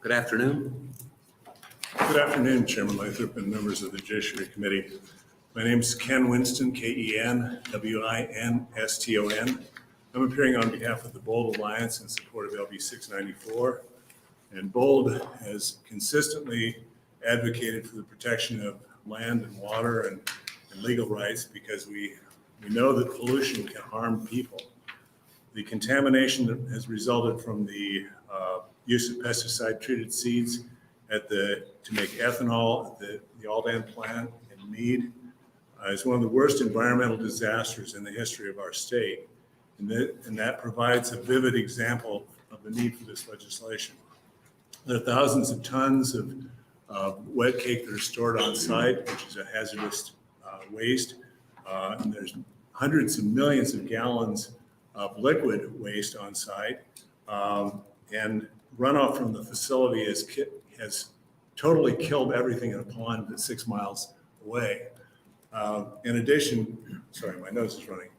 Good afternoon. Good afternoon, Chairman Lathrop and members of the Judiciary Committee. My name is Ken Winston, K-E-N-W-I-N-S-T-O-N. I'm appearing on behalf of the BOLD Alliance in support of LB 694. And BOLD has consistently advocated for the protection of land and water and legal rights because we know that pollution can harm people. The contamination that has resulted from the use of pesticide-treated seeds to make ethanol at the Aldan plant in Meade is one of the worst environmental disasters in the history of our state. And that provides a vivid example of the need for this legislation. There are thousands of tons of wet cake that are stored on site, which is a hazardous waste. And there's hundreds of millions of gallons of liquid waste on site. And runoff from the facility has totally killed everything in a pond that's 6 miles away. In addition, sorry, my nose is running.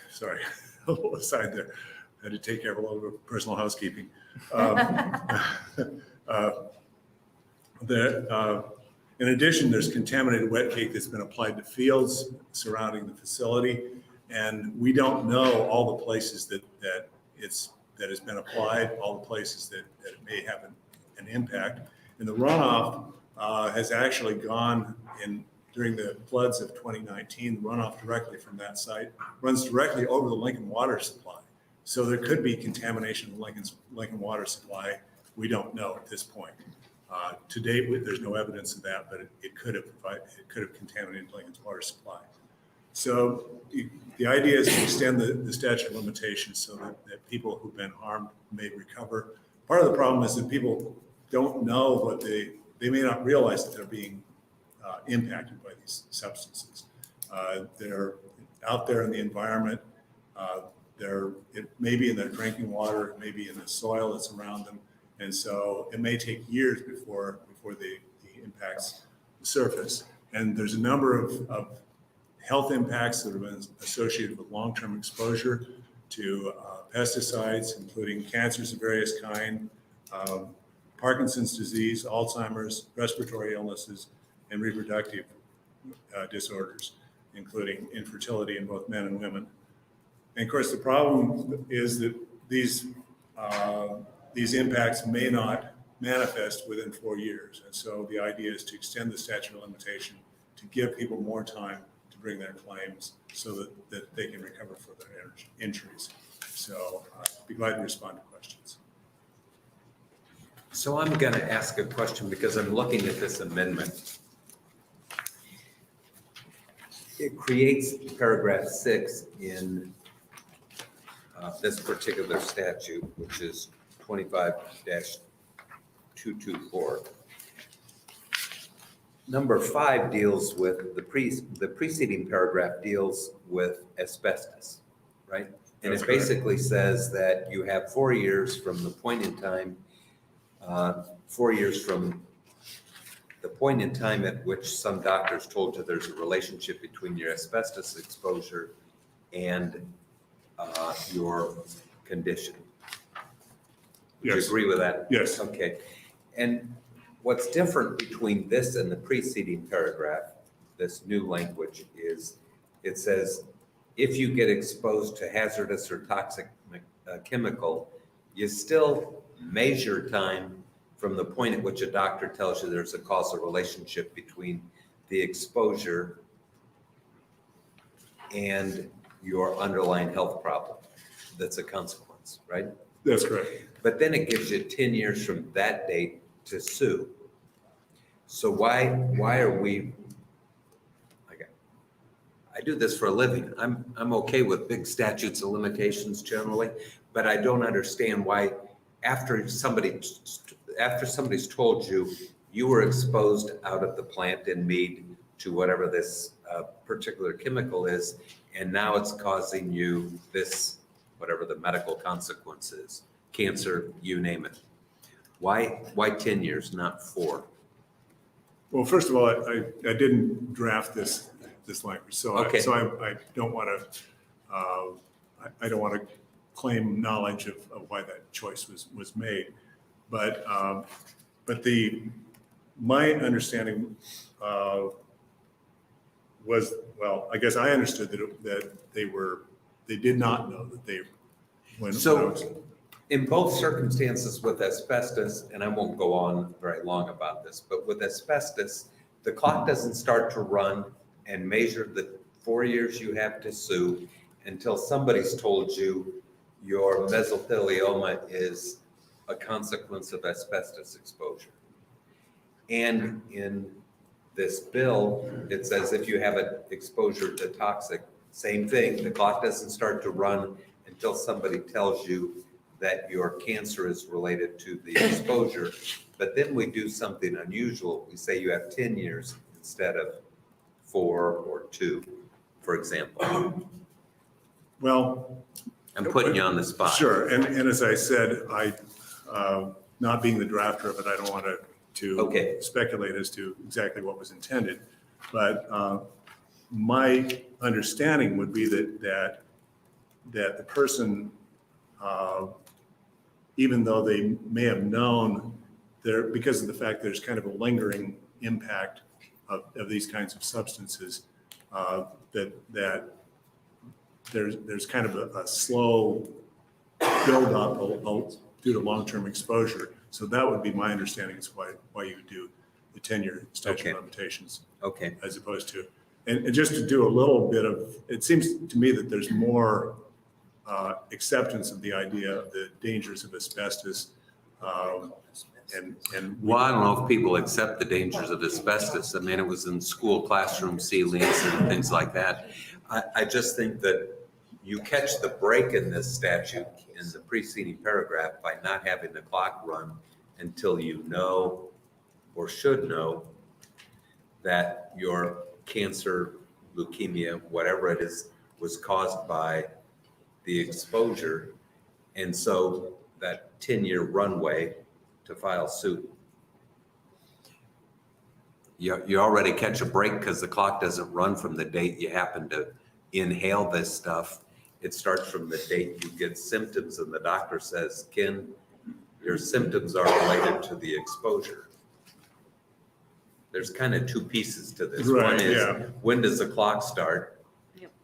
Sorry, a little aside there. I had to take care of a little bit of personal housekeeping. In addition, there's contaminated wet cake that's been applied to fields surrounding the facility. And we don't know all the places that has been applied, all the places that it may have an impact. And the runoff has actually gone in during the floods of 2019, runoff directly from that site runs directly over the Lincoln water supply. So there could be contamination of Lincoln water supply. We don't know at this point. To date, there's no evidence of that, but it could have contaminated Lincoln's water supply. So the idea is to extend the statute of limitations so that people who've been harmed may recover. Part of the problem is that people don't know what they may not realize that they're being impacted by these substances. They're out there in the environment. It may be in their drinking water, it may be in the soil that's around them. And so it may take years before the impacts surface. And there's a number of health impacts that have been associated with long-term exposure to pesticides, including cancers of various kinds, Parkinson's disease, Alzheimer's, respiratory illnesses, and reproductive disorders, including infertility in both men and women. And of course, the problem is that these impacts may not manifest within 4 years. And so the idea is to extend the statute of limitation to give people more time to bring their claims so that they can recover for their injuries. So I'd be glad to respond to questions. So I'm going to ask a question because I'm looking at this amendment. It creates paragraph 6 in this particular statute, which is 25-224. Number 5 deals with the preceding paragraph deals with asbestos, right? And That's it correct. basically says that you have 4 years from the point in time, 4 years from the point in time at which some doctors told you there's a relationship between your asbestos exposure and your condition. Would you Yes. agree with that? Yes. Okay. And what's different between this and the preceding paragraph, this new language, is it says, if you get exposed to hazardous or toxic chemical, you still measure time from the point at which a doctor tells you there's a causal relationship between the exposure and your underlying health problem that's a consequence, right? That's correct. But then it gives you 10 years from that date to sue. So why are we, I do this for a living. I'm okay with big statutes of limitations generally, but I don't understand why after somebody's told you you were exposed out of the plant in Mead to whatever this particular chemical is, and now it's causing you this, whatever the medical consequence is, cancer, you name it. Why 10 years, not 4? Well, first of all, I didn't draft this language, so Okay. I don't want to claim knowledge of why that choice was made. But my understanding was, well, I guess I understood that they did not know that they, when I was. In both circumstances with asbestos, and I won't go on very long about this, but with asbestos, the clock doesn't start to run and measure the 4 years you have to sue until somebody's told you your mesothelioma is a consequence of asbestos exposure. And in this bill, it says if you have an exposure to toxic, same thing. The clock doesn't start to run until somebody tells you that your cancer is related to the exposure. But then we do something unusual. We say you have 10 years instead of 4 or 2, for example. Well, I'm putting you on the spot. Sure, and as I said, not being the drafter of it, I don't want to speculate as to exactly what was intended. But my understanding would be that the person, even though they may have known because of the fact there's kind of a lingering impact of these kinds of substances, that there's kind of a slow buildup due to long-term exposure. So that would be my understanding is why you do the 10-year statute Okay. of limitations. Okay. As opposed to, and just to do a little bit of, it seems to me that there's more acceptance of the idea of the dangers of asbestos. Well, I don't know if people accept the dangers of asbestos. I mean, it was in school classroom ceilings and things like that. I just think that you catch the break in this statute in the preceding paragraph by not having the clock run until you know or should know that your cancer, leukemia, whatever it is, was caused by the exposure. And so that 10-year runway to file suit, you already catch a break because the clock doesn't run from the date you happen to inhale this stuff. It starts from the date you get symptoms and the doctor says, Ken, your symptoms are related to the exposure. There's kind of two pieces to this. Right, One is, yeah. when does the clock start?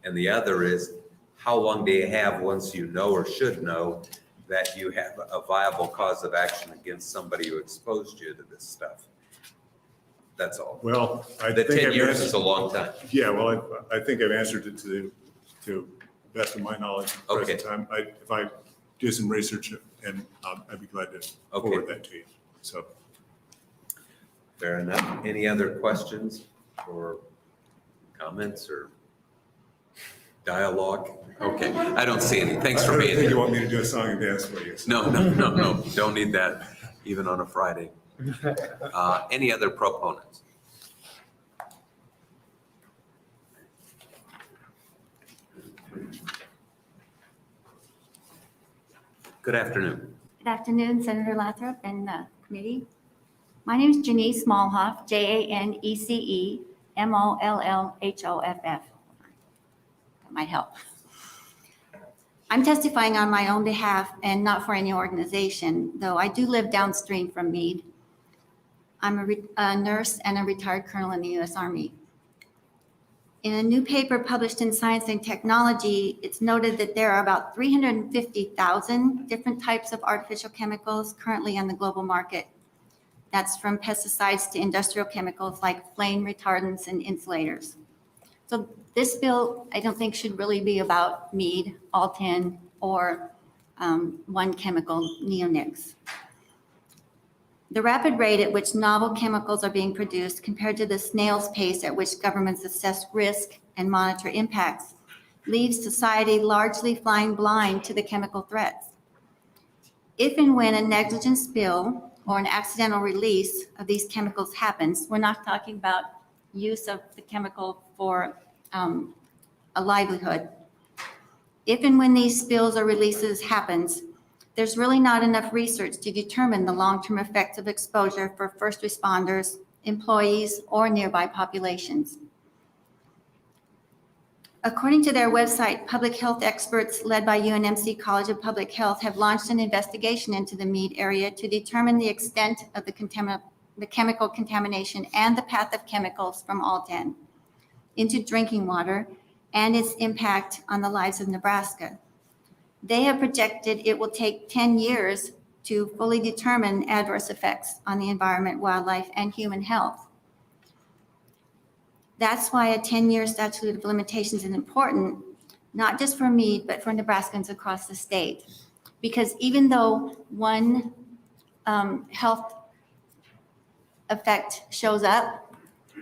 And the other is, how long do you have once you know or should know that you have a viable cause of action against somebody who exposed you to this stuff? That's all. Well, I The think 10 I've years answered- is a long time. Yeah, well, I think I've answered it to the best of my knowledge at the present time. If I do some research, and I'd be glad to forward that to you. So. Fair enough. Any other questions or comments or dialogue? Okay, I don't see any. Thanks for being I think here. you want me to do a song and dance for you. So. No. Don't need that, even on a Friday. Any other proponents? Good afternoon. Good afternoon, Senator Lathrop and the committee. My name is Janice Mollhoff, Janece Mollhoff. That might help. I'm testifying on my own behalf and not for any organization, though I do live downstream from Meade. I'm a nurse and a retired colonel in the U.S. Army. In a new paper published in Science and Technology, it's noted that there are about 350,000 different types of artificial chemicals currently on the global market. That's from pesticides to industrial chemicals like flame retardants and insulators. So this bill, I don't think should really be about Meade, Alton, or one chemical, neonics. The rapid rate at which novel chemicals are being produced compared to the snail's pace at which governments assess risk and monitor impacts leaves society largely flying blind to the chemical threats. If and when a negligent spill or an accidental release of these chemicals happens, we're not talking about use of the chemical for a livelihood. If and when these spills or releases happens, there's really not enough research to determine the long-term effects of exposure for first responders, employees, or nearby populations. According to their website, public health experts led by UNMC College of Public Health have launched an investigation into the Meade area to determine the extent of the chemical contamination and the path of chemicals from Alton into drinking water and its impact on the lives of Nebraska. They have projected it will take 10 years to fully determine adverse effects on the environment, wildlife, and human health. That's why a 10-year statute of limitations is important, not just for Meade, but for Nebraskans across the state. Because even though one health effect shows up,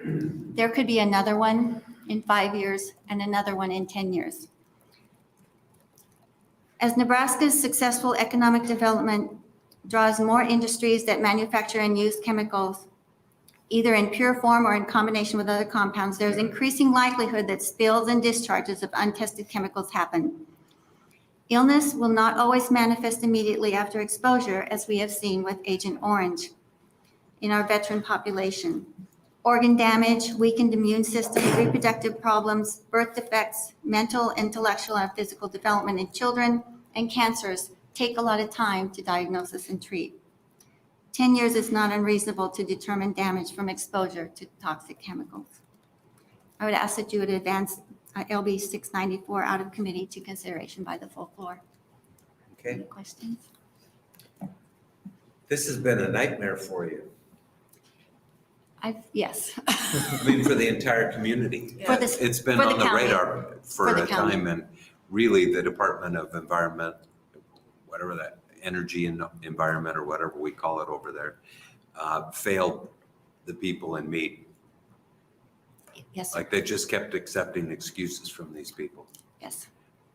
there could be another one in 5 years and another one in 10 years. As Nebraska's successful economic development draws more industries that manufacture and use chemicals, either in pure form or in combination with other compounds, there's increasing likelihood that spills and discharges of untested chemicals happen. Illness will not always manifest immediately after exposure, as we have seen with Agent Orange in our veteran population. Organ damage, weakened immune system, reproductive problems, birth defects, mental, intellectual, and physical development in children, and cancers take a lot of time to diagnose and treat. 10 years is not unreasonable to determine damage from exposure to toxic chemicals. I would ask that you would advance LB 694 out of committee to consideration by the full floor. Okay. Any questions? This has been a nightmare for you. Yes. I mean, for the entire community. For the- It's been for the on the county. radar for For the a county. time, and really the Department of Environment, whatever that, Energy and Environment or whatever we call it over there, failed the people in Meade. Yes, sir. Like they just kept accepting excuses from these people. Yes.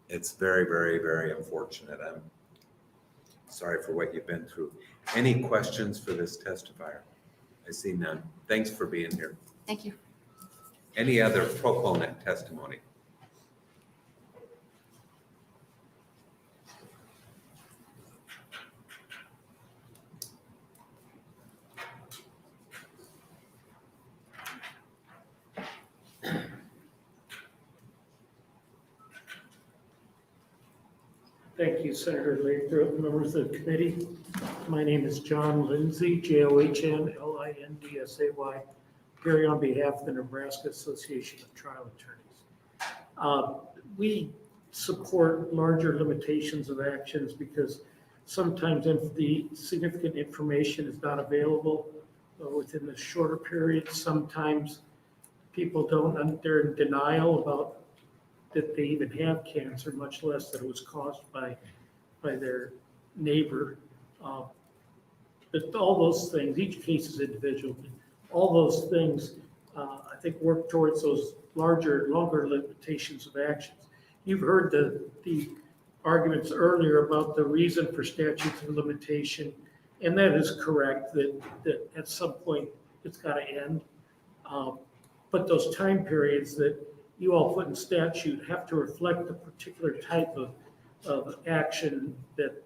It's very, very, very unfortunate. I'm sorry for what you've been through. Any questions for this testifier? I see none. Thanks for being here. Thank you. Any other proponent testimony? Thank you, Senator Lathrop, members of the committee. My name is John Lindsay, JOHNLINDSAY, here on behalf of the Nebraska Association of Trial Attorneys. We support larger limitations of actions because sometimes if the significant information is not available within the shorter period, sometimes people they're in denial about that they even have cancer, much less that it was caused by their neighbor. But all those things, each case is individual, but all those things, I think, work towards those longer limitations of actions. You've heard the arguments earlier about the reason for statutes of limitation, and that is correct, that at some point it's got to end. But those time periods that you all put in statute have to reflect the particular type of action that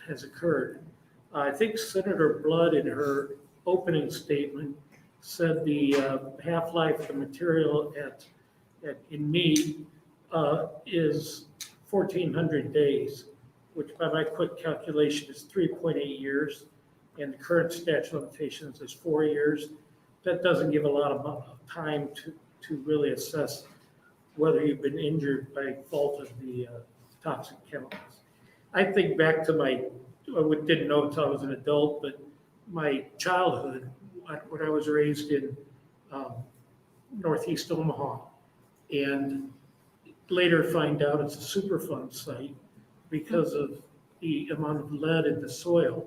has occurred. I think Senator Blood in her opening statement said the half-life of the material in Meade is 1,400 days, which by my quick calculation is 3.8 years, and the current statute of limitations is 4 years. That doesn't give a lot of time to really assess whether you've been injured by fault of the toxic chemicals. I think back to I didn't know until I was an adult, but my childhood, when I was raised in Northeast Omaha, and later find out it's a Superfund site because of the amount of lead in the soil,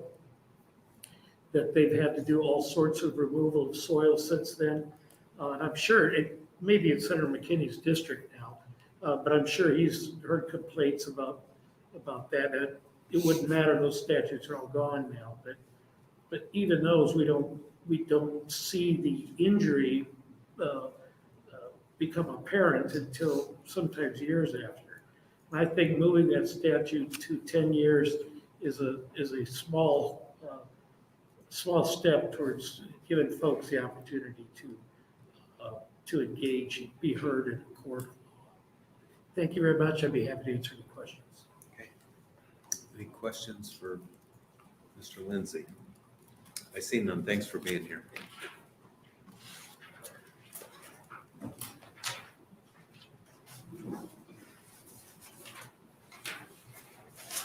that they've had to do all sorts of removal of soil since then. And I'm sure it may be in Senator McKinney's district now, but I'm sure he's heard complaints about that. And it wouldn't matter, those statutes are all gone now, but even those, we don't see the injury become apparent until sometimes years after. And I think moving that statute to 10 years is a small step towards giving folks the opportunity to engage and be heard in a court of law. Thank you very much. I'd be happy to answer any questions. Okay. Any questions for Mr. Lindsay? I see none. Thanks for being here.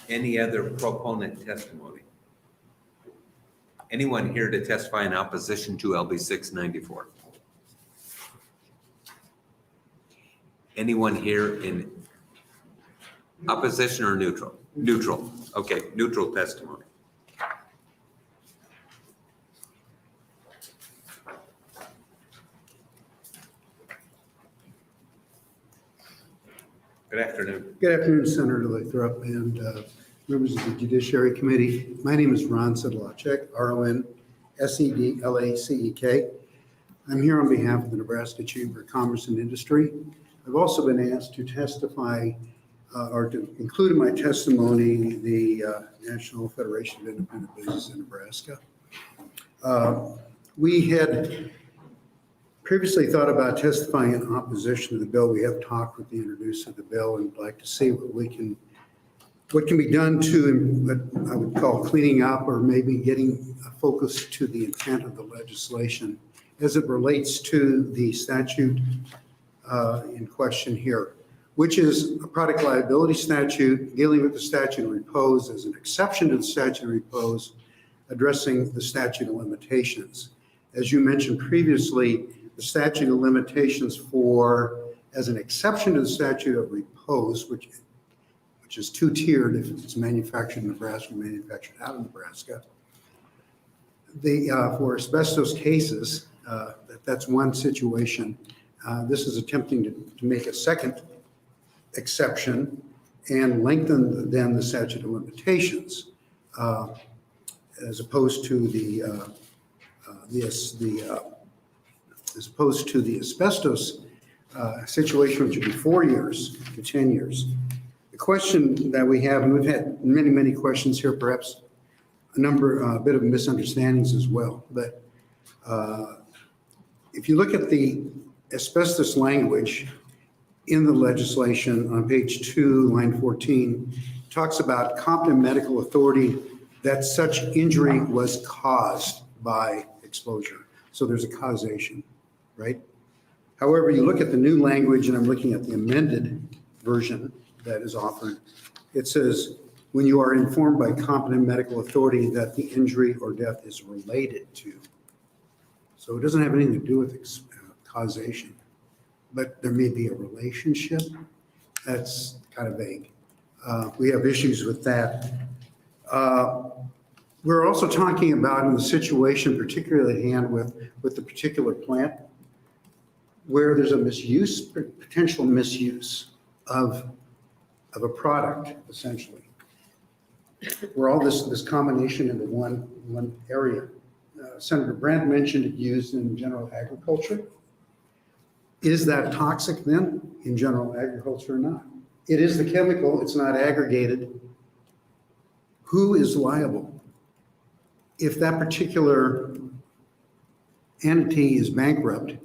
Any other proponent testimony? Anyone here to testify in opposition to LB 694? Anyone here in opposition or neutral? Neutral. Okay, neutral testimony. Good afternoon. Good afternoon, Senator Lathrop and members of the Judiciary Committee. My name is Ron Sedlacek, RON-SEDLACEK. I'm here on behalf of the Nebraska Chamber of Commerce and Industry. I've also been asked to testify or to include in my testimony the National Federation of Independent Business in Nebraska. We had previously thought about testifying in opposition to the bill. We have talked with the introducer of the bill and would like to see what can be done to what I would call cleaning up, or maybe getting a focus to the intent of the legislation as it relates to the statute in question here, which is a product liability statute dealing with the statute of repose as an exception to the statute of repose addressing the statute of limitations. As you mentioned previously, the statute of limitations as an exception to the statute of repose, which is two-tiered if it's manufactured in Nebraska, manufactured out of Nebraska. For asbestos cases, that's one situation. This is attempting to make a second exception and lengthen then the statute of limitations as opposed to the asbestos situation, which would be 4 years to 10 years. The question that we have, and we've had many, many questions here, perhaps a bit of misunderstandings as well, but if you look at the asbestos language in the legislation on page 2, line 14, talks about competent medical authority that such injury was caused by exposure. So there's a causation, right? However, you look at the new language, and I'm looking at the amended version that is offered, it says, when you are informed by competent medical authority that the injury or death is related to. So it doesn't have anything to do with causation, but there may be a relationship. That's kind of vague. We have issues with that. We're also talking about in the situation particularly at hand with the particular plant, where there's a misuse, potential misuse of a product, essentially. Where all this combination into one area. Senator Brandt mentioned it used in general agriculture. Is that toxic then in general agriculture or not? It is the chemical, it's not aggregated. Who is liable? If that particular entity is bankrupt,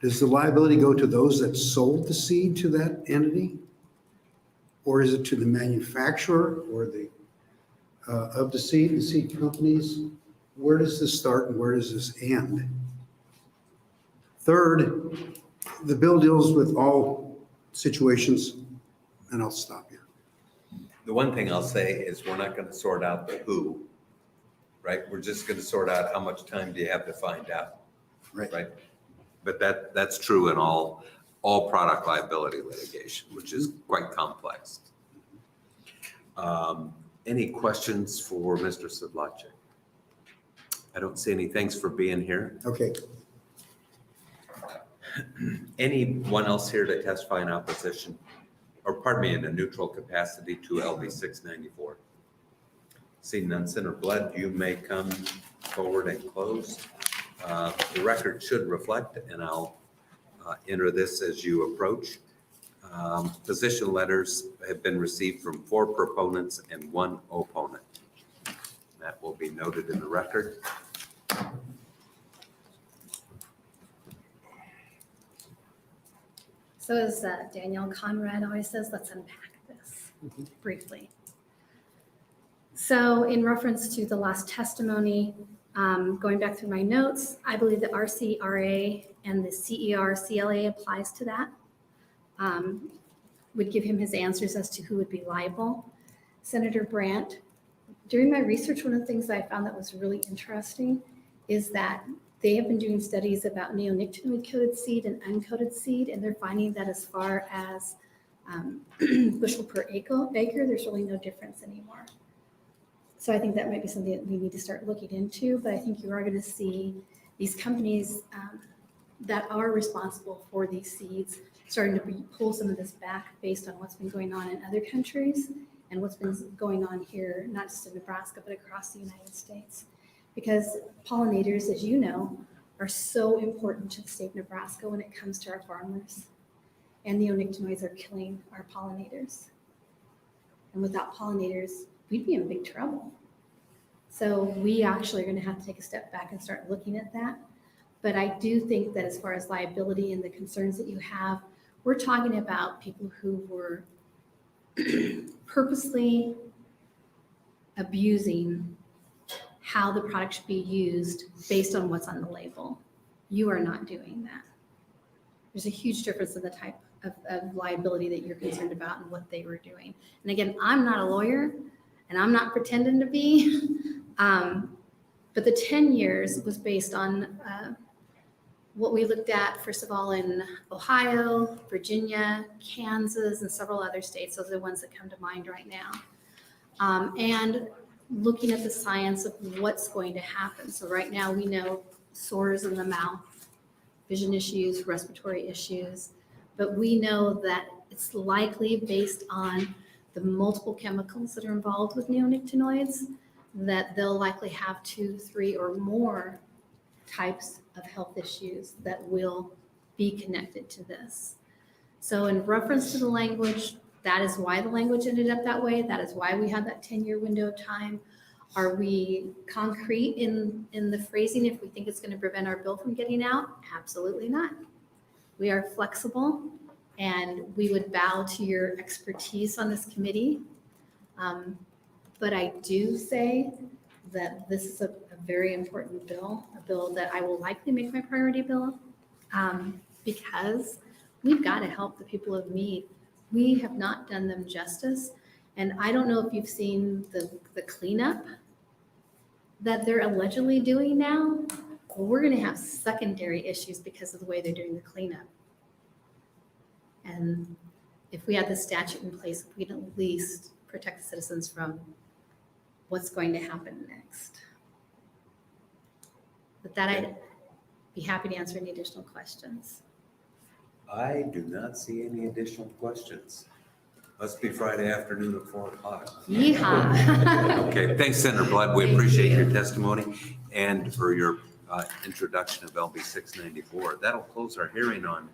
does the liability go to those that sold the seed to that entity? Or is it to the manufacturer or of the seed companies? Where does this start and where does this end? Third, the bill deals with all situations, and I'll stop here. The one thing I'll say is we're not going to sort out the who, right? We're just going to sort out how much time do you have to find out, right? But that's true in all product liability litigation, which is quite complex. Any questions for Mr. Sedlacek? I don't see any. Thanks for being here. Okay. Anyone else here to testify in opposition, or pardon me, in a neutral capacity to LB 694? Seeing none, Senator Blood, you may come forward and close. The record should reflect, and I'll enter this as you approach. Position letters have been received from 4 proponents and 1 opponent. That will be noted in the record. So as Daniel Conrad always says, let's unpack this briefly. So in reference to the last testimony, going back through my notes, I believe the RCRA and the CER CLA applies to that. Would give him his answers as to who would be liable. Senator Brandt, during my research, one of the things I found that was really interesting is that they have been doing studies about neonicotinoid coated seed and uncoated seed, and they're finding that as far as bushel per acre, there's really no difference anymore. So I think that might be something that we need to start looking into, but I think you are going to see these companies that are responsible for these seeds starting to pull some of this back based on what's been going on in other countries and what's been going on here, not just in Nebraska, but across the United States. Because pollinators, as you know, are so important to the state of Nebraska when it comes to our farmers. And neonicotinoids are killing our pollinators. And without pollinators, we'd be in big trouble. So we actually are going to have to take a step back and start looking at that. But I do think that as far as liability and the concerns that you have, we're talking about people who were purposely abusing how the product should be used based on what's on the label. You are not doing that. There's a huge difference in the type of liability that you're concerned about and what they were doing. And again, I'm not a lawyer and I'm not pretending to be, But the 10 years was based on what we looked at, first of all, in Ohio, Virginia, Kansas, and several other states. Those are the ones that come to mind right now. And looking at the science of what's going to happen. So right now we know sores in the mouth, vision issues, respiratory issues, but we know that it's likely based on the multiple chemicals that are involved with neonicotinoids that they'll likely have 2, 3, or more types of health issues that will be connected to this. So in reference to the language, that is why the language ended up that way. That is why we had that 10-year window of time. Are we concrete in the phrasing if we think it's going to prevent our bill from getting out? Absolutely not. We are flexible, and we would bow to your expertise on this committee. But I do say that this is a very important bill, a bill that I will likely make my priority bill, because we've got to help the people of Meade. We have not done them justice. And I don't know if you've seen the cleanup that they're allegedly doing now. Well, we're going to have secondary issues because of the way they're doing the cleanup. And if we had the statute in place, we could at least protect the citizens from what's going to happen next. With that, I'd be happy to answer any additional questions. I do not see any additional questions. Must be Friday afternoon at 4 o'clock. Yeehaw. Okay, thanks, Senator Blood. We appreciate your testimony and for your introduction of LB 694. That'll close our hearing on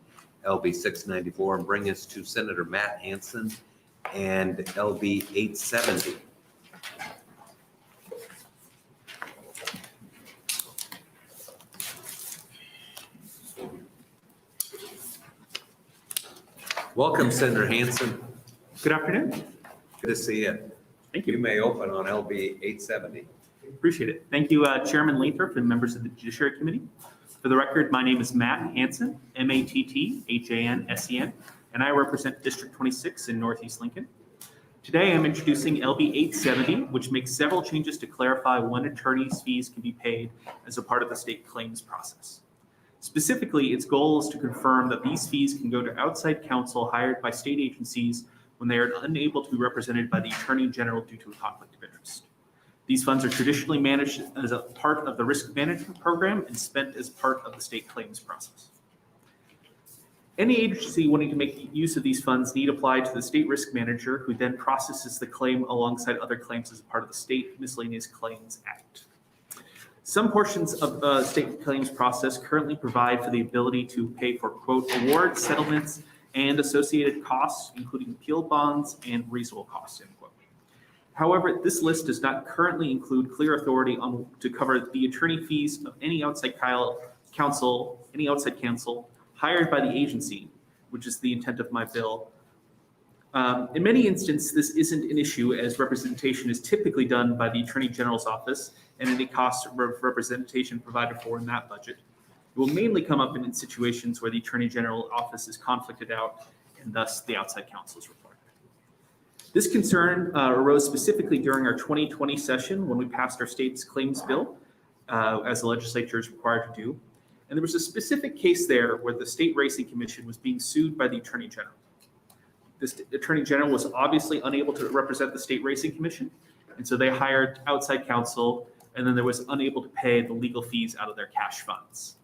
LB 694 and bring us to Senator Matt Hansen and LB 870. Welcome, Senator Hansen. Good afternoon. Good to see you. Thank you. You may open on LB 870. Appreciate it. Thank you, Chairman Lathrop and members of the Judiciary Committee. For the record, my name is Matt Hansen, M-A-T-T-H-A-N-S-E-N, and I represent District 26 in Northeast Lincoln. Today, I'm introducing LB 870, which makes several changes to clarify when attorney's fees can be paid as a part of the state claims process. Specifically, its goal is to confirm that these fees can go to outside counsel hired by state agencies when they are unable to be represented by the Attorney General due to a conflict of interest. These funds are traditionally managed as a part of the risk management program and spent as part of the state claims process. Any agency wanting to make use of these funds need apply to the state risk manager, who then processes the claim alongside other claims as a part of the State Miscellaneous Claims Act. Some portions of the state claims process currently provide for the ability to pay for, quote, awards, settlements, and associated costs, including appeal bonds and reasonable costs, end quote. However, this list does not currently include clear authority to cover the attorney fees of any outside counsel hired by the agency, which is the intent of my bill. In many instances, this isn't an issue, as representation is typically done by the Attorney General's office, and any cost of representation provided for in that budget. It will mainly come up in situations where the Attorney General office is conflicted out, and thus the outside counsel is required. This concern arose specifically during our 2020 session when we passed our state's claims bill, as the legislature is required to do. And there was a specific case there where the State Racing Commission was being sued by the Attorney General. The Attorney General was obviously unable to represent the State Racing Commission, and so they hired outside counsel, and then there was unable to pay the legal fees out of their cash funds.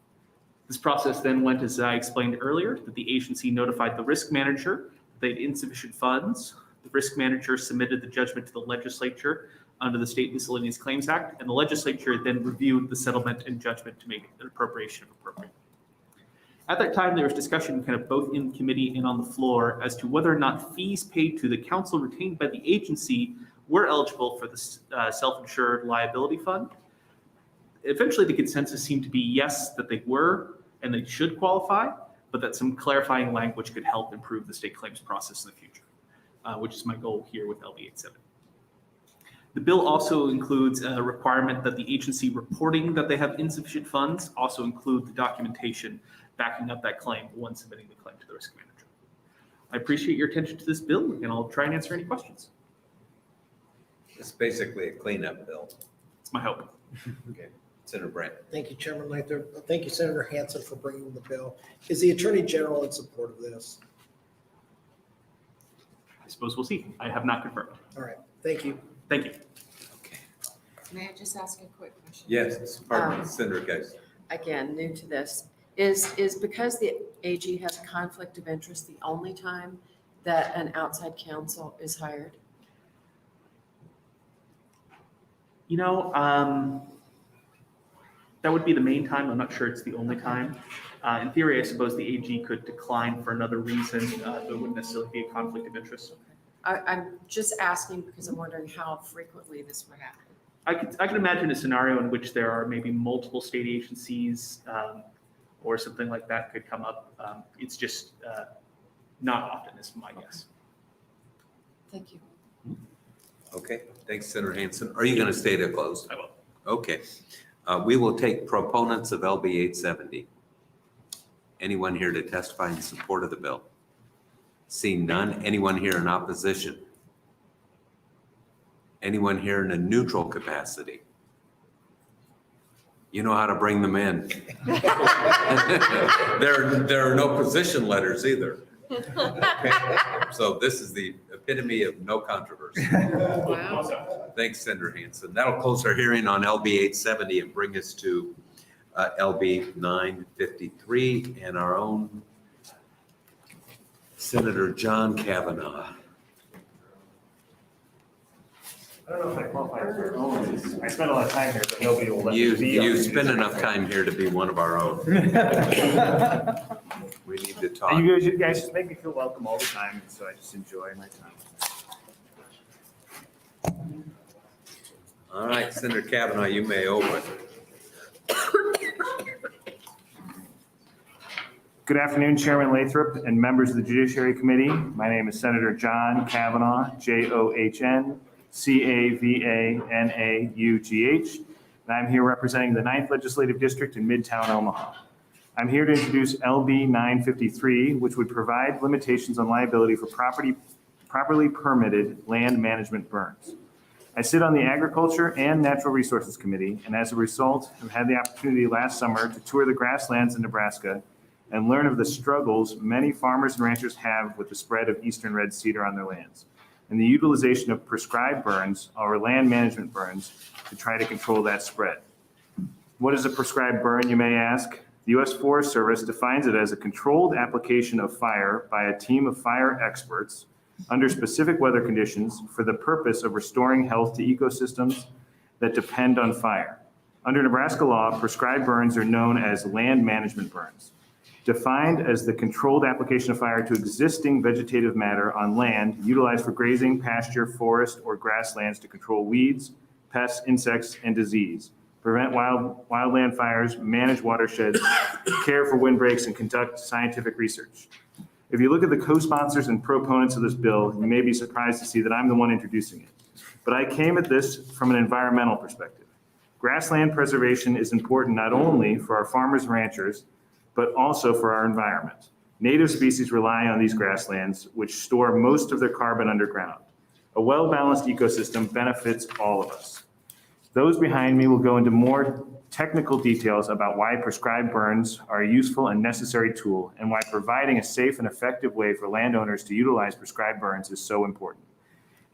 This process then went, as I explained earlier, that the agency notified the risk manager they had insufficient funds. The risk manager submitted the judgment to the legislature under the State Miscellaneous Claims Act, and the legislature then reviewed the settlement and judgment to make an appropriation appropriate. At that time, there was discussion kind of both in committee and on the floor as to whether or not fees paid to the counsel retained by the agency were eligible for the self-insured liability fund. Eventually, the consensus seemed to be yes, that they were and they should qualify, but that some clarifying language could help improve the state claims process in the future, which is my goal here with LB 870. The bill also includes a requirement that the agency reporting that they have insufficient funds also include the documentation backing up that claim when submitting the claim to the risk manager. I appreciate your attention to this bill, and I'll try and answer any questions. It's basically a cleanup bill. It's my hope. Okay. Senator Brandt. Thank you, Chairman Lathrop. Thank you, Senator Hansen, for bringing the bill. Is the Attorney General in support of this? I suppose we'll see. I have not confirmed. All right, thank you. Thank you. May I just ask a quick question? Yes, pardon me, Senator Geis. Again, new to this, is because the AG has a conflict of interest the only time that an outside counsel is hired? You know, that would be the main time. I'm not sure it's the only time. In theory, I suppose the AG could decline for another reason. There wouldn't necessarily be a conflict of interest. I'm just asking because I'm wondering how frequently this would happen. I could imagine a scenario in which there are maybe multiple state agencies or something like that could come up. It's just not often, is my guess. Thank you. Okay, thanks, Senator Hansen. Are you going to stay to close? I will. Okay. We will take proponents of LB 870. Anyone here to testify in support of the bill? Seeing none. Anyone here in opposition? Anyone here in a neutral capacity? You know how to bring them in. There are no position letters either. Okay. So this is the epitome of no controversy. Wow. Thanks, Senator Hansen. That'll close our hearing on LB 870 and bring us to LB 953 and our own Senator John Kavanaugh. I don't know if I qualify for our own. I spent a lot of time here, but nobody will let me be. You spend enough time here to be one of our own. We need to talk. And you guys just make me feel welcome all the time, and so I just enjoy my time. All right, Senator Kavanaugh, you may open. Good afternoon, Chairman Lathrop and members of the Judiciary Committee. My name is Senator John Kavanaugh, John Cavanaughh, and I'm here representing the 9th Legislative District in Midtown Omaha. I'm here to introduce LB 953, which would provide limitations on liability for properly permitted land management burns. I sit on the Agriculture and Natural Resources Committee, and as a result, have had the opportunity last summer to tour the grasslands in Nebraska and learn of the struggles many farmers and ranchers have with the spread of eastern red cedar on their lands and the utilization of prescribed burns or land management burns to try to control that spread. What is a prescribed burn, you may ask? The U.S. Forest Service defines it as a controlled application of fire by a team of fire experts under specific weather conditions for the purpose of restoring health to ecosystems that depend on fire. Under Nebraska law, prescribed burns are known as land management burns, defined as the controlled application of fire to existing vegetative matter on land utilized for grazing, pasture, forest, or grasslands to control weeds, pests, insects, and disease, prevent wildland fires, manage watersheds, care for windbreaks, and conduct scientific research. If you look at the co-sponsors and proponents of this bill, you may be surprised to see that I'm the one introducing it. But I came at this from an environmental perspective. Grassland preservation is important not only for our farmers and ranchers, but also for our environment. Native species rely on these grasslands, which store most of their carbon underground. A well-balanced ecosystem benefits all of us. Those behind me will go into more technical details about why prescribed burns are a useful and necessary tool and why providing a safe and effective way for landowners to utilize prescribed burns is so important.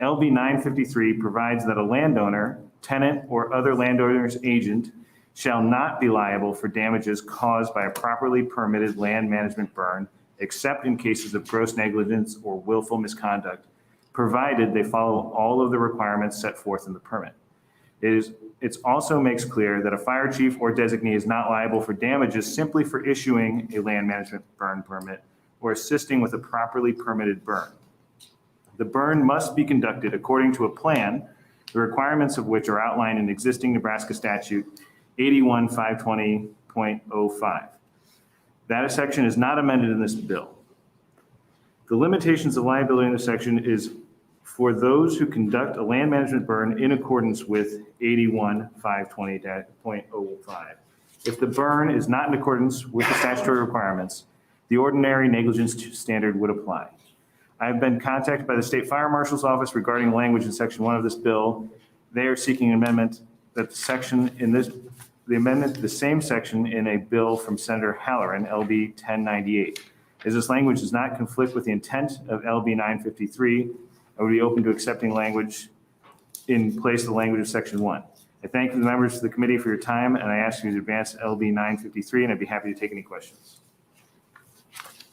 LB 953 provides that a landowner, tenant, or other landowner's agent shall not be liable for damages caused by a properly permitted land management burn, except in cases of gross negligence or willful misconduct, provided they follow all of the requirements set forth in the permit. It also makes clear that a fire chief or designee is not liable for damages simply for issuing a land management burn permit or assisting with a properly permitted burn. The burn must be conducted according to a plan, the requirements of which are outlined in existing Nebraska statute 81-520.05. That section is not amended in this bill. The limitations of liability in this section is for those who conduct a land management burn in accordance with 81-520.05. If the burn is not in accordance with the statutory requirements, the ordinary negligence standard would apply. I have been contacted by the State Fire Marshal's Office regarding language in Section 1 of this bill. They are seeking an amendment that the section in this the amendment to the same section in a bill from Senator Halloran, LB 1098. As this language does not conflict with the intent of LB 953, I would be open to accepting language in place of the language of section 1. I thank the members of the committee for your time, and I ask you to advance LB 953, and I'd be happy to take any questions.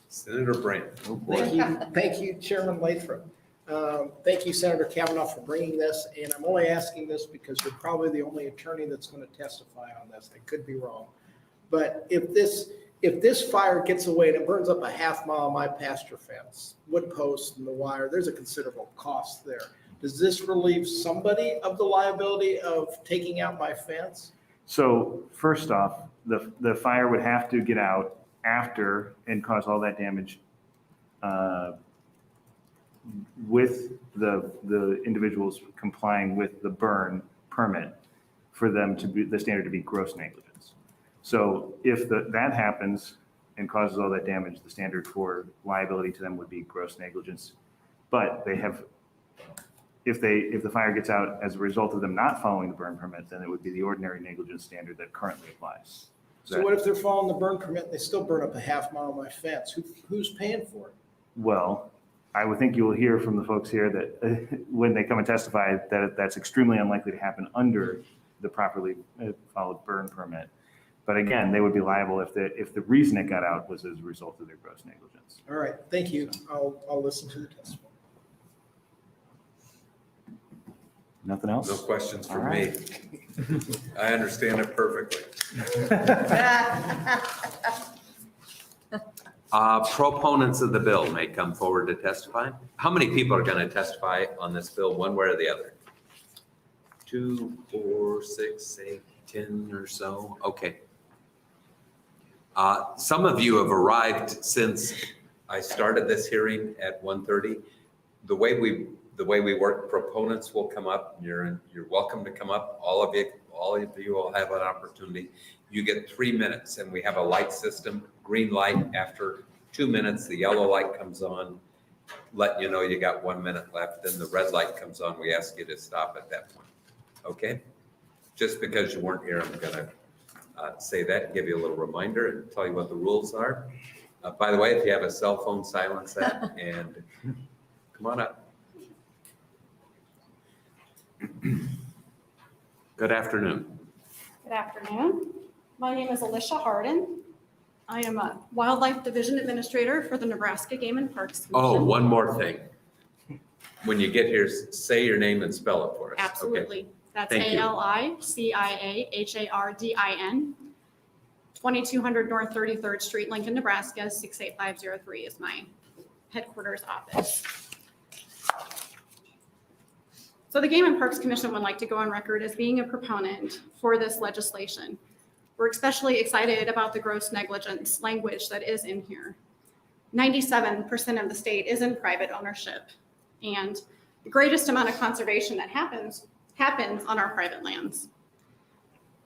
Senator Brandt. Oh, boy. Thank you, Chairman Lathrop. Thank you, Senator Kavanaugh, for bringing this, and I'm only asking this because you're probably the only attorney that's going to testify on this. I could be wrong. But if this fire gets away and it burns up a half mile of my pasture fence, wood posts and the wire, there's a considerable cost there. Does this relieve somebody of the liability of taking out my fence? So first off, the fire would have to get out after and cause all that damage with the individuals complying with the burn permit for them to be, the standard to be gross negligence. So if that happens and causes all that damage, the standard for liability to them would be gross negligence. But they have, if the fire gets out as a result of them not following the burn permit, then it would be the ordinary negligence standard that currently applies. So what if they're following the burn permit and they still burn up a half mile of my fence? Who's paying for it? Well, I would think you will hear from the folks here that when they come and testify that that's extremely unlikely to happen under the properly followed burn permit. But again, they would be liable if the reason it got out was as a result of their gross negligence. All right, thank you. I'll listen to the testimony. Nothing else? No questions from me. right. I understand it perfectly. Proponents of the bill may come forward to testify. How many people are going to testify on this bill, one way or the other? 2, 4, 6, 8, 10 or so? Okay. Some of you have arrived since I started this hearing at 1:30. The way we work, proponents will come up. You're welcome to come up. All of you will have an opportunity. You get 3 minutes, and we have a light system. Green light after 2 minutes, the yellow light comes on, letting you know you got 1 minute left. Then the red light comes on. We ask you to stop at that point. Okay? Just because you weren't here, I'm going to say that and give you a little reminder and tell you what the rules are. By the way, if you have a cell phone, silence that and come on up. Good afternoon. Good afternoon. My name is Alicia Harden. I am a Wildlife Division Administrator for the Nebraska Game and Parks Commission. Oh, one more thing. When you get here, say your name and spell it for us. Absolutely. Okay? That's Thank you. ALICIAHARDIN. 2200 North 33rd Street, Lincoln, Nebraska, 68503 is my headquarters office. So the Game and Parks Commission would like to go on record as being a proponent for this legislation. We're especially excited about the gross negligence language that is in here. 97% of the state is in private ownership, and the greatest amount of conservation that happens on our private lands.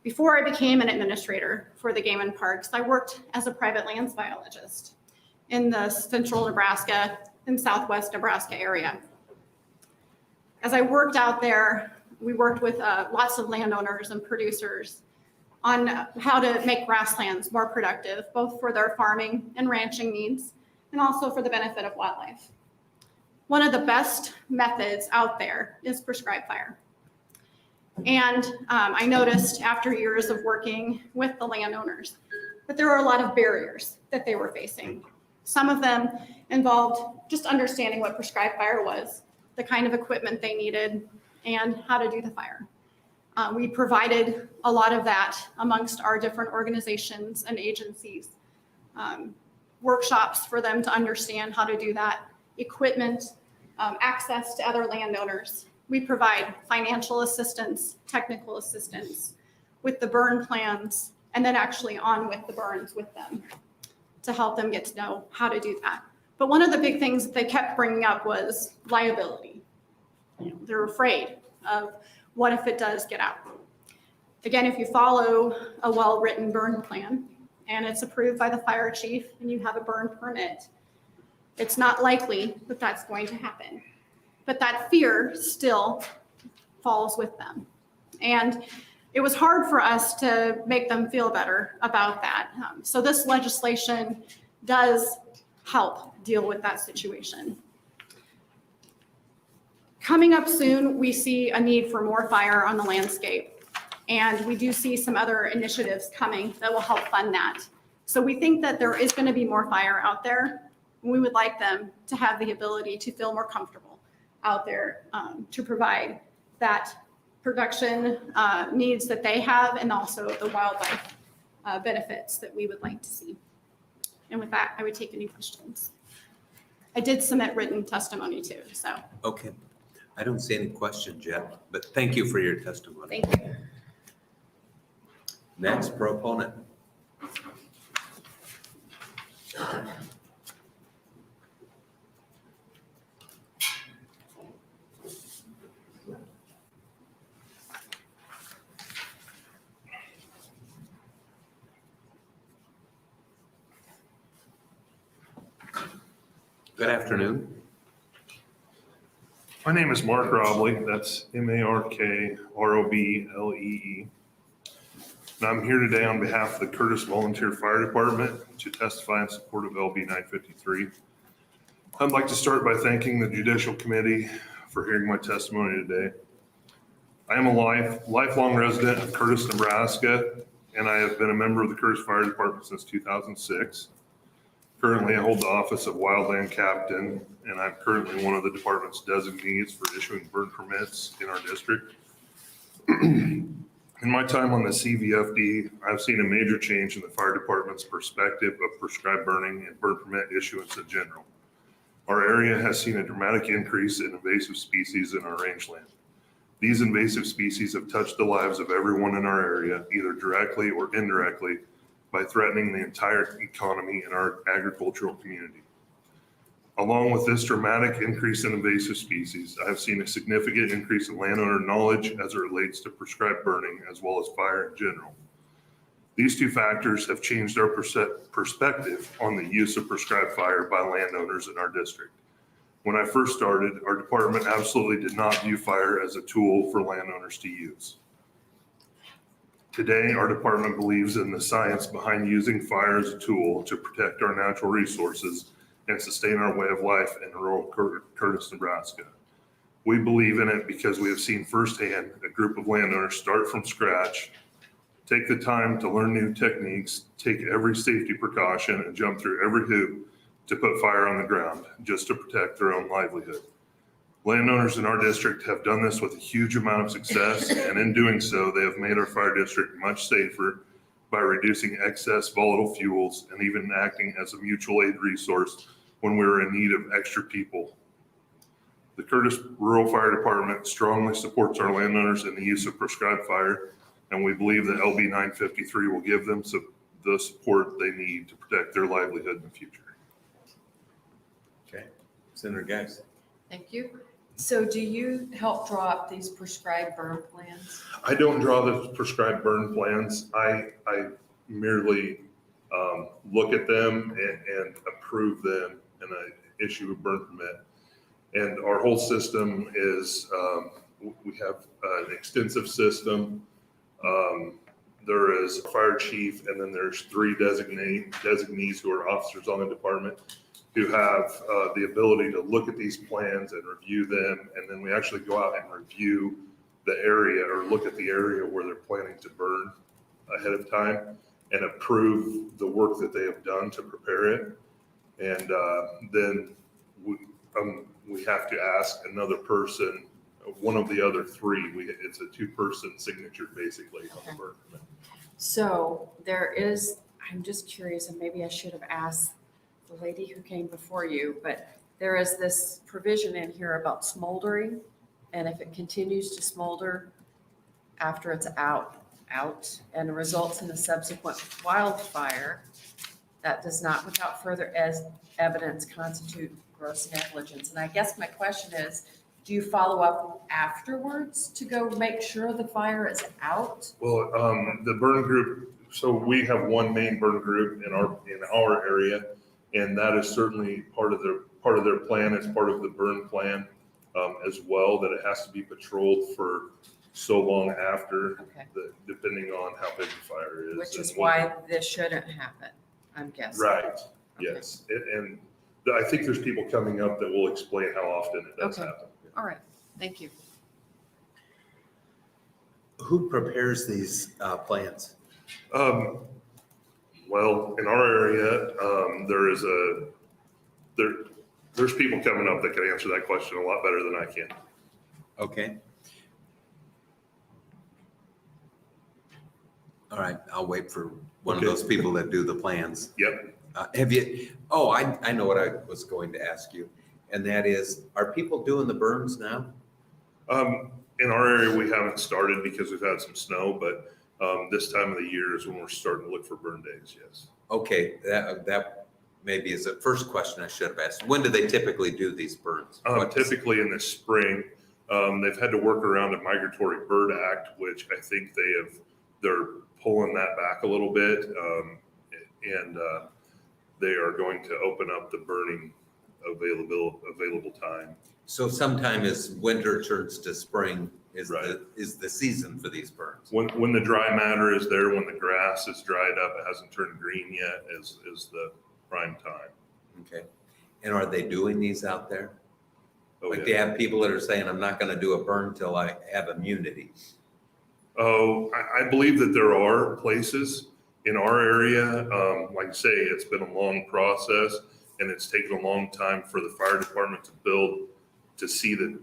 Before I became an administrator for the Game and Parks, I worked as a private lands biologist in the central Nebraska and southwest Nebraska area. As I worked out there, we worked with lots of landowners and producers on how to make grasslands more productive, both for their farming and ranching needs, and also for the benefit of wildlife. One of the best methods out there is prescribed fire. And I noticed after years of working with the landowners that there were a lot of barriers that they were facing. Some of them involved just understanding what prescribed fire was, the kind of equipment they needed, and how to do the fire. We provided a lot of that amongst our different organizations and agencies, workshops for them to understand how to do that, equipment, access to other landowners. We provide financial assistance, technical assistance with the burn plans, and then actually on with the burns with them to help them get to know how to do that. But one of the big things that they kept bringing up was liability. They're afraid of what if it does get out. Again, if you follow a well-written burn plan and it's approved by the fire chief and you have a burn permit, it's not likely that that's going to happen. But that fear still falls with them. And it was hard for us to make them feel better about that. So this legislation does help deal with that situation. Coming up soon, we see a need for more fire on the landscape. And we do see some other initiatives coming that will help fund that. So we think that there is going to be more fire out there. We would like them to have the ability to feel more comfortable out there to provide that production needs that they have and also the wildlife benefits that we would like to see. And with that, I would take any questions. I did submit written testimony too, so. Okay. I don't see any questions yet, but thank you for your testimony. Thank you. Next, proponent. Good afternoon. My name is Mark Robley. That's MarkRoblee. And I'm here today on behalf of the Curtis Volunteer Fire Department to testify in support of LB 953. I'd like to start by thanking the Judicial Committee for hearing my testimony today. I am a lifelong resident of Curtis, Nebraska, and I have been a member of the Curtis Fire Department since 2006. Currently, I hold the office of Wildland Captain, and I'm currently one of the department's designees for issuing burn permits in our district. In my time on the CVFD, I've seen a major change in the fire department's perspective of prescribed burning and burn permit issuance in general. Our area has seen a dramatic increase in invasive species in our rangeland. These invasive species have touched the lives of everyone in our area, either directly or indirectly, by threatening the entire economy in our agricultural community. Along with this dramatic increase in invasive species, I have seen a significant increase in landowner knowledge as it relates to prescribed burning as well as fire in general. These two factors have changed our perspective on the use of prescribed fire by landowners in our district. When I first started, our department absolutely did not view fire as a tool for landowners to use. Today, our department believes in the science behind using fire as a tool to protect our natural resources and sustain our way of life in rural Curtis, Nebraska. We believe in it because we have seen firsthand a group of landowners start from scratch, take the time to learn new techniques, take every safety precaution, and jump through every hoop to put fire on the ground just to protect their own livelihood. Landowners in our district have done this with a huge amount of success, and in doing so, they have made our fire district much safer by reducing excess volatile fuels and even acting as a mutual aid resource when we were in need of extra people. The Curtis Rural Fire Department strongly supports our landowners in the use of prescribed fire, and we believe that LB 953 will give them the support they need to protect their livelihood in the future. Okay, Senator Geis. Thank you. So do you help draw up these prescribed burn plans? I don't draw the prescribed burn plans. I merely look at them and approve them, and I issue a burn permit. And our whole system is, we have an extensive system. There is a fire chief, and then there's 3 designees who are officers on the department who have the ability to look at these plans and review them. And then we actually go out and review the area or look at the area where they're planning to burn ahead of time and approve the work that they have done to prepare it. And then we have to ask another person, one of the other 3. It's a 2-person signature basically on the burn permit. So there is, I'm just curious, and maybe I should have asked the lady who came before you, but there is this provision in here about smoldering, and if it continues to smolder after it's out and results in a subsequent wildfire, that does not, without further evidence, constitute gross negligence. And I guess my question is, do you follow up afterwards to go make sure the fire is out? Well, the burn group, so we have one main burn group in our area, and that is certainly part of their plan. It's part of the burn plan as well, that it has to be patrolled for so long after, Okay. depending on how big the fire is. Which is and what- why this shouldn't happen, I'm guessing. Right, yes. And I think there's people coming up that will explain how often it does Okay. happen. All right, thank you. Who prepares these plans? Well, in our area, there's people coming up that can answer that question a lot better than I can. Okay. All right, I'll wait for one of those people that do the plans. Yep. I know what I was going to ask you, and that is, are people doing the burns now? In our area, we haven't started because we've had some snow, but this time of the year is when we're starting to look for burn days, yes. Okay, that maybe is the first question I should have asked. When do they typically do these burns? Typically in the spring. They've had to work around a Migratory Bird Act, which I think they're pulling that back a little bit. And they are going to open up the burning available time. So sometime as winter turns to spring is the season for these burns? When the dry matter is there, when the grass is dried up, it hasn't turned green yet, is the prime time. Okay. And are they doing these out there? Oh, Like yeah. they have people that are saying, I'm not going to do a burn till I have immunity. Oh, I believe that there are places in our area. Like I say, it's been a long process and it's taken a long time for the fire department to build, to see to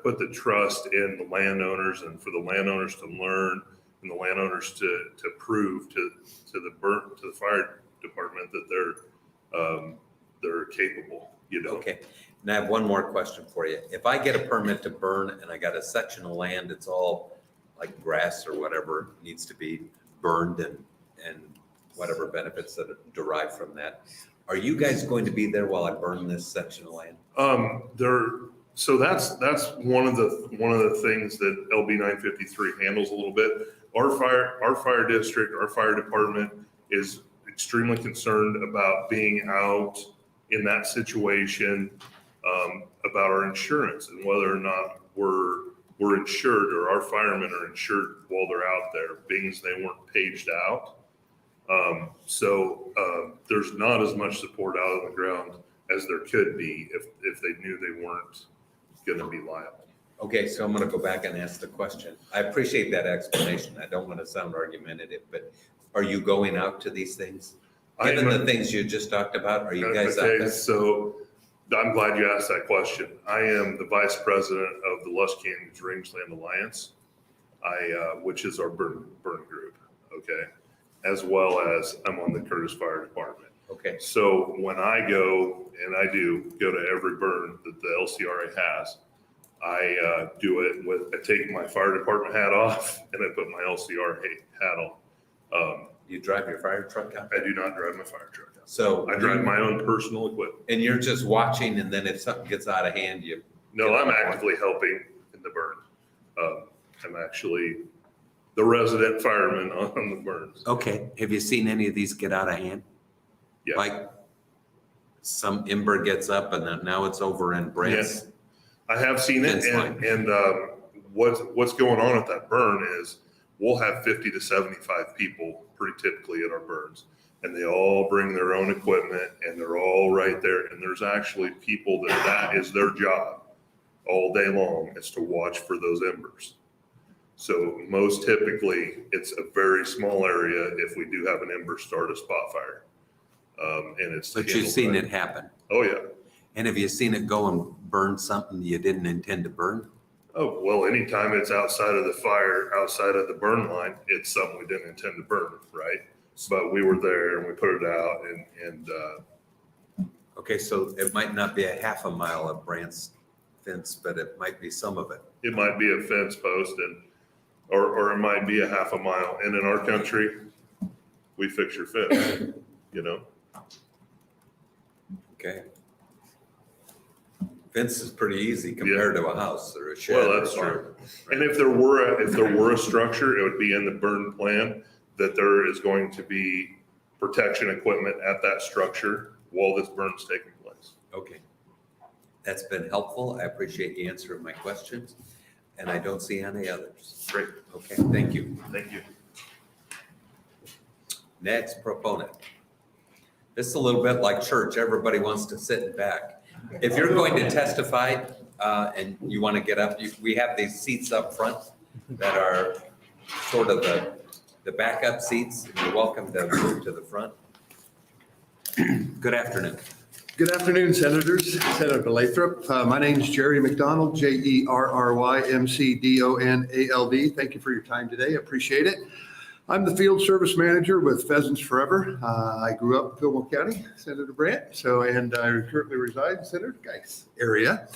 put the trust in the landowners and for the landowners to learn and the landowners to prove to the fire department that they're capable, you know. Okay. And I have one more question for you. If I get a permit to burn and I got a section of land, it's all like grass or whatever needs to be burned and whatever benefits that are derived from that. Are you guys going to be there while I burn this section of land? So that's one of the things that LB 953 handles a little bit. Our fire district, our fire department is extremely concerned about being out in that situation, about our insurance and whether or not we're insured or our firemen are insured while they're out there, being as they weren't paged out. So there's not as much support out on the ground as there could be if they knew they weren't going to be liable. Okay, so I'm going to go back and ask the question. I appreciate that explanation. I don't want to sound argumentative, but are you going out to these things? Given the things you just talked about, are you guys out Okay, there? so I'm glad you asked that question. I am the vice president of the Lush Canyons Rangeland Alliance, which is our burn group, okay? As well as I'm on the Curtis Fire Department. Okay. So when I go, and I do go to every burn that the LCRA has, I do it I take my fire department hat off and I put my LCRA hat on. You drive your fire truck out? I do not drive my fire truck out. So I drive my own personal equipment. And you're just watching, and then if something gets out of hand, you. No, I'm actively helping in the burn. I'm actually the resident fireman on the burns. Okay, have you seen any of these get out of hand? Yeah. Like some ember gets up and then now it's over in Brent's. I have seen it, and what's going on at that burn is we'll have 50 to 75 people pretty typically at our burns, and they all bring their own equipment and they're all right there. And there's actually people that is their job all day long is to watch for those embers. So most typically it's a very small area if we do have an ember start a spot fire. And it's. But you've seen it happen. Oh, yeah. And have you seen it go and burn something you didn't intend to burn? Oh, well, anytime it's outside of the fire, outside of the burn line, it's something we didn't intend to burn, right? But we were there and we put it out and Okay, so it might not be a half a mile of Brandt's fence, but it might be some of it. it might be a fence post or it might be a half a mile. And in our country, we fix your fence, you know? Okay. Fence is pretty easy compared to a house or a shed. Well, or that's a barn. true. And if there were a structure, it would be in the burn plan that there is going to be protection equipment at that structure while this burn's taking place. Okay. That's been helpful. I appreciate the answer of my questions. And I don't see any others. Great. Okay, thank you. Thank you. Next proponent. This is a little bit like church. Everybody wants to sit in back. If you're going to testify and you want to get up, we have these seats up front that are sort of the backup seats. You're welcome to move to the front. Good afternoon. Good afternoon, Senators. Senator Lathrop. My name is Jerry McDonald, JerryMcDonald. Thank you for your time today. I appreciate it. I'm the Field Service Manager with Pheasants Forever. I grew up in Fillmore County, Senator Brandt, and I currently reside in Senator Geis area.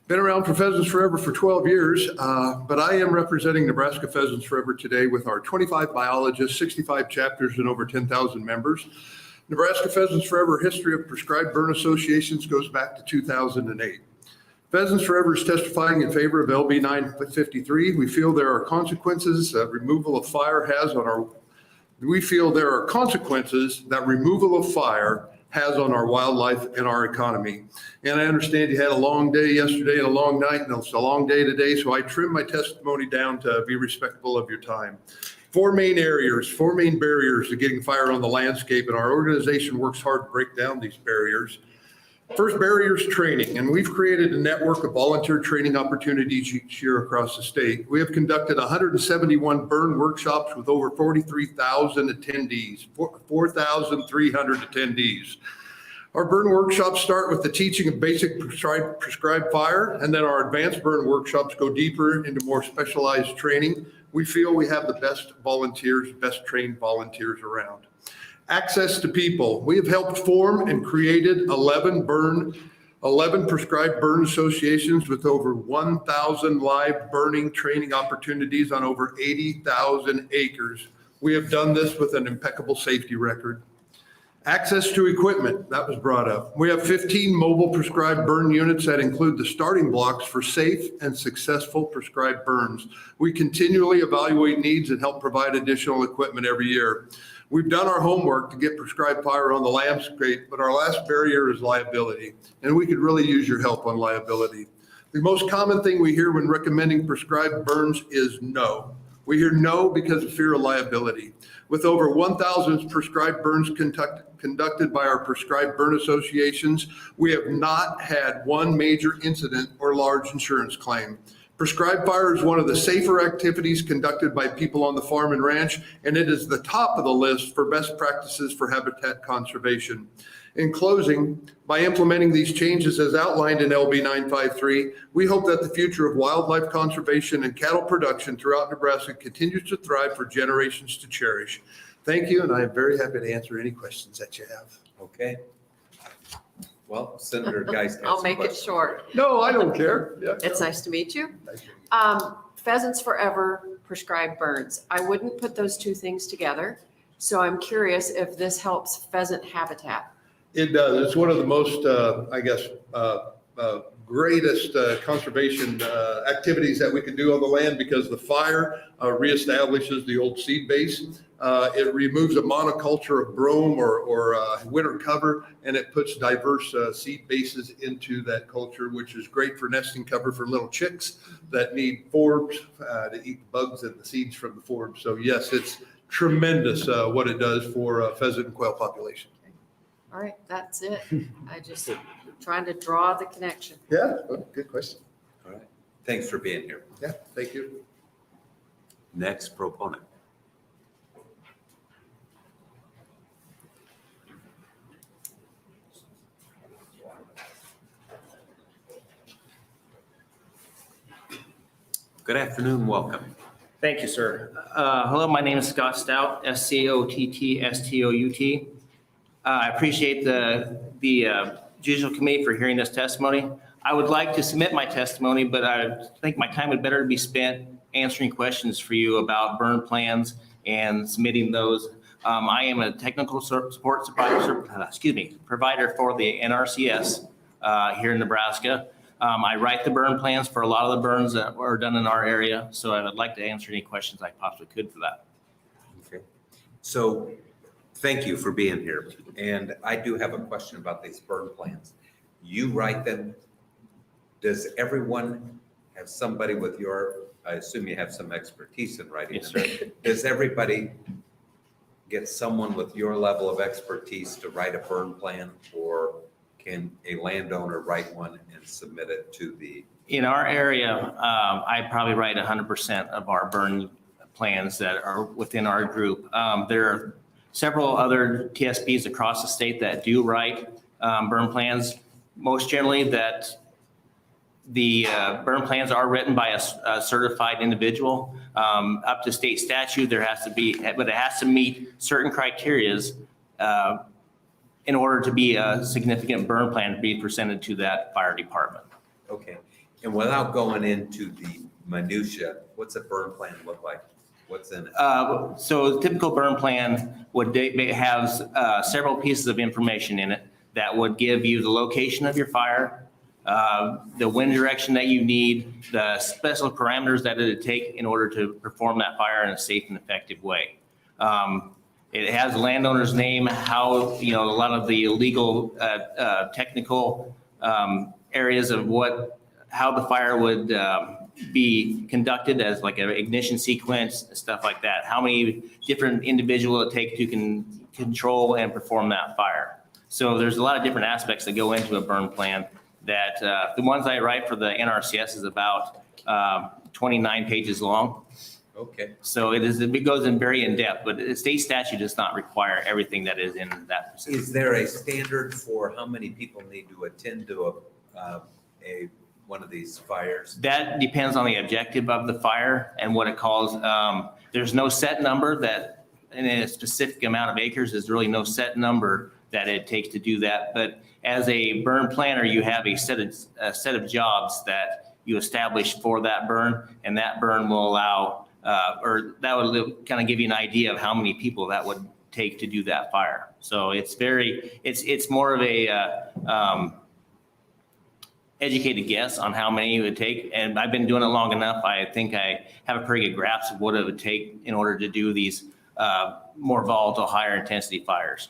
Been around for Pheasants Forever for 12 years, but I am representing Nebraska Pheasants Forever today with our 25 biologists, 65 chapters, and over 10,000 members. Nebraska Pheasants Forever history of prescribed burn associations goes back to 2008. Pheasants Forever is testifying in favor of LB 953. We feel there are consequences that removal of fire has on our wildlife and our economy. And I understand you had a long day yesterday and a long night, and it's a long day today, so I trimmed my testimony down to be respectful of your time. Four main barriers to getting fire on the landscape, and our organization works hard to break down these barriers. First barrier is training, and we've created a network of volunteer training opportunities each year across the state. We have conducted 171 burn workshops with over 43,000 attendees, 4,300 attendees. Our burn workshops start with the teaching of basic prescribed fire, and then our advanced burn workshops go deeper into more specialized training. We feel we have the best volunteers, best trained volunteers around. Access to people. We have helped form and created 11 prescribed burn associations with over 1,000 live burning training opportunities on over 80,000 acres. We have done this with an impeccable safety record. Access to equipment, that was brought up. We have 15 mobile prescribed burn units that include the starting blocks for safe and successful prescribed burns. We continually evaluate needs and help provide additional equipment every year. We've done our homework to get prescribed fire on the landscape, but our last barrier is liability, and we could really use your help on liability. The most common thing we hear when recommending prescribed burns is no. We hear no because of fear of liability. With over 1,000 prescribed burns conducted by our prescribed burn associations, we have not had one major incident or large insurance claim. Prescribed fire is one of the safer activities conducted by people on the farm and ranch, and it is the top of the list for best practices for habitat conservation. In closing, by implementing these changes as outlined in LB 953, we hope that the future of wildlife conservation and cattle production throughout Nebraska continues to thrive for generations to cherish. Thank you, and I am very happy to answer any questions that you have. Okay. Well, Senator Geis. I'll make it short. No, I don't care. Yeah. It's nice to meet you. Pheasants Forever prescribed burns. I wouldn't put those two things together. So I'm curious if this helps pheasant habitat. It does. It's one of the most, greatest conservation activities that we can do on the land because the fire reestablishes the old seed base. It removes a monoculture of brome or winter cover, and it puts diverse seed bases into that culture, which is great for nesting cover for little chicks that need forbs to eat the bugs and the seeds from the forbs. So yes, it's tremendous what it does for pheasant and quail population. All right, that's it. I just trying to draw the connection. Yeah, good question. All right. Thanks for being here. Yeah, thank you. Next proponent. Good afternoon, welcome. Thank you, sir. Hello, my name is Scott Stout, SCOTTSTOUT. I appreciate the Judicial Committee for hearing this testimony. I would like to submit my testimony, but I think my time would better be spent answering questions for you about burn plans and submitting those. I am a technical support provider for the NRCS here in Nebraska. I write the burn plans for a lot of the burns that are done in our area, so I would like to answer any questions I possibly could for that. Okay. So thank you for being here. And I do have a question about these burn plans. You write them. Does everyone have somebody with your, I assume you have some expertise in writing. Yes, them. Does everybody get someone with your level of expertise to write a burn plan, or can a landowner write one and submit it to the? In our area, I probably write 100% of our burn plans that are within our group. There are several other TSPs across the state that do write burn plans. Most generally, that the burn plans are written by a certified individual. Up to state statute, there has to be, but it has to meet certain criterias in order to be a significant burn plan to be presented to that fire department. Okay, and without going into the minutia, what's a burn plan look like? What's in it? So a typical burn plan would have several pieces of information in it that would give you the location of your fire, the wind direction that you need, the special parameters that it would take in order to perform that fire in a safe and effective way. It has the landowner's name, how, a lot of the legal, technical areas of how the fire would be conducted, as like an ignition sequence, stuff like that. How many different individuals it take to control and perform that fire. So there's a lot of different aspects that go into a burn plan that the ones I write for the NRCS is about 29 pages long. Okay. So it goes in very in depth, but the state statute does not require everything that is in that. Is there a standard for how many people need to attend to one of these fires? That depends on the objective of the fire and what it calls. There's no set number that in a specific amount of acres. There's really no set number that it takes to do that. But as a burn planner, you have a set of jobs that you establish for that burn, and that burn will allow, or that would kind of give you an idea of how many people that would take to do that fire. So it's more of a educated guess on how many it would take. And I've been doing it long enough. I think I have a pretty good grasp of what it would take in order to do these more volatile, higher intensity fires.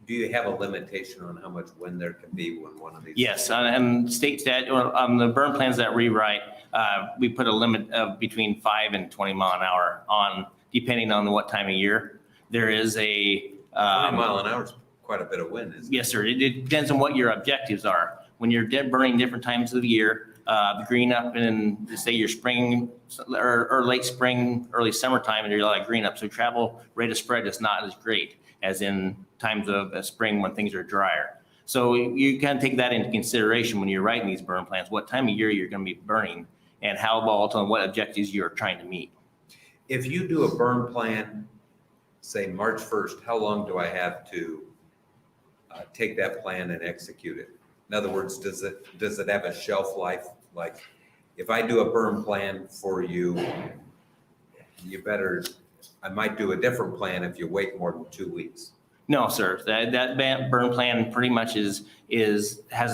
Do you have a limitation on how much wind there can be when one of these? Yes, and state statute, on the burn plans that we write, we put a limit of between 5 and 20 mile an hour on, depending on what time of year. There is a 20 mile an hour is quite a bit of wind, isn't it? Yes, sir. It depends on what your objectives are. When you're burning different times of the year, the green up in, say, your spring or late spring, early summertime, and you're like green up. So travel rate of spread is not as great as in times of spring when things are drier. So you kind of take that into consideration when you're writing these burn plans, what time of year you're going to be burning and how volatile and what objectives you're trying to meet. If you do a burn plan, say March 1st, how long do I have to take that plan and execute it? In other words, does it have a shelf life? Like if I do a burn plan for you, I might do a different plan if you wait more than 2 weeks. No, sir. That burn plan pretty much has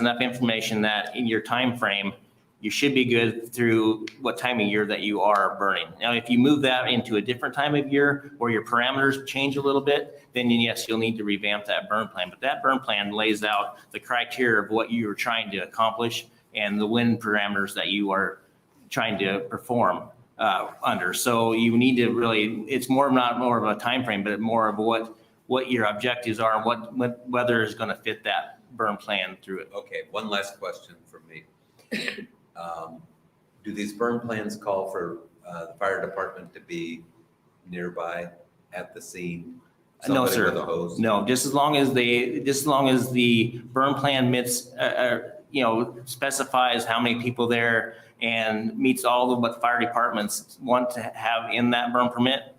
enough information that in your time frame, you should be good through what time of year that you are burning. Now, if you move that into a different time of year or your parameters change a little bit, then yes, you'll need to revamp that burn plan. But that burn plan lays out the criteria of what you are trying to accomplish and the wind parameters that you are trying to perform under. So you need to really, it's not more of a time frame, but more of what your objectives are and what weather is going to fit that burn plan through it. Okay, one last question from me. Do these burn plans call for the fire department to be nearby at the scene? No, Somebody sir. with a hose? No, just as long as the burn plan specifies how many people there and meets all of what fire departments want to have in that burn permit,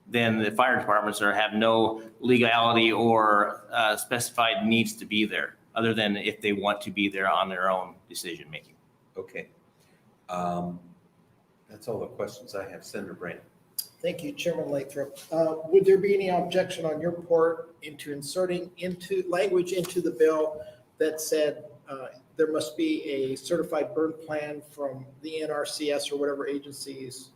then the fire departments have no legality or specified needs to be there, other than if they want to be there on their own decision making. Okay. That's all the questions I have. Senator Brand. Thank you, Chairman Lathrop. Would there be any objection on your part into inserting language into the bill that said there must be a certified burn plan from the NRCS or whatever agencies?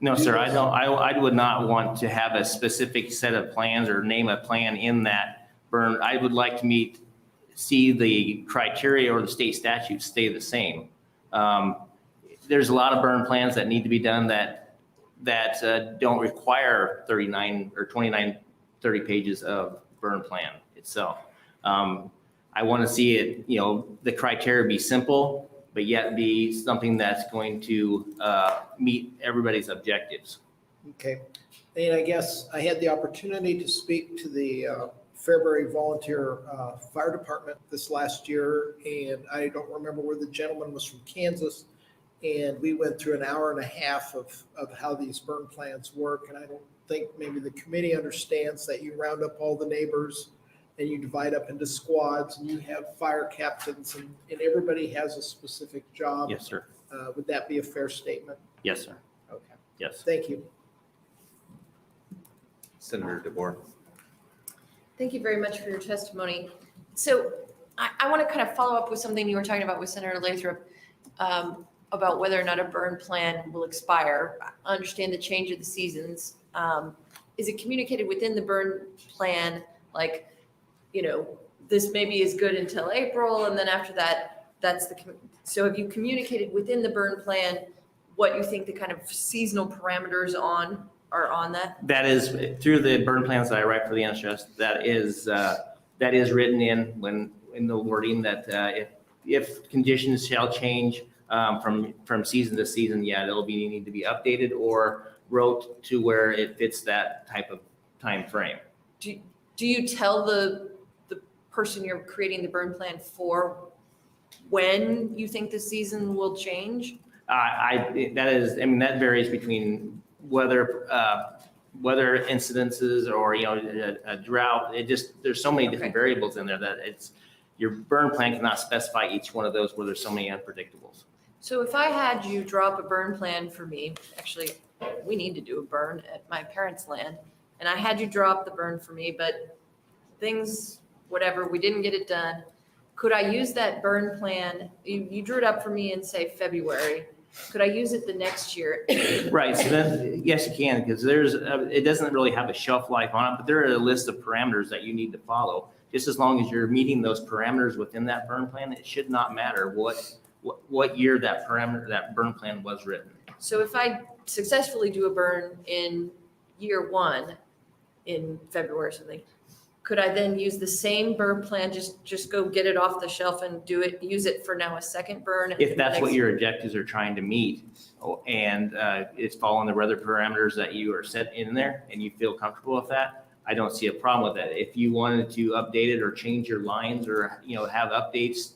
No, sir, I don't. I would not want to have a specific set of plans or name a plan in that burn. I would like to see the criteria or the state statutes stay the same. there's a lot of burn plans that need to be done that don't require 39 or 29, 30 pages of burn plan itself. I want to see it, the criteria be simple, but yet be something that's going to meet everybody's objectives. Okay. And I guess I had the opportunity to speak to the Fairbury Volunteer Fire Department this last year, and I don't remember where the gentleman was from Kansas. And we went through an hour and a half of how these burn plans work. And I don't think maybe the committee understands that you round up all the neighbors and you divide up into squads and you have fire captains and everybody has a specific job. Yes, sir. Would that be a fair statement? Yes, sir. Okay. Yes. Thank you. Senator DeBoer. Thank you very much for your testimony. So I want to kind of follow up with something you were talking about with Senator Lathrop about whether or not a burn plan will expire. I understand the change of the seasons. Is it communicated within the burn plan, like, this maybe is good until April, and then after that, so have you communicated within the burn plan what you think the kind of seasonal parameters are on that? That is through the burn plans that I write for the NSS. That is written in the wording that if conditions shall change from season to season, it'll need to be updated or wrote to where it fits that type of time frame. Do you tell the person you're creating the burn plan for when you think the season will change? That varies between weather incidences or a drought. There's so many different variables in there that your burn plan cannot specify each one of those where there's so many unpredictables. So if I had you drop a burn plan for me, actually, we need to do a burn at my parents' land, and I had you drop the burn for me, but things, whatever, we didn't get it done. Could I use that burn plan? You drew it up for me in, say, February. Could I use it the next year? Right. So then, yes, you can, because it doesn't really have a shelf life on it, but there are a list of parameters that you need to follow. Just as long as you're meeting those parameters within that burn plan, it should not matter what year that burn plan was written. So if I successfully do a burn in year one in February or something, could I then use the same burn plan, just go get it off the shelf and use it for now a second burn? If that's what your objectives are trying to meet and it's following the weather parameters that you are set in there and you feel comfortable with that, I don't see a problem with that. If you wanted to update it or change your lines or, have updates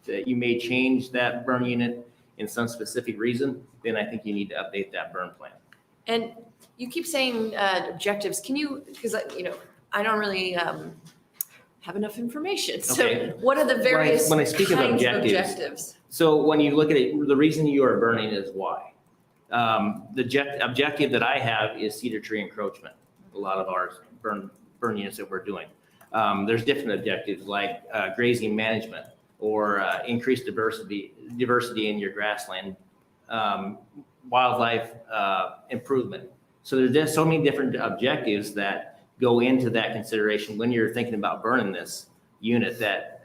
that you may change that burn unit in some specific reason, then I think you need to update that burn plan. And you keep saying objectives. Can you, because, I don't really have enough information. So Okay. what are the various When I speak of kinds objectives, so when you look at it, the reason you are burning is why. The objective that I have is cedar tree encroachment. A lot of our burn units that we're doing. There's different objectives like grazing management or increased diversity in your grassland, wildlife improvement. So there's just so many different objectives that go into that consideration when you're thinking about burning this unit that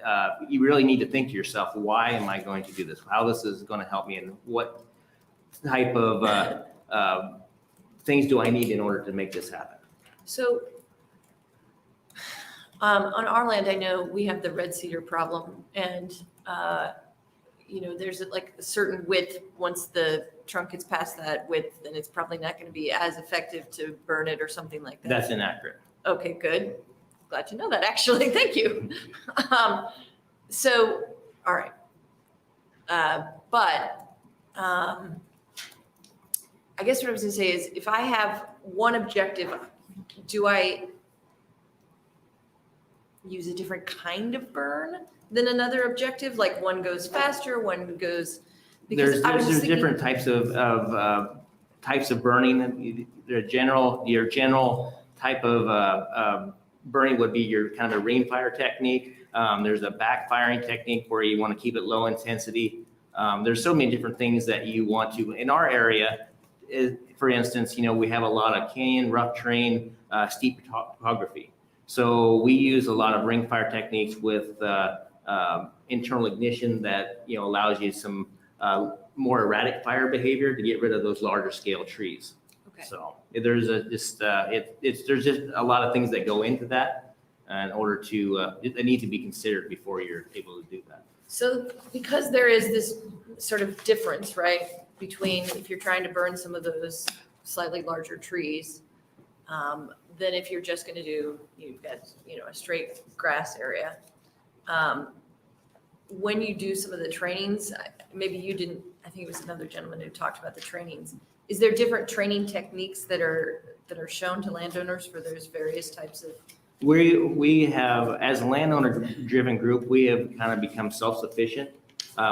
you really need to think to yourself, why am I going to do this? How this is going to help me and what type of things do I need in order to make this happen? So on our land, I know we have the red cedar problem and, there's like a certain width. Once the trunk gets past that width, then it's probably not going to be as effective to burn it or something like that. That's inaccurate. Okay, good. Glad to know that, actually. Thank you. So, all right. But I guess what I was going to say is if I have one objective, do I use a different kind of burn than another objective? Like one goes faster, one goes, because There's different types of burning. Your general type of burning would be your kind of a ring fire technique. There's a backfiring technique where you want to keep it low intensity. There's so many different things that you want to. In our area, for instance, we have a lot of canyon, rough terrain, steep topography. So we use a lot of ring fire techniques with internal ignition that allows you some more erratic fire behavior to get rid of those larger scale trees. Okay. So there's there's just a lot of things that go into that in order to, they need to be considered before you're able to do that. So because there is this sort of difference, right, between if you're trying to burn some of those slightly larger trees, than if you're just going to do, you've got, a straight grass area. When you do some of the trainings, maybe you didn't, I think it was another gentleman who talked about the trainings. Is there different training techniques that are shown to landowners for those various types of? We have, as a landowner-driven group, we have kind of become self-sufficient.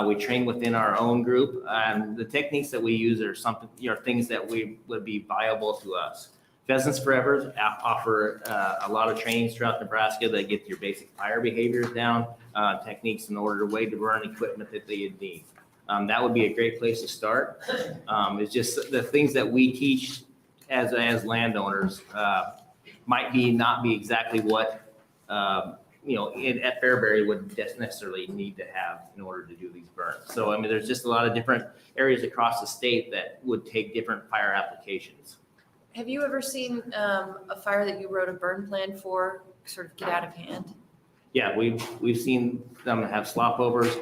We train within our own group, and the techniques that we use are things that would be viable to us. Pheasants Forever offer a lot of trainings throughout Nebraska that get your basic fire behaviors down, techniques in order to way to burn equipment that they need. That would be a great place to start. It's just the things that we teach as landowners might not be exactly what at Fairbury would necessarily need to have in order to do these burns. So I mean, there's just a lot of different areas across the state that would take different fire applications. Have you ever seen a fire that you wrote a burn plan for sort of get out of hand? Yeah, we've seen them have slop overs.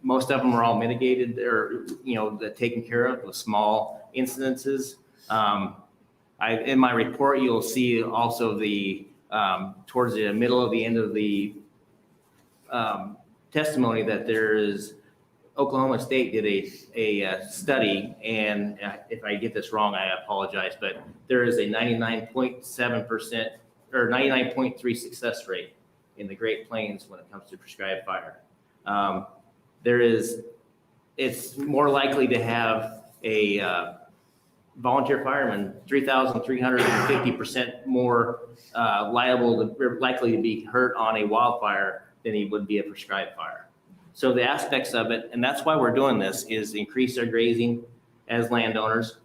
Most of them are all mitigated or taken care of with small incidences. In my report, you'll see also the towards the middle of the end of the testimony that there is Oklahoma State did a study, and if I get this wrong, I apologize, but there is a 99.7% or 99.3 success rate in the Great Plains when it comes to prescribed fire. It's more likely to have a volunteer fireman 3,350% more likely to be hurt on a wildfire than he would be a prescribed fire. So the aspects of it, and that's why we're doing this, is increase our grazing as landowners,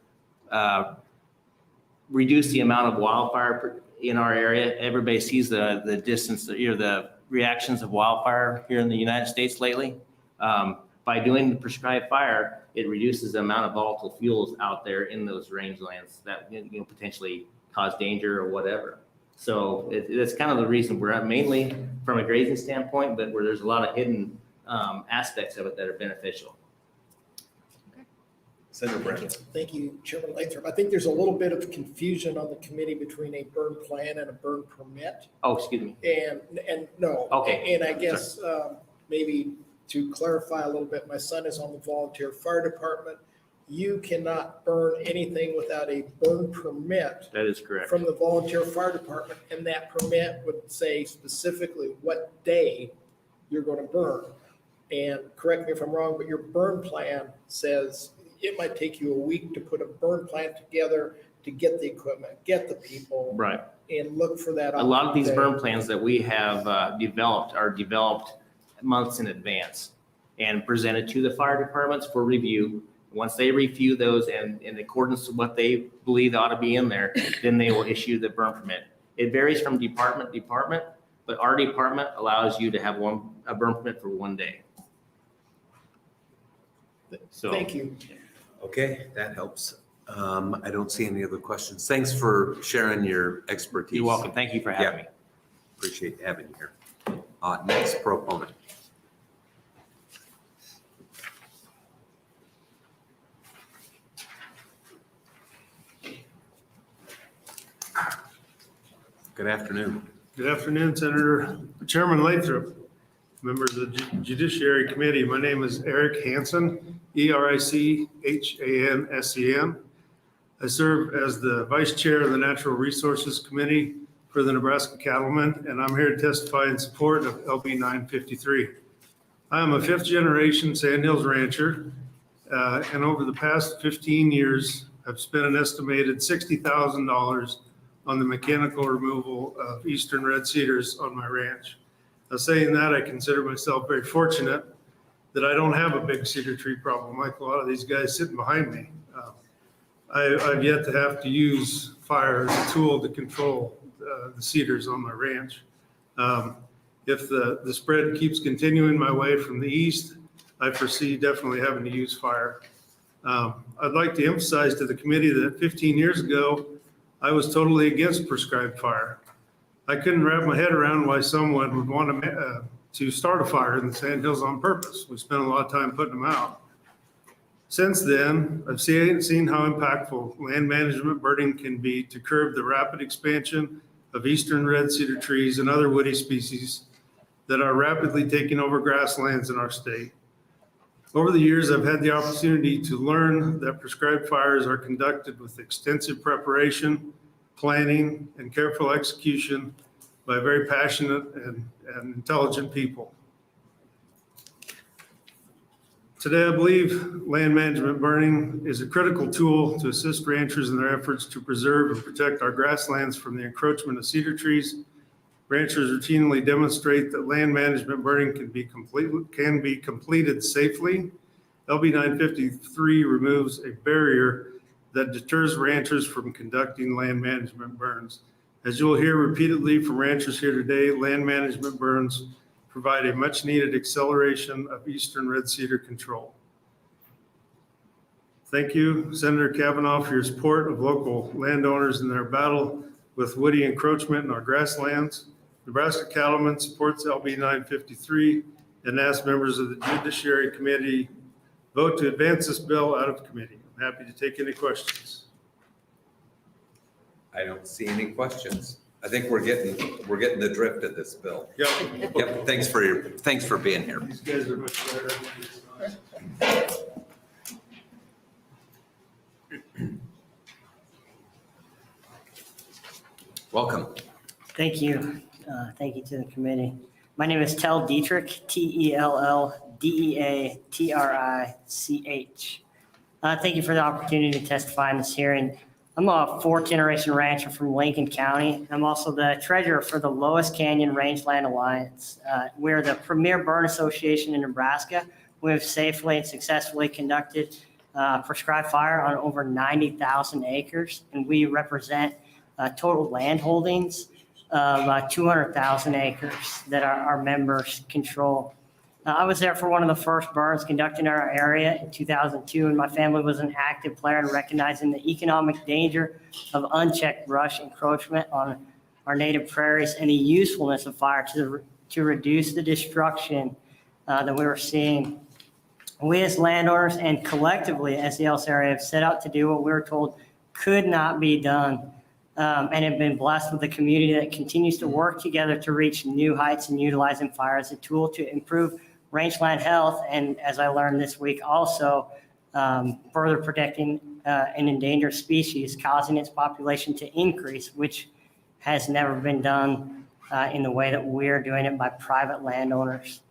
reduce the amount of wildfire in our area. Everybody sees the distance, the reactions of wildfire here in the United States lately. By doing the prescribed fire, it reduces the amount of volatile fuels out there in those rangelands that potentially cause danger or whatever. So that's kind of the reason we're at, mainly from a grazing standpoint, but where there's a lot of hidden aspects of it that are beneficial. Senator Brandon. Thank you, Chairman Lathrop. I think there's a little bit of confusion on the committee between a burn plan and a burn permit. Oh, excuse me. And no. Okay. And I guess maybe to clarify a little bit, my son is on the volunteer fire department. You cannot burn anything without a burn permit. That is correct. From the volunteer fire department, and that permit would say specifically what day you're going to burn. And correct me if I'm wrong, but your burn plan says it might take you a week to put a burn plan together to get the equipment, get the people. Right. And look for that. A lot of these burn plans that we have developed are developed months in advance and presented to the fire departments for review. Once they review those and in accordance with what they believe ought to be in there, then they will issue the burn permit. It varies from department to department, but our department allows you to have a burn permit for 1 day. So, thank you. Okay, that helps. I don't see any other questions. Thanks for sharing your expertise. You're welcome. Thank you for having me. Appreciate having you here. Next proponent. Good afternoon. Good afternoon, Senator Chairman Lathrop, members of the Judiciary Committee. My name is Eric Hansen, ERICHANSEN. I serve as the Vice Chair of the Natural Resources Committee for the Nebraska Cattlemen, and I'm here to testify in support of LB 953. I am a fifth-generation Sandhills rancher, and over the past 15 years, I've spent an estimated $60,000 on the mechanical removal of eastern red cedars on my ranch. Now, saying that, I consider myself very fortunate that I don't have a big cedar tree problem like a lot of these guys sitting behind me. I've yet to have to use fire as a tool to control the cedars on my ranch. If the spread keeps continuing my way from the east, I foresee definitely having to use fire. I'd like to emphasize to the committee that 15 years ago, I was totally against prescribed fire. I couldn't wrap my head around why someone would want to start a fire in the Sandhills on purpose. We spent a lot of time putting them out. Since then, I've seen how impactful land management burning can be to curb the rapid expansion of eastern red cedar trees and other woody species that are rapidly taking over grasslands in our state. Over the years, I've had the opportunity to learn that prescribed fires are conducted with extensive preparation, planning, and careful execution by very passionate and intelligent people. Today, I believe land management burning is a critical tool to assist ranchers in their efforts to preserve and protect our grasslands from the encroachment of cedar trees. Ranchers routinely demonstrate that land management burning can be completed safely. LB 953 removes a barrier that deters ranchers from conducting land management burns. As you will hear repeatedly from ranchers here today, land management burns provide a much needed acceleration of eastern red cedar control. Thank you, Senator Kavanaugh, for your support of local landowners in their battle with woody encroachment in our grasslands. Nebraska Cattlemen supports LB 953 and asks members of the Judiciary Committee vote to advance this bill out of committee. I'm happy to take any questions. I don't see any questions. I think we're getting the drift of this bill. Yep. Thanks for being here. These guys are much better. Welcome. Thank you. Thank you to the committee. My name is Tell Dietrich, Telldeatrich. Thank you for the opportunity to testify in this hearing. I'm a fourth-generation rancher from Lincoln County. I'm also the treasurer for the Loess Canyon Rangeland Alliance. We're the premier burn association in Nebraska. We have safely and successfully conducted prescribed fire on over 90,000 acres, and we represent total land holdings of 200,000 acres that our members control. I was there for one of the first burns conducted in our area in 2002, and my family was an active player in recognizing the economic danger of unchecked brush encroachment on our native prairies and the usefulness of fire to reduce the destruction that we were seeing. We as landowners and collectively as the Ellis area have set out to do what we were told could not be done, and have been blessed with a community that continues to work together to reach new heights and utilizing fire as a tool to improve rangeland health, and as I learned this week, also further protecting an endangered species, causing its population to increase, which has never been done in the way that we're doing it by private landowners.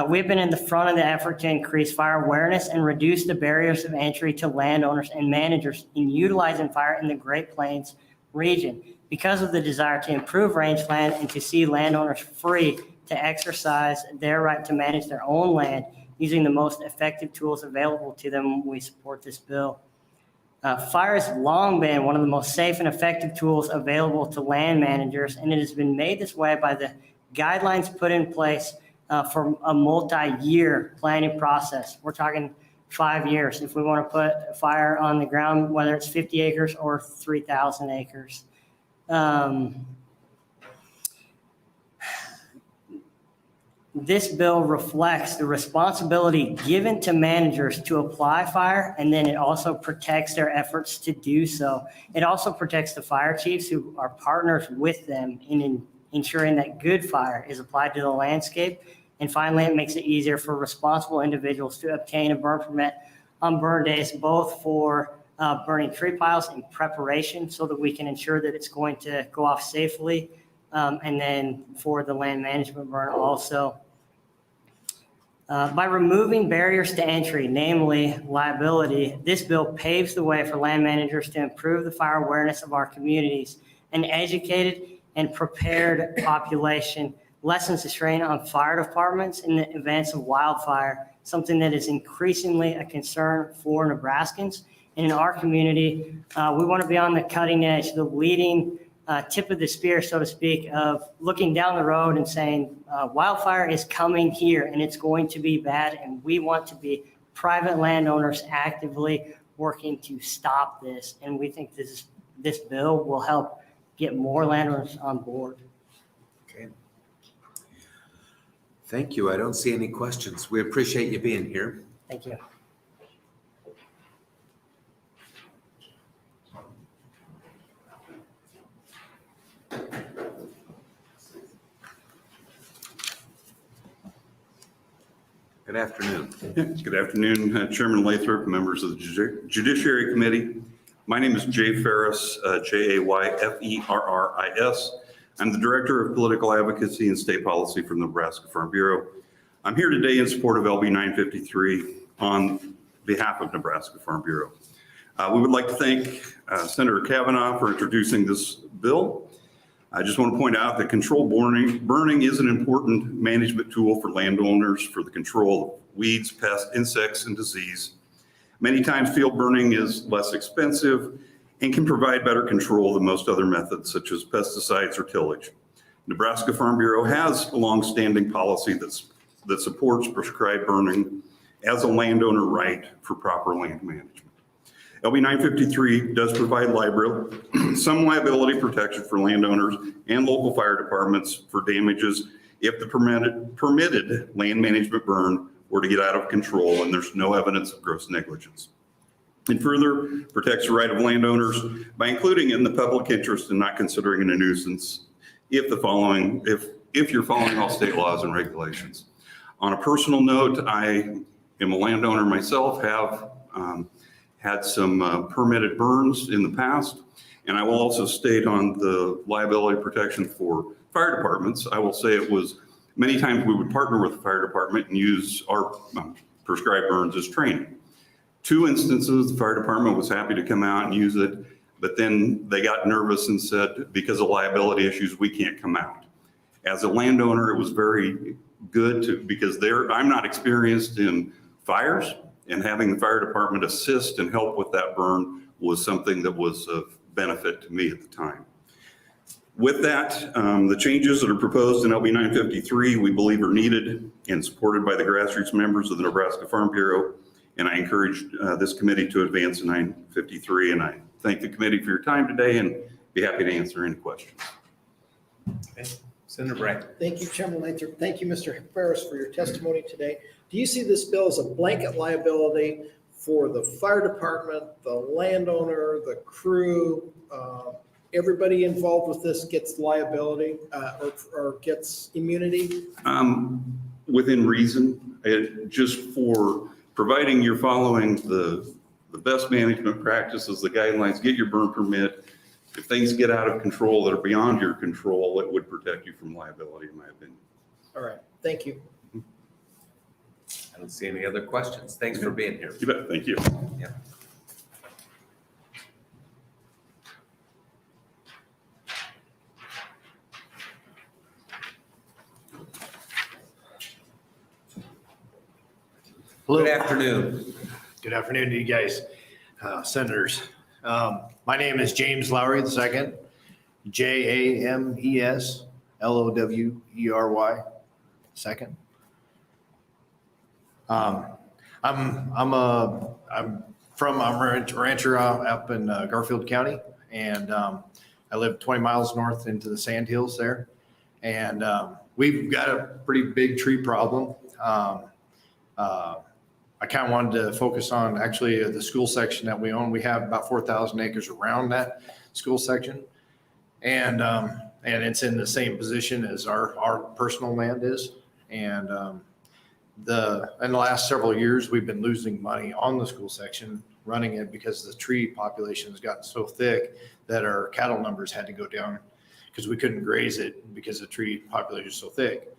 We've been in the front of the effort to increase fire awareness and reduce the barriers of entry to landowners and managers in utilizing fire in the Great Plains region because of the desire to improve rangeland and to see landowners free to exercise their right to manage their own land using the most effective tools available to them. We support this bill. Fire has long been one of the most safe and effective tools available to land managers, and it has been made this way by the guidelines put in place for a multi-year planning process. We're talking 5 years if we want to put fire on the ground, whether it's 50 acres or 3,000 acres. This bill reflects the responsibility given to managers to apply fire, and then it also protects their efforts to do so. It also protects the fire chiefs who are partners with them in ensuring that good fire is applied to the landscape. And finally, it makes it easier for responsible individuals to obtain a burn permit on burn days, both for burning tree piles in preparation so that we can ensure that it's going to go off safely, and then for the land management burn also. By removing barriers to entry, namely liability, this bill paves the way for land managers to improve the fire awareness of our communities. An educated and prepared population lessens the strain on fire departments in the events of wildfire, something that is increasingly a concern for Nebraskans. And in our community, we want to be on the cutting edge, the leading tip of the spear, so to speak, of looking down the road and saying, wildfire is coming here and it's going to be bad, and we want to be private landowners actively working to stop this. And we think this bill will help get more landowners on board. Okay. Thank you. I don't see any questions. We appreciate you being here. Thank you. Good afternoon. Good afternoon, Chairman Lathrop, members of the Judiciary Committee. My name is Jay Ferris, Jayferris. I'm the Director of Political Advocacy and State Policy from the Nebraska Farm Bureau. I'm here today in support of LB 953 on behalf of Nebraska Farm Bureau. We would like to thank Senator Kavanaugh for introducing this bill. I just want to point out that controlled burning is an important management tool for landowners for the control of weeds, pests, insects, and disease. Many times field burning is less expensive and can provide better control than most other methods such as pesticides or tillage. Nebraska Farm Bureau has a longstanding policy that supports prescribed burning as a landowner right for proper land management. LB 953 does provide some liability protection for landowners and local fire departments for damages if the permitted land management burn were to get out of control and there's no evidence of gross negligence. And further protects the right of landowners by including in the public interest and not considering it a nuisance if you're following all state laws and regulations. On a personal note, I am a landowner myself, have had some permitted burns in the past. And I will also state on the liability protection for fire departments, I will say it was many times we would partner with the fire department and use our prescribed burns as training. 2 instances, the fire department was happy to come out and use it, but then they got nervous and said, because of liability issues, we can't come out. As a landowner, it was very good because I'm not experienced in fires, and having the fire department assist and help with that burn was something that was of benefit to me at the time. With that, the changes that are proposed in LB 953, we believe are needed and supported by the grassroots members of the Nebraska Farm Bureau. And I encourage this committee to advance 953. And I thank the committee for your time today and be happy to answer any questions. Okay. Senator Bragg. Thank you, Chairman Lathrop. Thank you, Mr. Ferris, for your testimony today. Do you see this bill as a blanket liability for the fire department, the landowner, the crew? Everybody involved with this gets liability or gets immunity? Within reason, just for providing you're following the best management practices, the guidelines, get your burn permit. If things get out of control that are beyond your control, it would protect you from liability, in my opinion. All right, thank you. I don't see any other questions. Thanks for being here. You bet, thank you. Yeah. Hello. Good afternoon. Good afternoon to you guys, senators. My name is James Lowry II, James Lowry II. I'm a rancher up in Garfield County, and I live 20 miles north into the sand hills there. And we've got a pretty big tree problem. I kind of wanted to focus on actually the school section that we own. We have about 4,000 acres around that school section. And it's in the same position as our personal land is. And in the last several years, we've been losing money on the school section running it because the tree population has gotten so thick that our cattle numbers had to go down because we couldn't graze it because the tree population is so thick.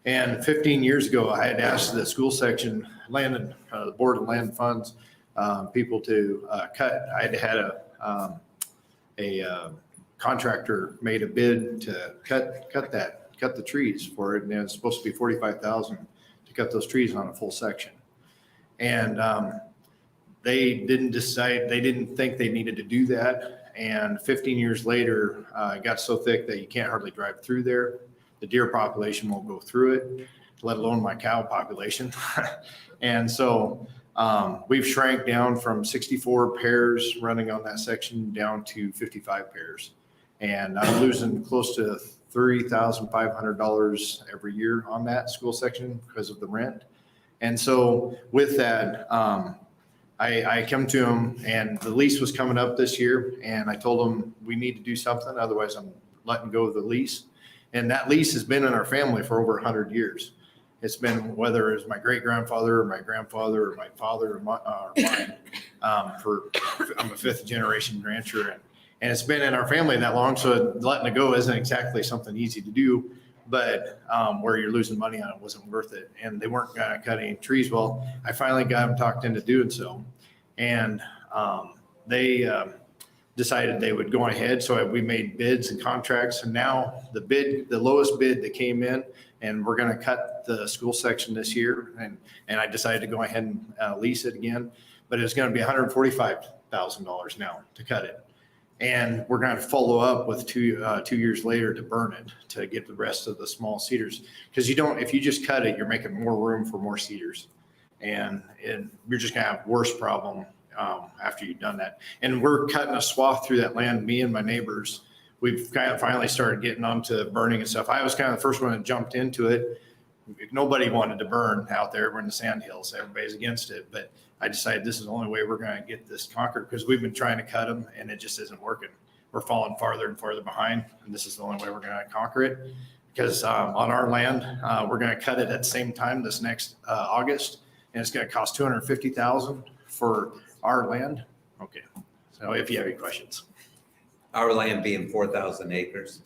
And 15 years ago, I had asked the school section, the Board of Land Funds, people to cut. I had a contractor made a bid to cut the trees for it, and it was supposed to be $45,000 to cut those trees on a full section. And they didn't think they needed to do that. And 15 years later, it got so thick that you can't hardly drive through there. The deer population won't go through it, let alone my cow population. And so we've shrank down from 64 pairs running on that section down to 55 pairs. And I'm losing close to $3,500 every year on that school section because of the rent. And so with that, I come to him, and the lease was coming up this year, and I told him we need to do something, otherwise I'm letting go of the lease. And that lease has been in our family for over 100 years. It's been, whether it's my great grandfather or my grandfather or my father or mine. I'm a fifth generation rancher, and it's been in our family that long. So letting it go isn't exactly something easy to do, but where you're losing money on it wasn't worth it. And they weren't going to cut any trees. Well, I finally got them talked into doing so, and they decided they would go ahead. So we made bids and contracts, and now the lowest bid that came in, and we're going to cut the school section this year. And I decided to go ahead and lease it again, but it's going to be $145,000 now to cut it. And we're going to follow up with 2 years later to burn it, to get the rest of the small cedars. Because if you just cut it, you're making more room for more cedars. And you're just going to have worse problem after you've done that. And we're cutting a swath through that land, me and my neighbors. We've kind of finally started getting onto burning and stuff. I was kind of the first one that jumped into it. Nobody wanted to burn out there. We're in the sand hills. Everybody's against it. But I decided this is the only way we're going to get this conquered, because we've been trying to cut them and it just isn't working. We're falling farther and farther behind, and this is the only way we're going to conquer it. Because on our land, we're going to cut it at the same time this next August, and it's going to cost $250,000 for our land. Okay, so if you have any questions. Our land being 4,000 acres.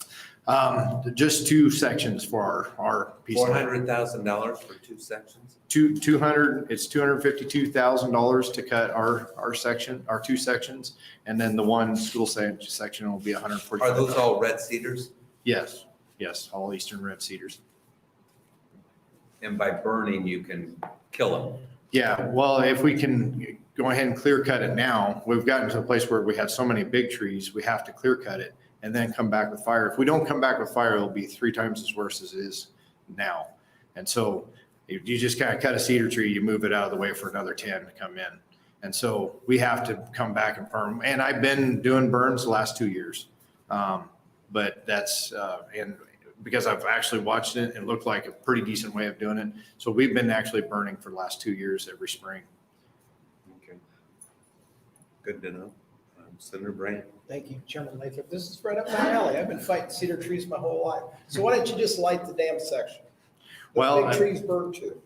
Just 2 sections for our piece. $400,000 for 2 sections? It's $252,000 to cut our section, our 2 sections, and then the one school section will be $145,000. Are those all red cedars? Yes, all eastern red cedars. And by burning, you can kill them? Yeah, well, if we can go ahead and clear cut it now, we've gotten to a place where we have so many big trees, we have to clear cut it and then come back with fire. If we don't come back with fire, it'll be 3 times as worse as it is now. And so if you just kind of cut a cedar tree, you move it out of the way for another 10 to come in. And so we have to come back and burn. And I've been doing burns the last 2 years. But that's, and because I've actually watched it, it looked like a pretty decent way of doing it. So we've been actually burning for the last 2 years every spring. Okay. Good to know. Senator Brand. Thank you, Chairman Lathrop. This is right up my alley. I've been fighting cedar trees my whole life. So why don't you just light the damn section? The big trees burn too.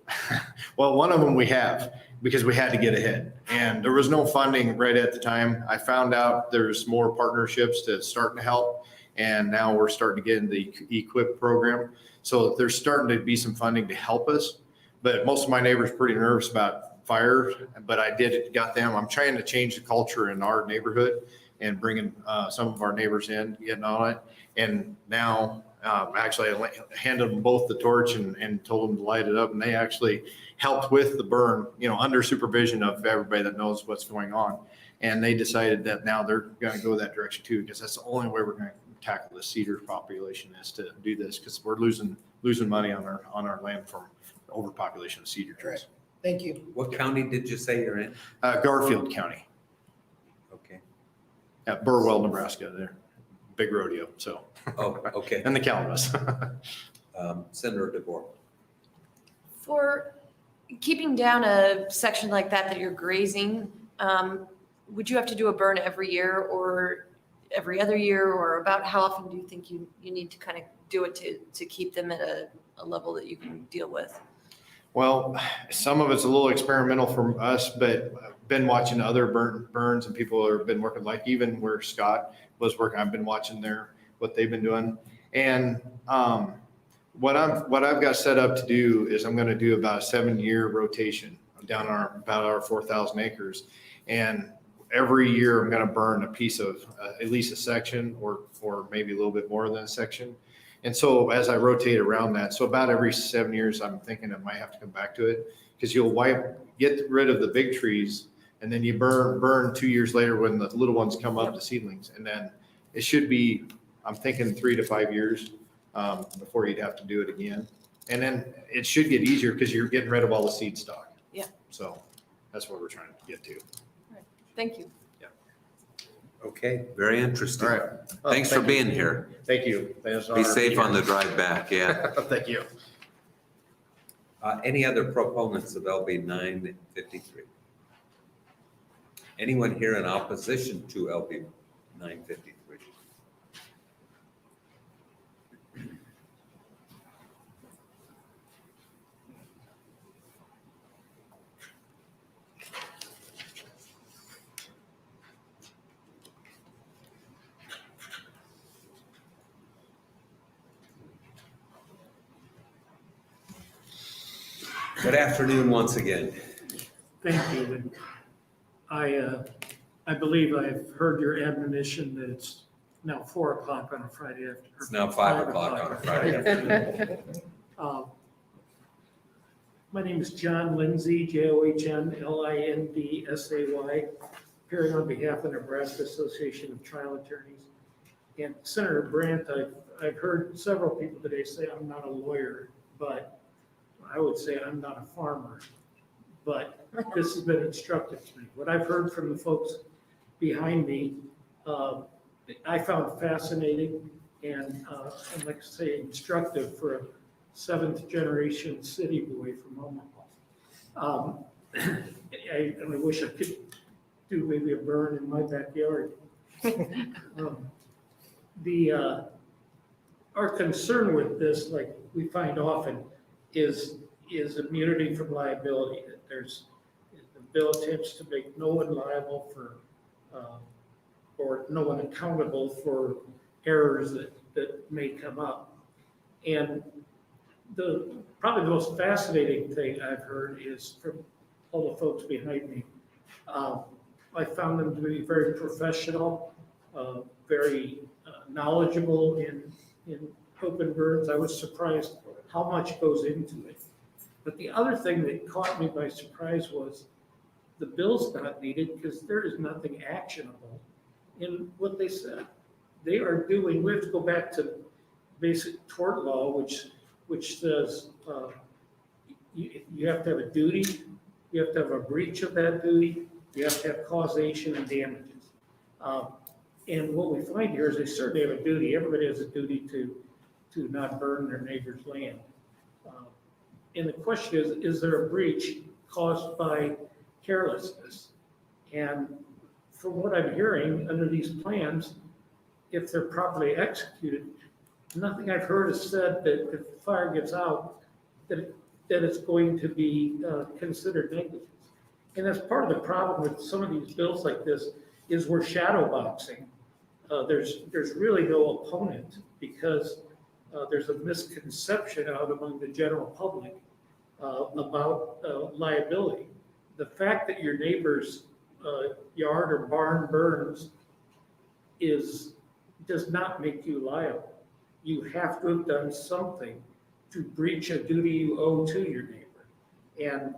Well, one of them we have, because we had to get ahead, and there was no funding right at the time. I found out there's more partnerships that's starting to help, and now we're starting to get in the EQIP program. So there's starting to be some funding to help us, but most of my neighbors are pretty nervous about fire, but got them. I'm trying to change the culture in our neighborhood and bringing some of our neighbors in, getting on it. And now actually I handed them both the torch and told them to light it up, and they actually helped with the burn, under supervision of everybody that knows what's going on. And they decided that now they're going to go that direction too, because that's the only way we're going to tackle the cedar population, is to do this, because we're losing money on our land from overpopulation of cedar trees. Right. Thank you. What county did you say you're in? Garfield County. Okay. At Burwell, Nebraska, there. Big rodeo, so. Oh, okay. And the Calamus. Senator DeVore. For keeping down a section like that you're grazing, would you have to do a burn every year or every other year, or about how often do you think you need to kind of do it to keep them at a level that you can deal with? Well, some of it's a little experimental for us, but I've been watching other burns, and people have been working, like even where Scott was working, I've been watching what they've been doing. And what I've got set up to do is I'm going to do about a 7-year rotation down about our 4,000 acres. And every year I'm going to burn a piece of at least a section or maybe a little bit more than a section. And so as I rotate around that, so about every 7 years, I'm thinking I might have to come back to it, because you'll get rid of the big trees, And then you burn 2 years later when the little ones come up, the seedlings. And then it should be, I'm thinking 3 to 5 years before you'd have to do it again. And then it should get easier because you're getting rid of all the seed stock. Yeah. So that's what we're trying to get to. Thank you. Okay, very interesting. All right. Well, Thanks for thank you. being here. Thank you. It's an Be honor to safe here. on the drive back, yeah. Thank you. Any other proponents of LB 953? Anyone here in opposition to LB 953? Good afternoon once again. Thank you. And I believe I've heard your admonition that it's now 4 o'clock on a Friday afternoon. It's now 5 o'clock on a Friday afternoon. My name is John Lindsay, JOHNLINDSAY, appearing on behalf of the Nebraska Association of Trial Attorneys. And Senator Brandt, I've heard several people today say I'm not a lawyer, but I would say I'm not a farmer. But this has been instructive to me. What I've heard from the folks behind me, I found fascinating and like I say, instructive for a 7th generation city boy from Omaha. I wish I could do maybe a burn in my backyard. Our concern with this, like we find often, is immunity from liability. The bill attempts to make no one liable for, or no one accountable for errors that may come up. And probably the most fascinating thing I've heard is from all the folks behind me. I found them to be very professional, very knowledgeable in open burns. I was surprised how much goes into it. But the other thing that caught me by surprise was the bill's not needed because there is nothing actionable in what they said. They are doing, we have to go back to basic tort law, which says you have to have a duty, you have to have a breach of that duty, you have to have causation and damages. And what we find here is they certainly have a duty. Everybody has a duty to not burn their neighbor's land. And the question is there a breach caused by carelessness? And from what I'm hearing, under these plans, if they're properly executed, nothing I've heard has said that if the fire gets out, that it's going to be considered negligence. And that's part of the problem with some of these bills like this is we're shadow boxing. There's really no opponent because there's a misconception out among the general public about liability. The fact that your neighbor's yard or barn burns does not make you liable. You have to have done something to breach a duty you owe to your neighbor. And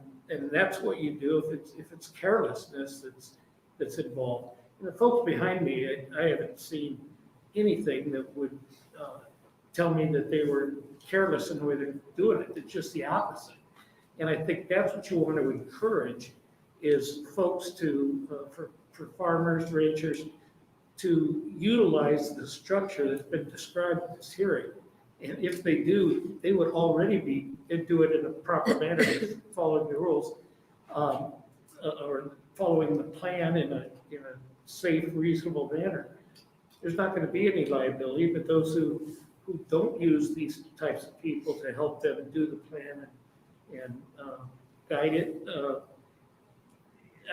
that's what you do if it's carelessness that's involved. And the folks behind me, I haven't seen anything that would tell me that they were careless in the way they're doing it. It's just the opposite. And I think that's what you want to encourage is folks for farmers, ranchers, to utilize the structure that's been described in this hearing. And if they do, they would already do it in a proper manner, following the rules, or following the plan in a safe, reasonable manner. There's not going to be any liability, but those who don't use these types of people to help them do the plan and guide it,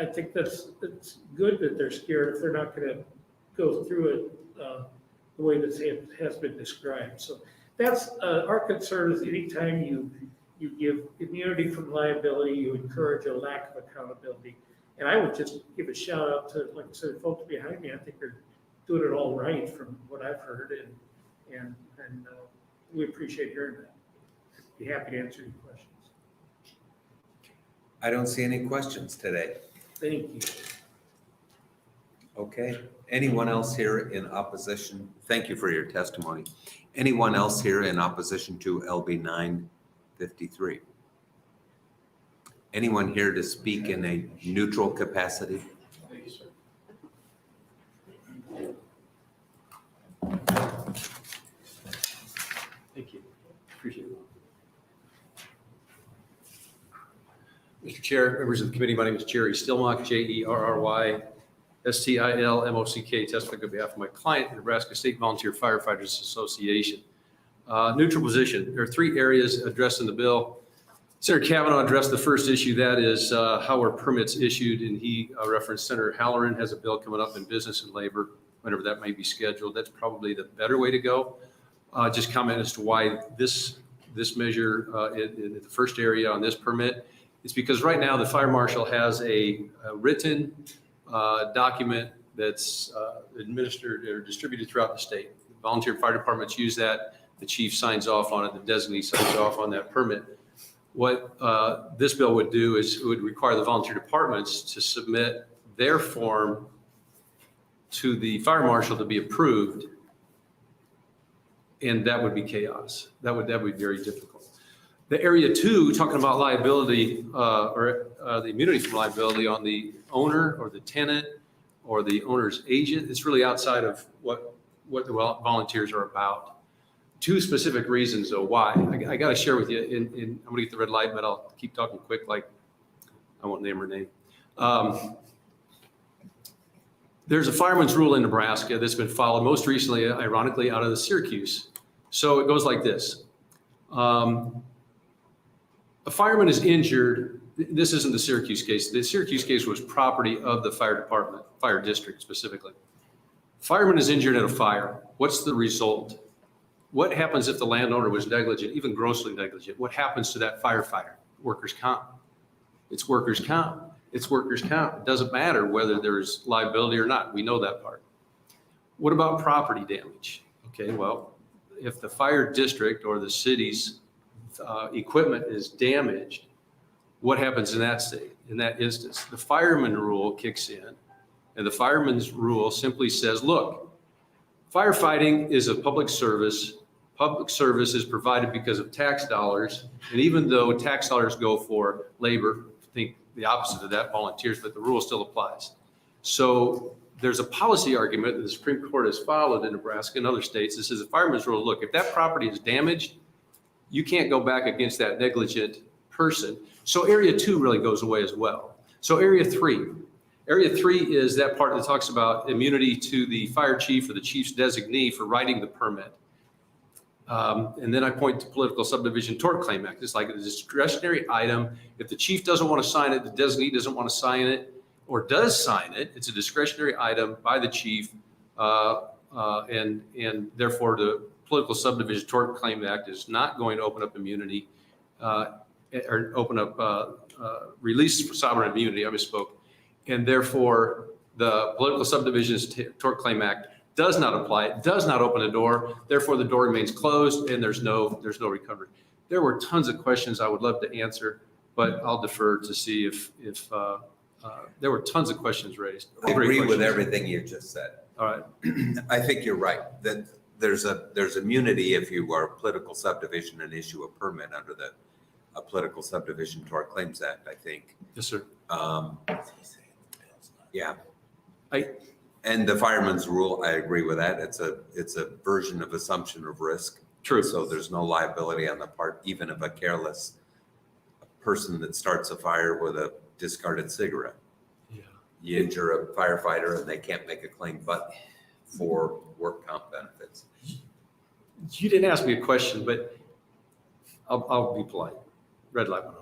I think it's good that they're scared if they're not going to go through it the way that it has been described. So that's our concern is anytime you give immunity from liability, you encourage a lack of accountability. And I would just give a shout out to, like I said, folks behind me. I think they're doing it all right from what I've heard, and we appreciate hearing that. Be happy to answer your questions. I don't see any questions today. Thank you. Okay. Anyone else here in opposition? Thank you for your testimony. Anyone else here in opposition to LB 953? Anyone here to speak in a neutral capacity? Thank you, sir. Thank you. Appreciate it. Mr. Chair, members of the committee, my name is Jerry Stillmock, Jerry Stilmock, testifying on behalf of my client, the Nebraska State Volunteer Firefighters Association. Neutral position. There are three areas addressed in the bill. Senator Kavanaugh addressed the first issue, that is how are permits issued, and he referenced Senator Halloran has a bill coming up in business and labor, whenever that may be scheduled. That's probably the better way to go. Just comment as to why this measure in the first area on this permit. It's because right now the fire marshal has a written document that's administered or distributed throughout the state. Volunteer fire departments use that. The chief signs off on it. The designee signs off on that permit. What this bill would do is it would require the volunteer departments to submit their form to the fire marshal to be approved, and that would be chaos. That would be very difficult. The area two, talking about liability or the immunity from liability on the owner or the tenant or the owner's agent, it's really outside of what the volunteers are about. Two specific reasons though why. I got to share with you, I'm going to get the red light, but I'll keep talking quick, like I won't name her name. There's a fireman's rule in Nebraska that's been followed most recently, ironically, out of the Syracuse. So it goes like this. A fireman is injured. This isn't the Syracuse case. The Syracuse case was property of the fire department, fire district specifically. Fireman is injured at a fire. What's the result? What happens if the landowner was negligent, even grossly negligent? What happens to that firefighter? Workers' comp. It's workers' comp. It's workers' comp. It doesn't matter whether there's liability or not. We know that part. What about property damage? Okay, well, if the fire district or the city's equipment is damaged, what happens in that state, in that instance? The fireman rule kicks in, and the fireman's rule simply says, look, firefighting is a public service. Public service is provided because of tax dollars, and even though tax dollars go for labor, I think the opposite of that, volunteers, but the rule still applies. So there's a policy argument that the Supreme Court has followed in Nebraska and other states. This is a fireman's rule. Look, if that property is damaged, you can't go back against that negligent person. So area two really goes away as well. So area three is that part that talks about immunity to the fire chief or the chief's designee for writing the permit. And then I point to Political Subdivision Tort Claim Act. It's like a discretionary item. If the chief doesn't want to sign it, the designee doesn't want to sign it, or does sign it, it's a discretionary item by the chief. And therefore the Political Subdivision Tort Claim Act is not going to open up immunity or open up release for sovereign immunity. I misspoke. And therefore the Political Subdivision Tort Claim Act does not apply. It does not open the door. Therefore, the door remains closed and there's no recovery. There were tons of questions I would love to answer, but I'll defer to see if there were tons of questions raised. I agree with everything you just said. All right. I think you're right that there's immunity if you are a political subdivision and issue a permit under the Political Subdivision Tort Claims Act, I think. Yes, sir. Yeah. And the fireman's rule, I agree with that. It's a version of assumption of risk. True. So there's no liability on the part, even of a careless person that starts a fire with a discarded cigarette. Yeah. You injure a firefighter and they can't make a claim but for work comp benefits. You didn't ask me a question, but I'll be polite. Red light went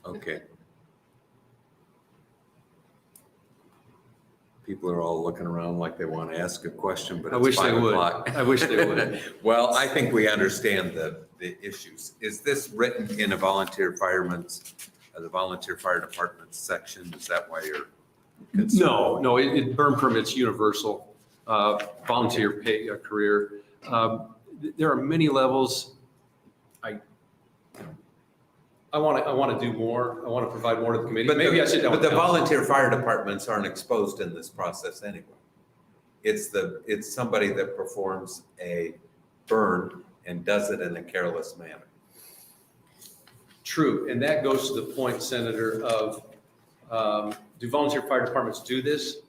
on. Okay. People are all looking around like they want to ask a question, but I it's wish they 5 would. o'clock. I wish they would. Well, I think we understand the issues. Is this written in a volunteer fireman's, the volunteer fire department section? Is that why you're concerned? No, burn permits universal, volunteer pay career. There are many levels. I want to do more. I want to provide more to the committee. Maybe I sit down But with the council. volunteer fire departments aren't exposed in this process anyway. It's somebody that performs a burn and does it in a careless manner. True, and that goes to the point, Senator, of do volunteer fire departments do this?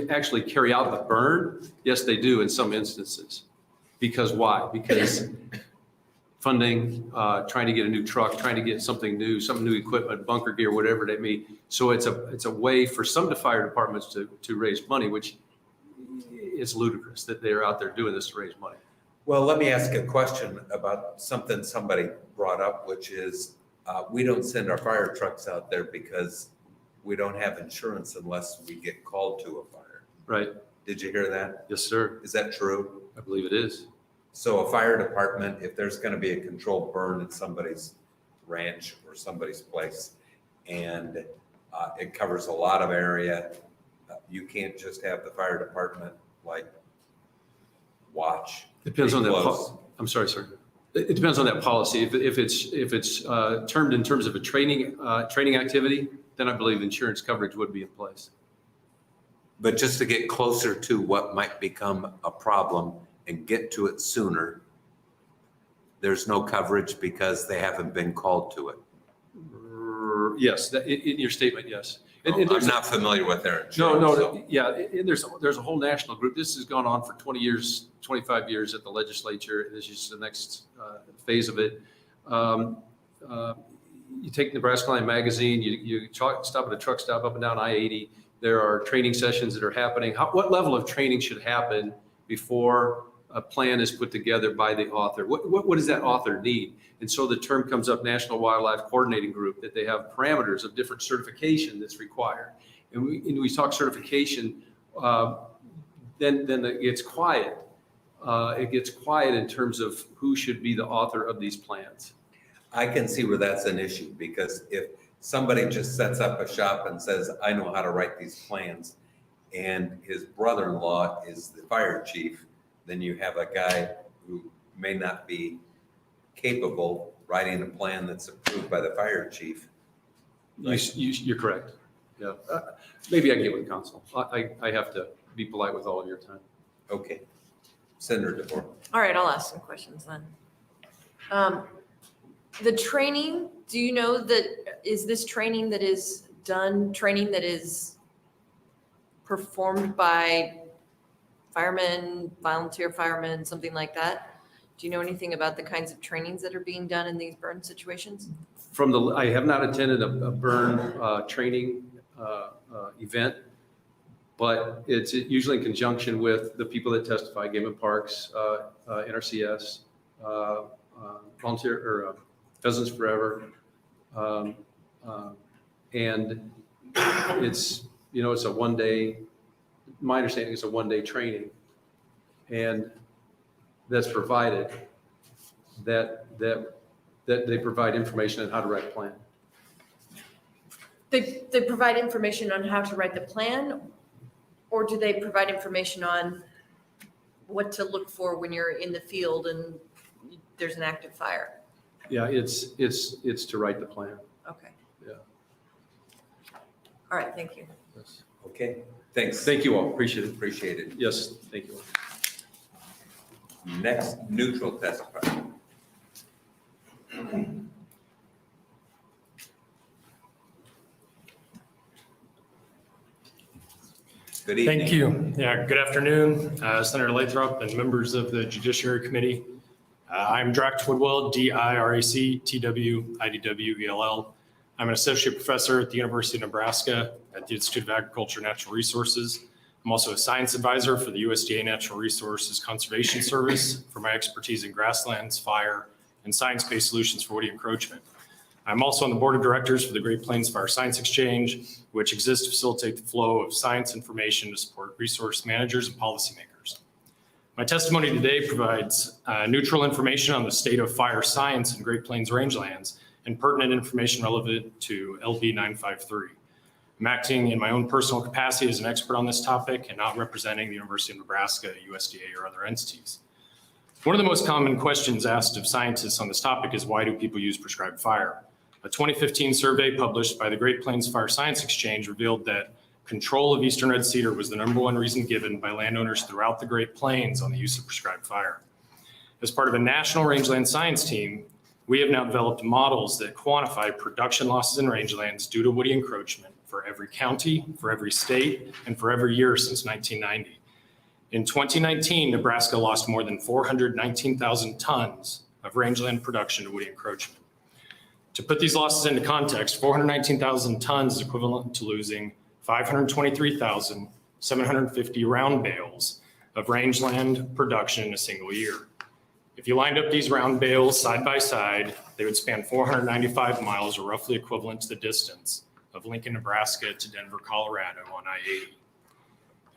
Actually carry out the burn? Yes, they do in some instances. Because why? Because funding, trying to get a new truck, trying to get something new equipment, bunker gear, whatever it may be. So it's a way for some fire departments to raise money, which is ludicrous that they're out there doing this to raise money. Well, let me ask a question about something somebody brought up, which is we don't send our fire trucks out there because we don't have insurance unless we get called to a fire. Right. Did you hear that? Yes, sir. Is that true? I believe it is. So a fire department, if there's going to be a controlled burn at somebody's ranch or somebody's place, and it covers a lot of area, you can't just have the fire department like watch. Depends on that. Close. I'm sorry, sir. It depends on that policy. If it's termed in terms of a training activity, then I believe insurance coverage would be in place. But just to get closer to what might become a problem and get to it sooner, there's no coverage because they haven't been called to it. Yes, in your statement, yes. I'm not familiar with their insurance. No, yeah, and there's a whole national group. This has gone on for 20 years, 25 years at the legislature. This is the next phase of it. You take Nebraska Line Magazine, you stop at a truck stop up and down I-80. There are training sessions that are happening. What level of training should happen before a plan is put together by the author? What does that author need? And so the term comes up, National Wildlife Coordinating Group, that they have parameters of different certification that's required. And we talk certification, then it gets quiet. It gets quiet in terms of who should be the author of these plans. I can see where that's an issue, because if somebody just sets up a shop and says, I know how to write these plans, and his brother-in-law is the fire chief, then you have a guy who may not be capable writing a plan that's approved by the fire chief. You're correct. Yeah. Maybe I can get with council. I have to be polite with all of your time. Okay. Senator DeVore. All right, I'll ask some questions then. The training, do you know is this training that is done, training that is performed by firemen, volunteer firemen, something like that? Do you know anything about the kinds of trainings that are being done in these burn situations? I have not attended a burn training event, but it's usually in conjunction with the people that testify, Game and Parks, NRCS, volunteer or Pheasants Forever. And it's a one-day, my understanding is a one-day training, and that's provided that they provide information on how to write a plan. They provide information on how to write the plan, or do they provide information on what to look for when you're in the field and there's an active fire? Yeah, it's to write the plan. Okay. Yeah. All right, thank you. Yes. Okay, thanks. Thank you all. Appreciate it. Appreciate it. Yes, thank you. Next, neutral testifier. Good evening. Thank you. Yeah, good afternoon, Senator Lathrop and members of the Judiciary Committee. I'm Drac Twidwell, DIRAC-TW-IDW-ELL. I'm an associate professor at the University of Nebraska at the Institute of Agriculture and Natural Resources. I'm also a science advisor for the USDA Natural Resources Conservation Service for my expertise in grasslands, fire, and science-based solutions for woody encroachment. I'm also on the board of directors for the Great Plains Fire Science Exchange, which exists to facilitate the flow of science information to support resource managers and policymakers. My testimony today provides neutral information on the state of fire science in Great Plains rangelands and pertinent information relevant to LB 953. I'm acting in my own personal capacity as an expert on this topic and not representing the University of Nebraska, USDA, or other entities. One of the most common questions asked of scientists on this topic is, why do people use prescribed fire? A 2015 survey published by the Great Plains Fire Science Exchange revealed that control of eastern red cedar was the #1 reason given by landowners throughout the Great Plains on the use of prescribed fire. As part of a national rangeland science team, we have now developed models that quantify production losses in rangelands due to woody encroachment for every county, for every state, and for every year since 1990. In 2019, Nebraska lost more than 419,000 tons of rangeland production to woody encroachment. To put these losses into context, 419,000 tons is equivalent to losing 523,750 round bales of rangeland production in a single year. If you lined up these round bales side by side, they would span 495 miles, or roughly equivalent to the distance of Lincoln, Nebraska to Denver, Colorado on I-80.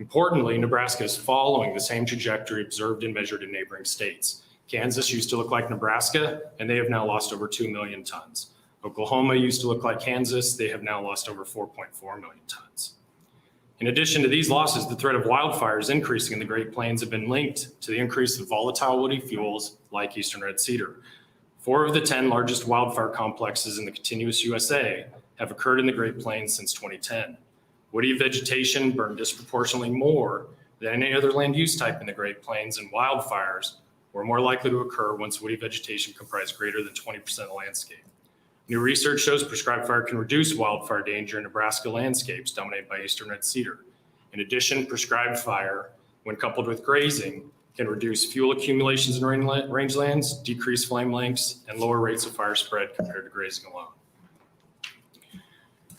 Importantly, Nebraska is following the same trajectory observed and measured in neighboring states. Kansas used to look like Nebraska, and they have now lost over 2 million tons. Oklahoma used to look like Kansas. They have now lost over 4.4 million tons. In addition to these losses, the threat of wildfires increasing in the Great Plains have been linked to the increase of volatile woody fuels like eastern red cedar. 4 of the 10 largest wildfire complexes in the contiguous USA have occurred in the Great Plains since 2010. Woody vegetation burned disproportionately more than any other land use type in the Great Plains, and wildfires were more likely to occur once woody vegetation comprised greater than 20% of the landscape. New research shows prescribed fire can reduce wildfire danger in Nebraska landscapes dominated by eastern red cedar. In addition, prescribed fire, when coupled with grazing, can reduce fuel accumulations in rangelands, decrease flame lengths, and lower rates of fire spread compared to grazing alone.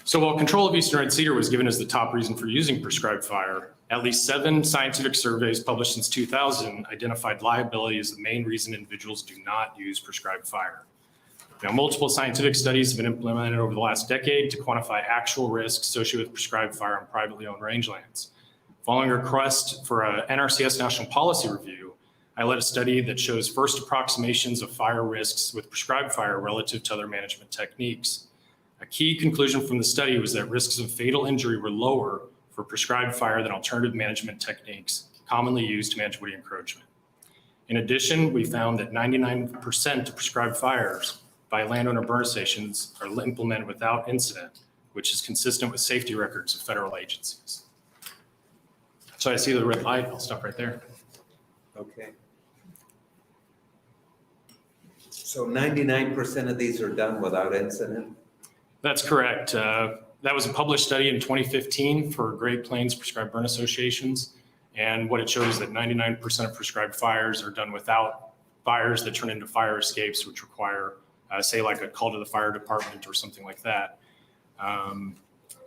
So while control of eastern red cedar was given as the top reason for using prescribed fire, at least 7 scientific surveys published since 2000 identified liability as the main reason individuals do not use prescribed fire. Now, multiple scientific studies have been implemented over the last decade to quantify actual risks associated with prescribed fire on privately owned rangelands. Following a request for a NRCS national policy review, I led a study that shows first approximations of fire risks with prescribed fire relative to other management techniques. A key conclusion from the study was that risks of fatal injury were lower for prescribed fire than alternative management techniques commonly used to manage woody encroachment. In addition, we found that 99% of prescribed fires by landowner burn stations are implemented without incident, which is consistent with safety records of federal agencies. So I see the red light, I'll stop right there. Okay. So 99% of these are done without incident? That's correct. That was a published study in 2015 for Great Plains Prescribed Burn Associations. And what it shows is that 99% of prescribed fires are done without fires that turn into fire escapes, which require, say, like a call to the fire department or something like that.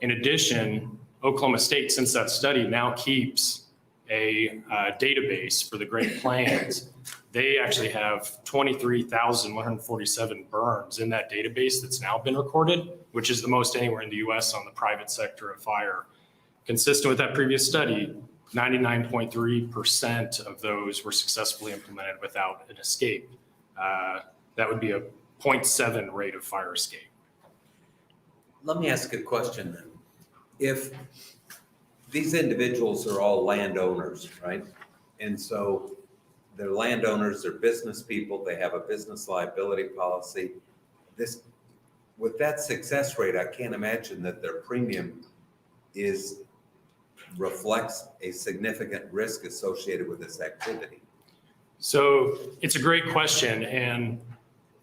In addition, Oklahoma State, since that study, now keeps a database for the Great Plains. They actually have 23,147 burns in that database that's now been recorded, which is the most anywhere in the US on the private sector of fire. Consistent with that previous study, 99.3% of those were successfully implemented without an escape. That would be a 0.7 rate of fire escape. Let me ask a question then. If these individuals are all landowners, right? And so they're landowners, they're business people, they have a business liability policy. With that success rate, I can't imagine that their premium reflects a significant risk associated with this activity. So it's a great question. And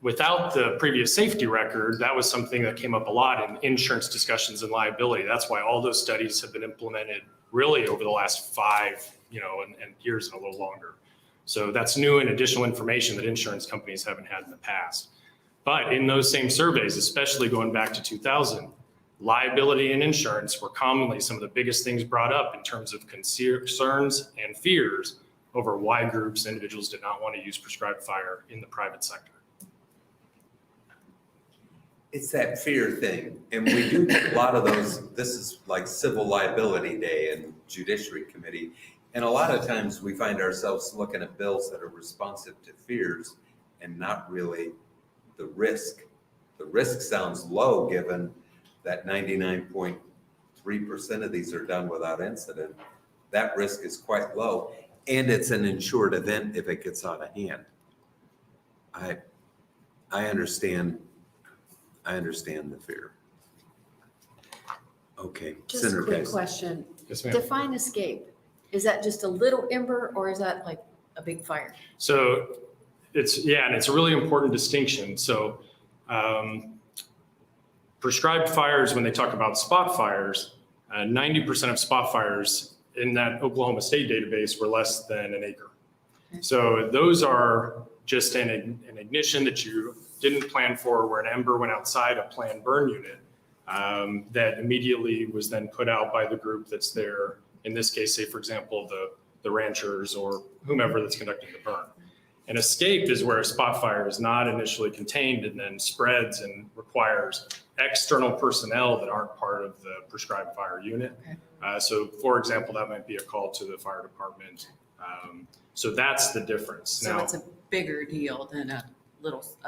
without the previous safety record, that was something that came up a lot in insurance discussions and liability. That's why all those studies have been implemented really over the last 5, and years and a little longer. So that's new and additional information that insurance companies haven't had in the past. But in those same surveys, especially going back to 2000, liability and insurance were commonly some of the biggest things brought up in terms of concerns and fears over why groups, individuals did not want to use prescribed fire in the private sector. It's that fear thing. And we do a lot of those. This is like Civil Liability Day and Judiciary Committee. And a lot of times we find ourselves looking at bills that are responsive to fears and not really the risk. The risk sounds low given that 99.3% of these are done without incident. That risk is quite low. And it's an insured event if it gets out of hand. I understand the fear. Okay. Just a Senator quick Geisler. question. Yes, ma'am. Define escape. Is that just a little ember or is that like a big fire? So it's, yeah, and it's a really important distinction. So prescribed fires, when they talk about spot fires, 90% of spot fires in that Oklahoma State database were less than an acre. So those are just an ignition that you didn't plan for, where an ember went outside a planned burn unit that immediately was then put out by the group that's there. In this case, say, for example, the ranchers or whomever that's conducting the burn. An escape is where a spot fire is not initially contained and then spreads and requires external personnel that aren't part of the prescribed fire unit. So for example, that might be a call to the fire department. So that's the difference. So Now, it's a bigger deal than a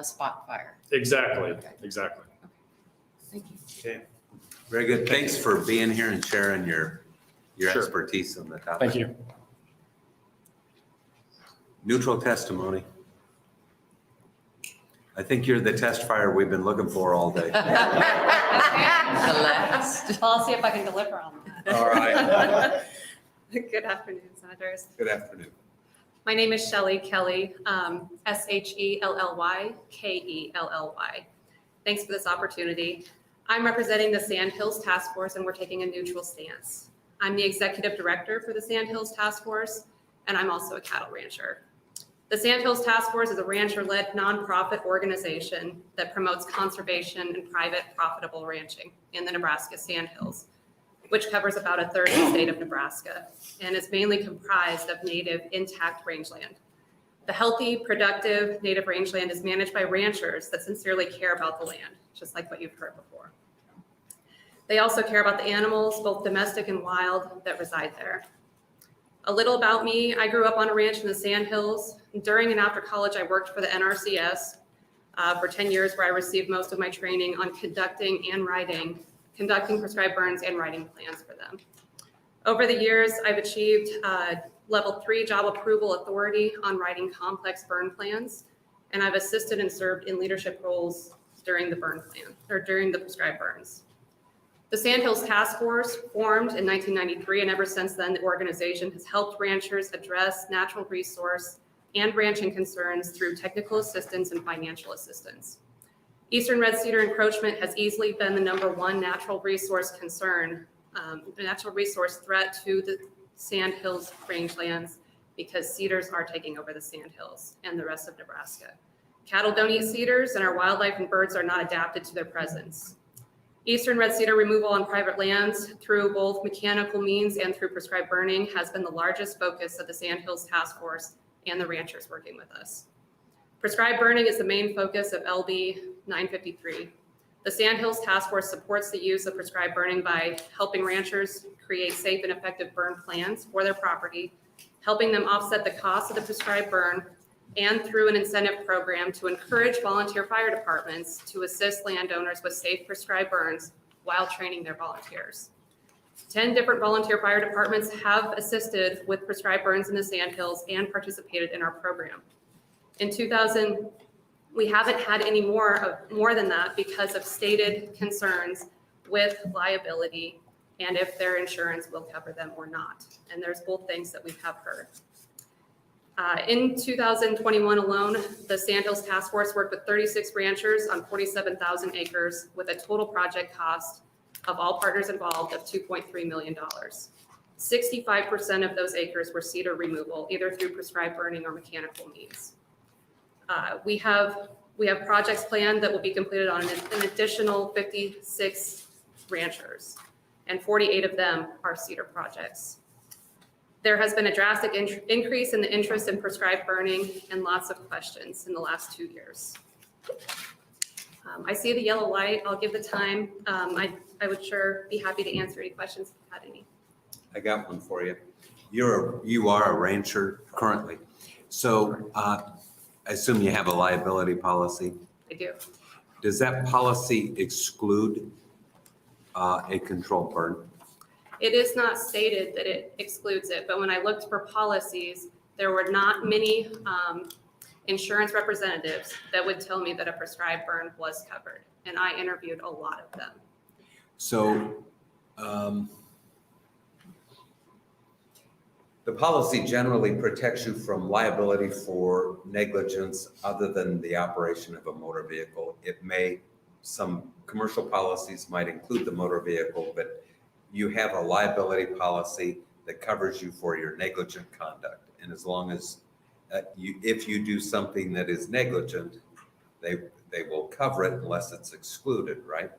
spot fire. exactly, exactly. Thank you. Okay. Very good. Thanks for being here and sharing your Sure. expertise on the topic. Thank you. Neutral testimony. I think you're the testifier we've been looking for all day. The last. Well, I'll see if I can deliver on that. All right. Good afternoon, Senators. Good afternoon. My name is Shelley Kelly, Shelley Kelly. Thanks for this opportunity. I'm representing the Sand Hills Task Force, and we're taking a neutral stance. I'm the executive director for the Sand Hills Task Force, and I'm also a cattle rancher. The Sand Hills Task Force is a rancher-led nonprofit organization that promotes conservation and private profitable ranching in the Nebraska Sand Hills, which covers about a third of the state of Nebraska and is mainly comprised of native intact rangeland. The healthy, productive native rangeland is managed by ranchers that sincerely care about the land, just like what you've heard before. They also care about the animals, both domestic and wild, that reside there. A little about me: I grew up on a ranch in the Sand Hills. During and after college, I worked for the NRCS for 10 years, where I received most of my training on conducting prescribed burns and writing plans for them. Over the years, I've achieved level 3 job approval authority on writing complex burn plans, and I've assisted and served in leadership roles during the burn plan, or during the prescribed burns. The Sand Hills Task Force formed in 1993, and ever since then, the organization has helped ranchers address natural resource and ranching concerns through technical assistance and financial assistance. Eastern red cedar encroachment has easily been the #1 natural resource concern, the natural resource threat to the Sand Hills rangelands, because cedars are taking over the Sand Hills and the rest of Nebraska. Cattle don't eat cedars, and our wildlife and birds are not adapted to their presence. Eastern red cedar removal on private lands through both mechanical means and through prescribed burning has been the largest focus of the Sand Hills Task Force and the ranchers working with us. Prescribed burning is the main focus of LB 953. The Sand Hills Task Force supports the use of prescribed burning by helping ranchers create safe and effective burn plans for their property, helping them offset the cost of the prescribed burn, and through an incentive program to encourage volunteer fire departments to assist landowners with safe prescribed burns while training their volunteers. 10 different volunteer fire departments have assisted with prescribed burns in the Sand Hills and participated in our program. In 2000, we haven't had any more than that because of stated concerns with liability and if their insurance will cover them or not. And there's both things that we have heard. In 2021 alone, the Sand Hills Task Force worked with 36 ranchers on 47,000 acres with a total project cost of all partners involved of $2.3 million. 65% of those acres were cedar removal, either through prescribed burning or mechanical means. We have projects planned that will be completed on an additional 56 ranchers, and 48 of them are cedar projects. There has been a drastic increase in the interest in prescribed burning and lots of questions in the last 2 years. I see the yellow light. I'll give the time. I would sure be happy to answer any questions if you had any. I got one for you. You are a rancher currently. So I assume you have a liability policy. I do. Does that policy exclude a controlled burn? It is not stated that it excludes it, but when I looked for policies, there were not many insurance representatives that would tell me that a prescribed burn was covered, and I interviewed a lot of them. So the policy generally protects you from liability for negligence other than the operation of a motor vehicle. Some commercial policies might include the motor vehicle, but you have a liability policy that covers you for your negligent conduct. And as long as if you do something that is negligent, they will cover it unless it's excluded, right?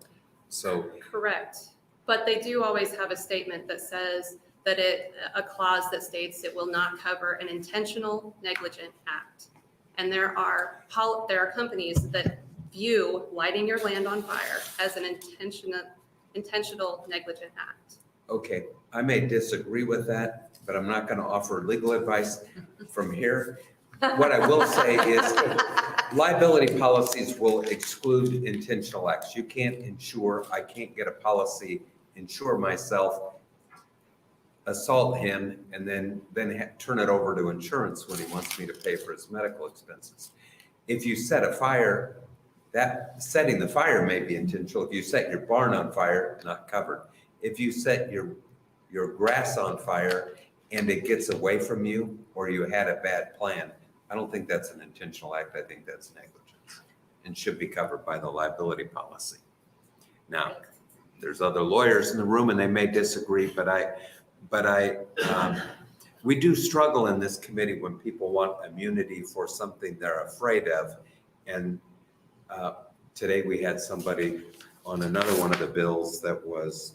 So Correct. But they do always have a statement that says that a clause that states it will not cover an intentional negligent act. And there are companies that view lighting your land on fire as an intentional negligent act. okay, I may disagree with that, but I'm not going to offer legal advice from here. What I will say is liability policies will exclude intentional acts. You can't insure, I can't get a policy, insure myself, assault him, and then turn it over to insurance when he wants me to pay for his medical expenses. If you set a fire, that setting the fire may be intentional. If you set your barn on fire, not covered. If you set your grass on fire and it gets away from you, or you had a bad plan, I don't think that's an intentional act. I think that's negligence and should be covered by the liability policy. Now, there's other lawyers in the room and they may disagree, but we do struggle in this committee when people want immunity for something they're afraid of. And today we had somebody on another one of the bills that was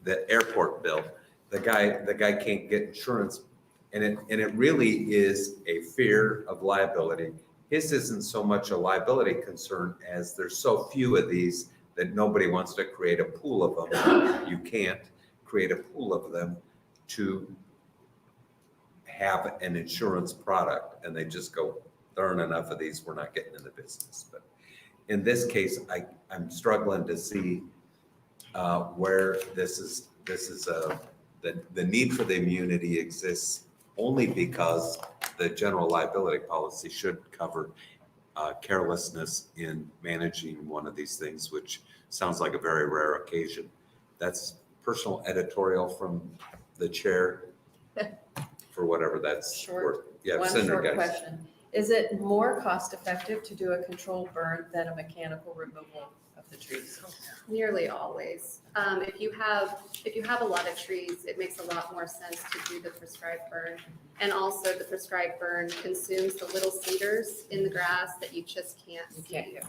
the airport bill. The guy can't get insurance, and it really is a fear of liability. His isn't so much a liability concern as there's so few of these that nobody wants to create a pool of them. You can't create a pool of them to have an insurance product, and they just go, there aren't enough of these, we're not getting in the business. But in this case, I'm struggling to see where the need for the immunity exists only because the general liability policy should cover carelessness in managing one of these things, which sounds like a very rare occasion. That's personal editorial from the chair for whatever that's worth. Yeah, One Senator short Geis. question. Is it more cost effective to do a controlled burn than a mechanical removal of the trees? Nearly always. If you have a lot of trees, it makes a lot more sense to do the prescribed burn. And also the prescribed burn consumes the little cedars in the grass that you just can't see.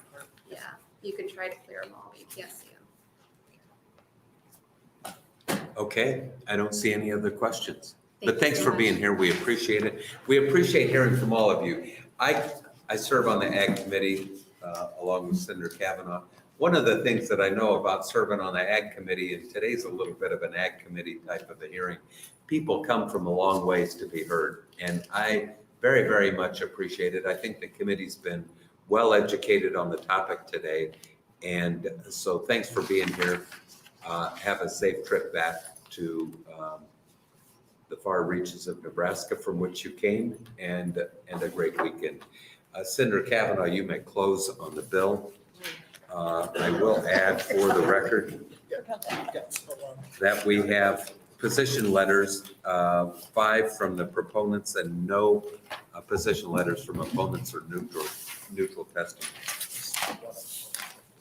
Yeah, you can try to clear them all, but you can't see them. Okay, I don't see any other questions. But thanks for being here. We appreciate it. We appreciate hearing from all of you. I serve on the Ag Committee along with Senator Kavanaugh. One of the things that I know about serving on the Ag Committee, and today's a little bit of an Ag Committee type of a hearing, people come from a long ways to be heard. And I very, very much appreciate it. I think the committee's been well educated on the topic today. And so thanks for being here. Have a safe trip back to the far reaches of Nebraska from which you came, and a great weekend. Senator Kavanaugh, you may close on the bill. I will add for the record that we have position letters, 5 from the proponents and no position letters from opponents or neutral testimony.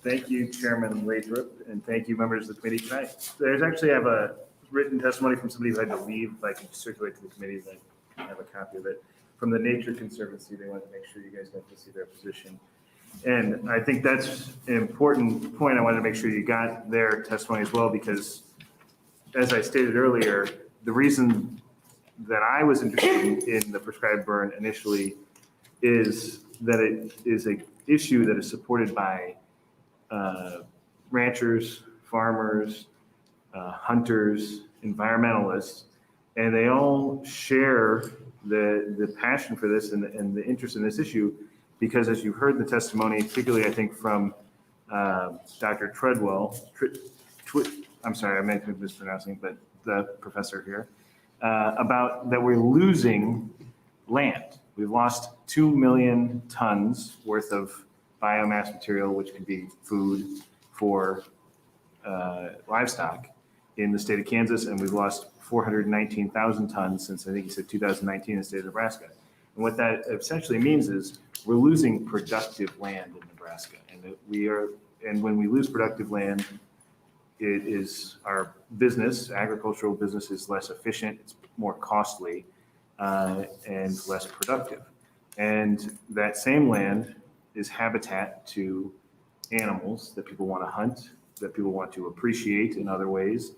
Thank you, Chairman Lathrop, and thank you, members of the committee tonight. There's actually, I have a written testimony from somebody who had to leave. If I can circulate to the committee, I have a copy of it. From the Nature Conservancy, they wanted to make sure you guys got to see their position. And I think that's an important point. I wanted to make sure you got their testimony as well, because as I stated earlier, the reason that I was interested in the prescribed burn initially is that it is an issue that is supported by ranchers, farmers, hunters, environmentalists, and they all share the passion for this and the interest in this issue, because as you heard in the testimony, particularly I think from Dr. Treadwell, I'm sorry, I may be mispronouncing, but the professor here, about that we're losing land. We've lost 2 million tons worth of biomass material, which could be food for livestock in the state of Kansas, and we've lost 419,000 tons since, I think he said 2019 in the state of Nebraska. And what that essentially means is we're losing productive land in Nebraska. And when we lose productive land, it is our business, agricultural business is less efficient, it's more costly, and less productive. And that same land is habitat to animals that people want to hunt, that people want to appreciate in other ways.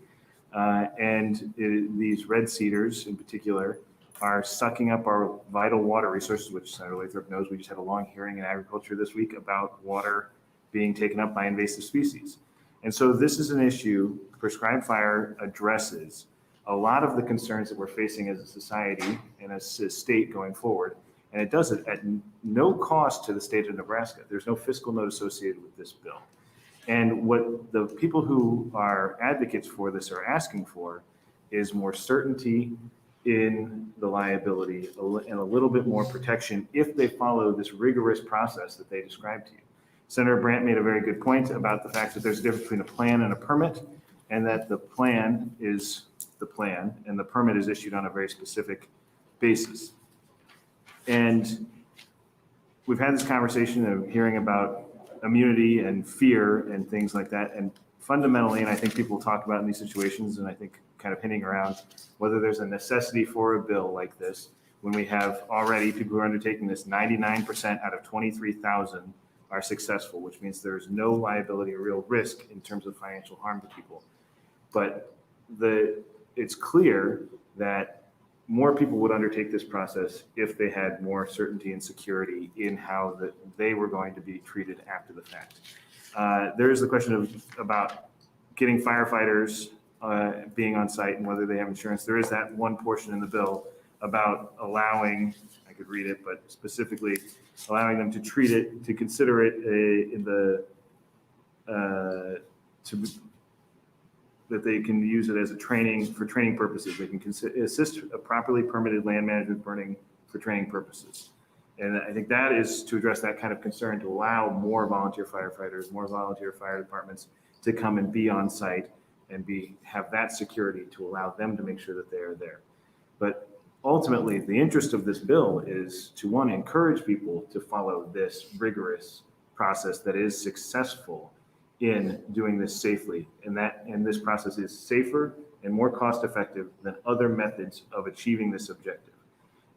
These red cedars in particular are sucking up our vital water resources, which Senator Lathrop knows. We just had a long hearing in agriculture this week about water being taken up by invasive species. And so this is an issue prescribed fire addresses a lot of the concerns that we're facing as a society and as a state going forward. And it does it at no cost to the state of Nebraska. There's no fiscal note associated with this bill. And what the people who are advocates for this are asking for is more certainty in the liability and a little bit more protection if they follow this rigorous process that they described to you. Senator Brandt made a very good point about the fact that there's a difference between a plan and a permit, and that the plan is the plan and the permit is issued on a very specific basis. And we've had this conversation of hearing about immunity and fear and things like that. And fundamentally, and I think people talk about in these situations, and I think kind of hinting around whether there's a necessity for a bill like this, when we have already people who are undertaking this, 99% out of 23,000 are successful, which means there's no liability or real risk in terms of financial harm to people. But it's clear that more people would undertake this process if they had more certainty and security in how they were going to be treated after the fact. There is the question about getting firefighters being on site and whether they have insurance. There is that one portion in the bill about allowing, I could read it, but specifically allowing them to treat it, to consider it that they can use it as a training for training purposes. They can assist a properly permitted land management burning for training purposes. And I think that is to address that kind of concern, to allow more volunteer firefighters, more volunteer fire departments to come and be on site and have that security to allow them to make sure that they are there. But ultimately, the interest of this bill is to, one, encourage people to follow this rigorous process that is successful in doing this safely. And this process is safer and more cost effective than other methods of achieving this objective.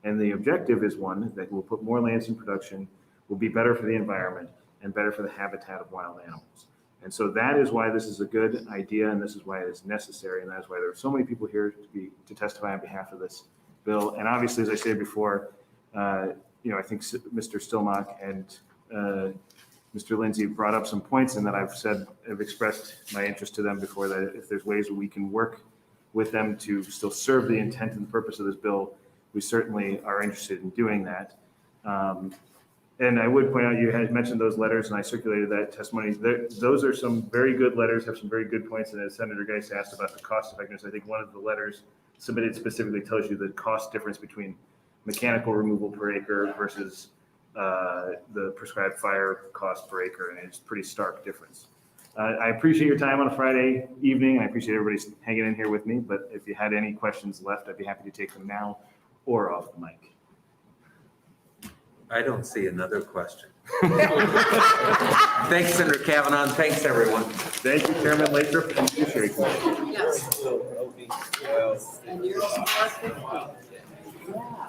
And the objective is one that will put more lands in production, will be better for the environment and better for the habitat of wild animals. And so that is why this is a good idea, and this is why it is necessary, and that's why there are so many people here to testify on behalf of this bill. And obviously, as I said before, I think Mr. Stillmock and Mr. Lindsay brought up some points, and that I've expressed my interest to them before, that if there's ways we can work with them to still serve the intent and the purpose of this bill, we certainly are interested in doing that. And I would point out, you had mentioned those letters, and I circulated that testimony. Those are some very good letters, have some very good points. And as Senator Geist asked about the cost effectiveness, I think one of the letters submitted specifically tells you the cost difference between mechanical removal per acre versus the prescribed fire cost per acre, and it's a pretty stark difference. I appreciate your time on a Friday evening. I appreciate everybody hanging in here with me, but if you had any questions left, I'd be happy to take them now or off the mic. I don't see another question. Thanks, Senator Kavanaugh. Thanks, everyone. Thank you, Chairman Lathrop and Judiciary Committee. Yes. And yours is 450. Yeah.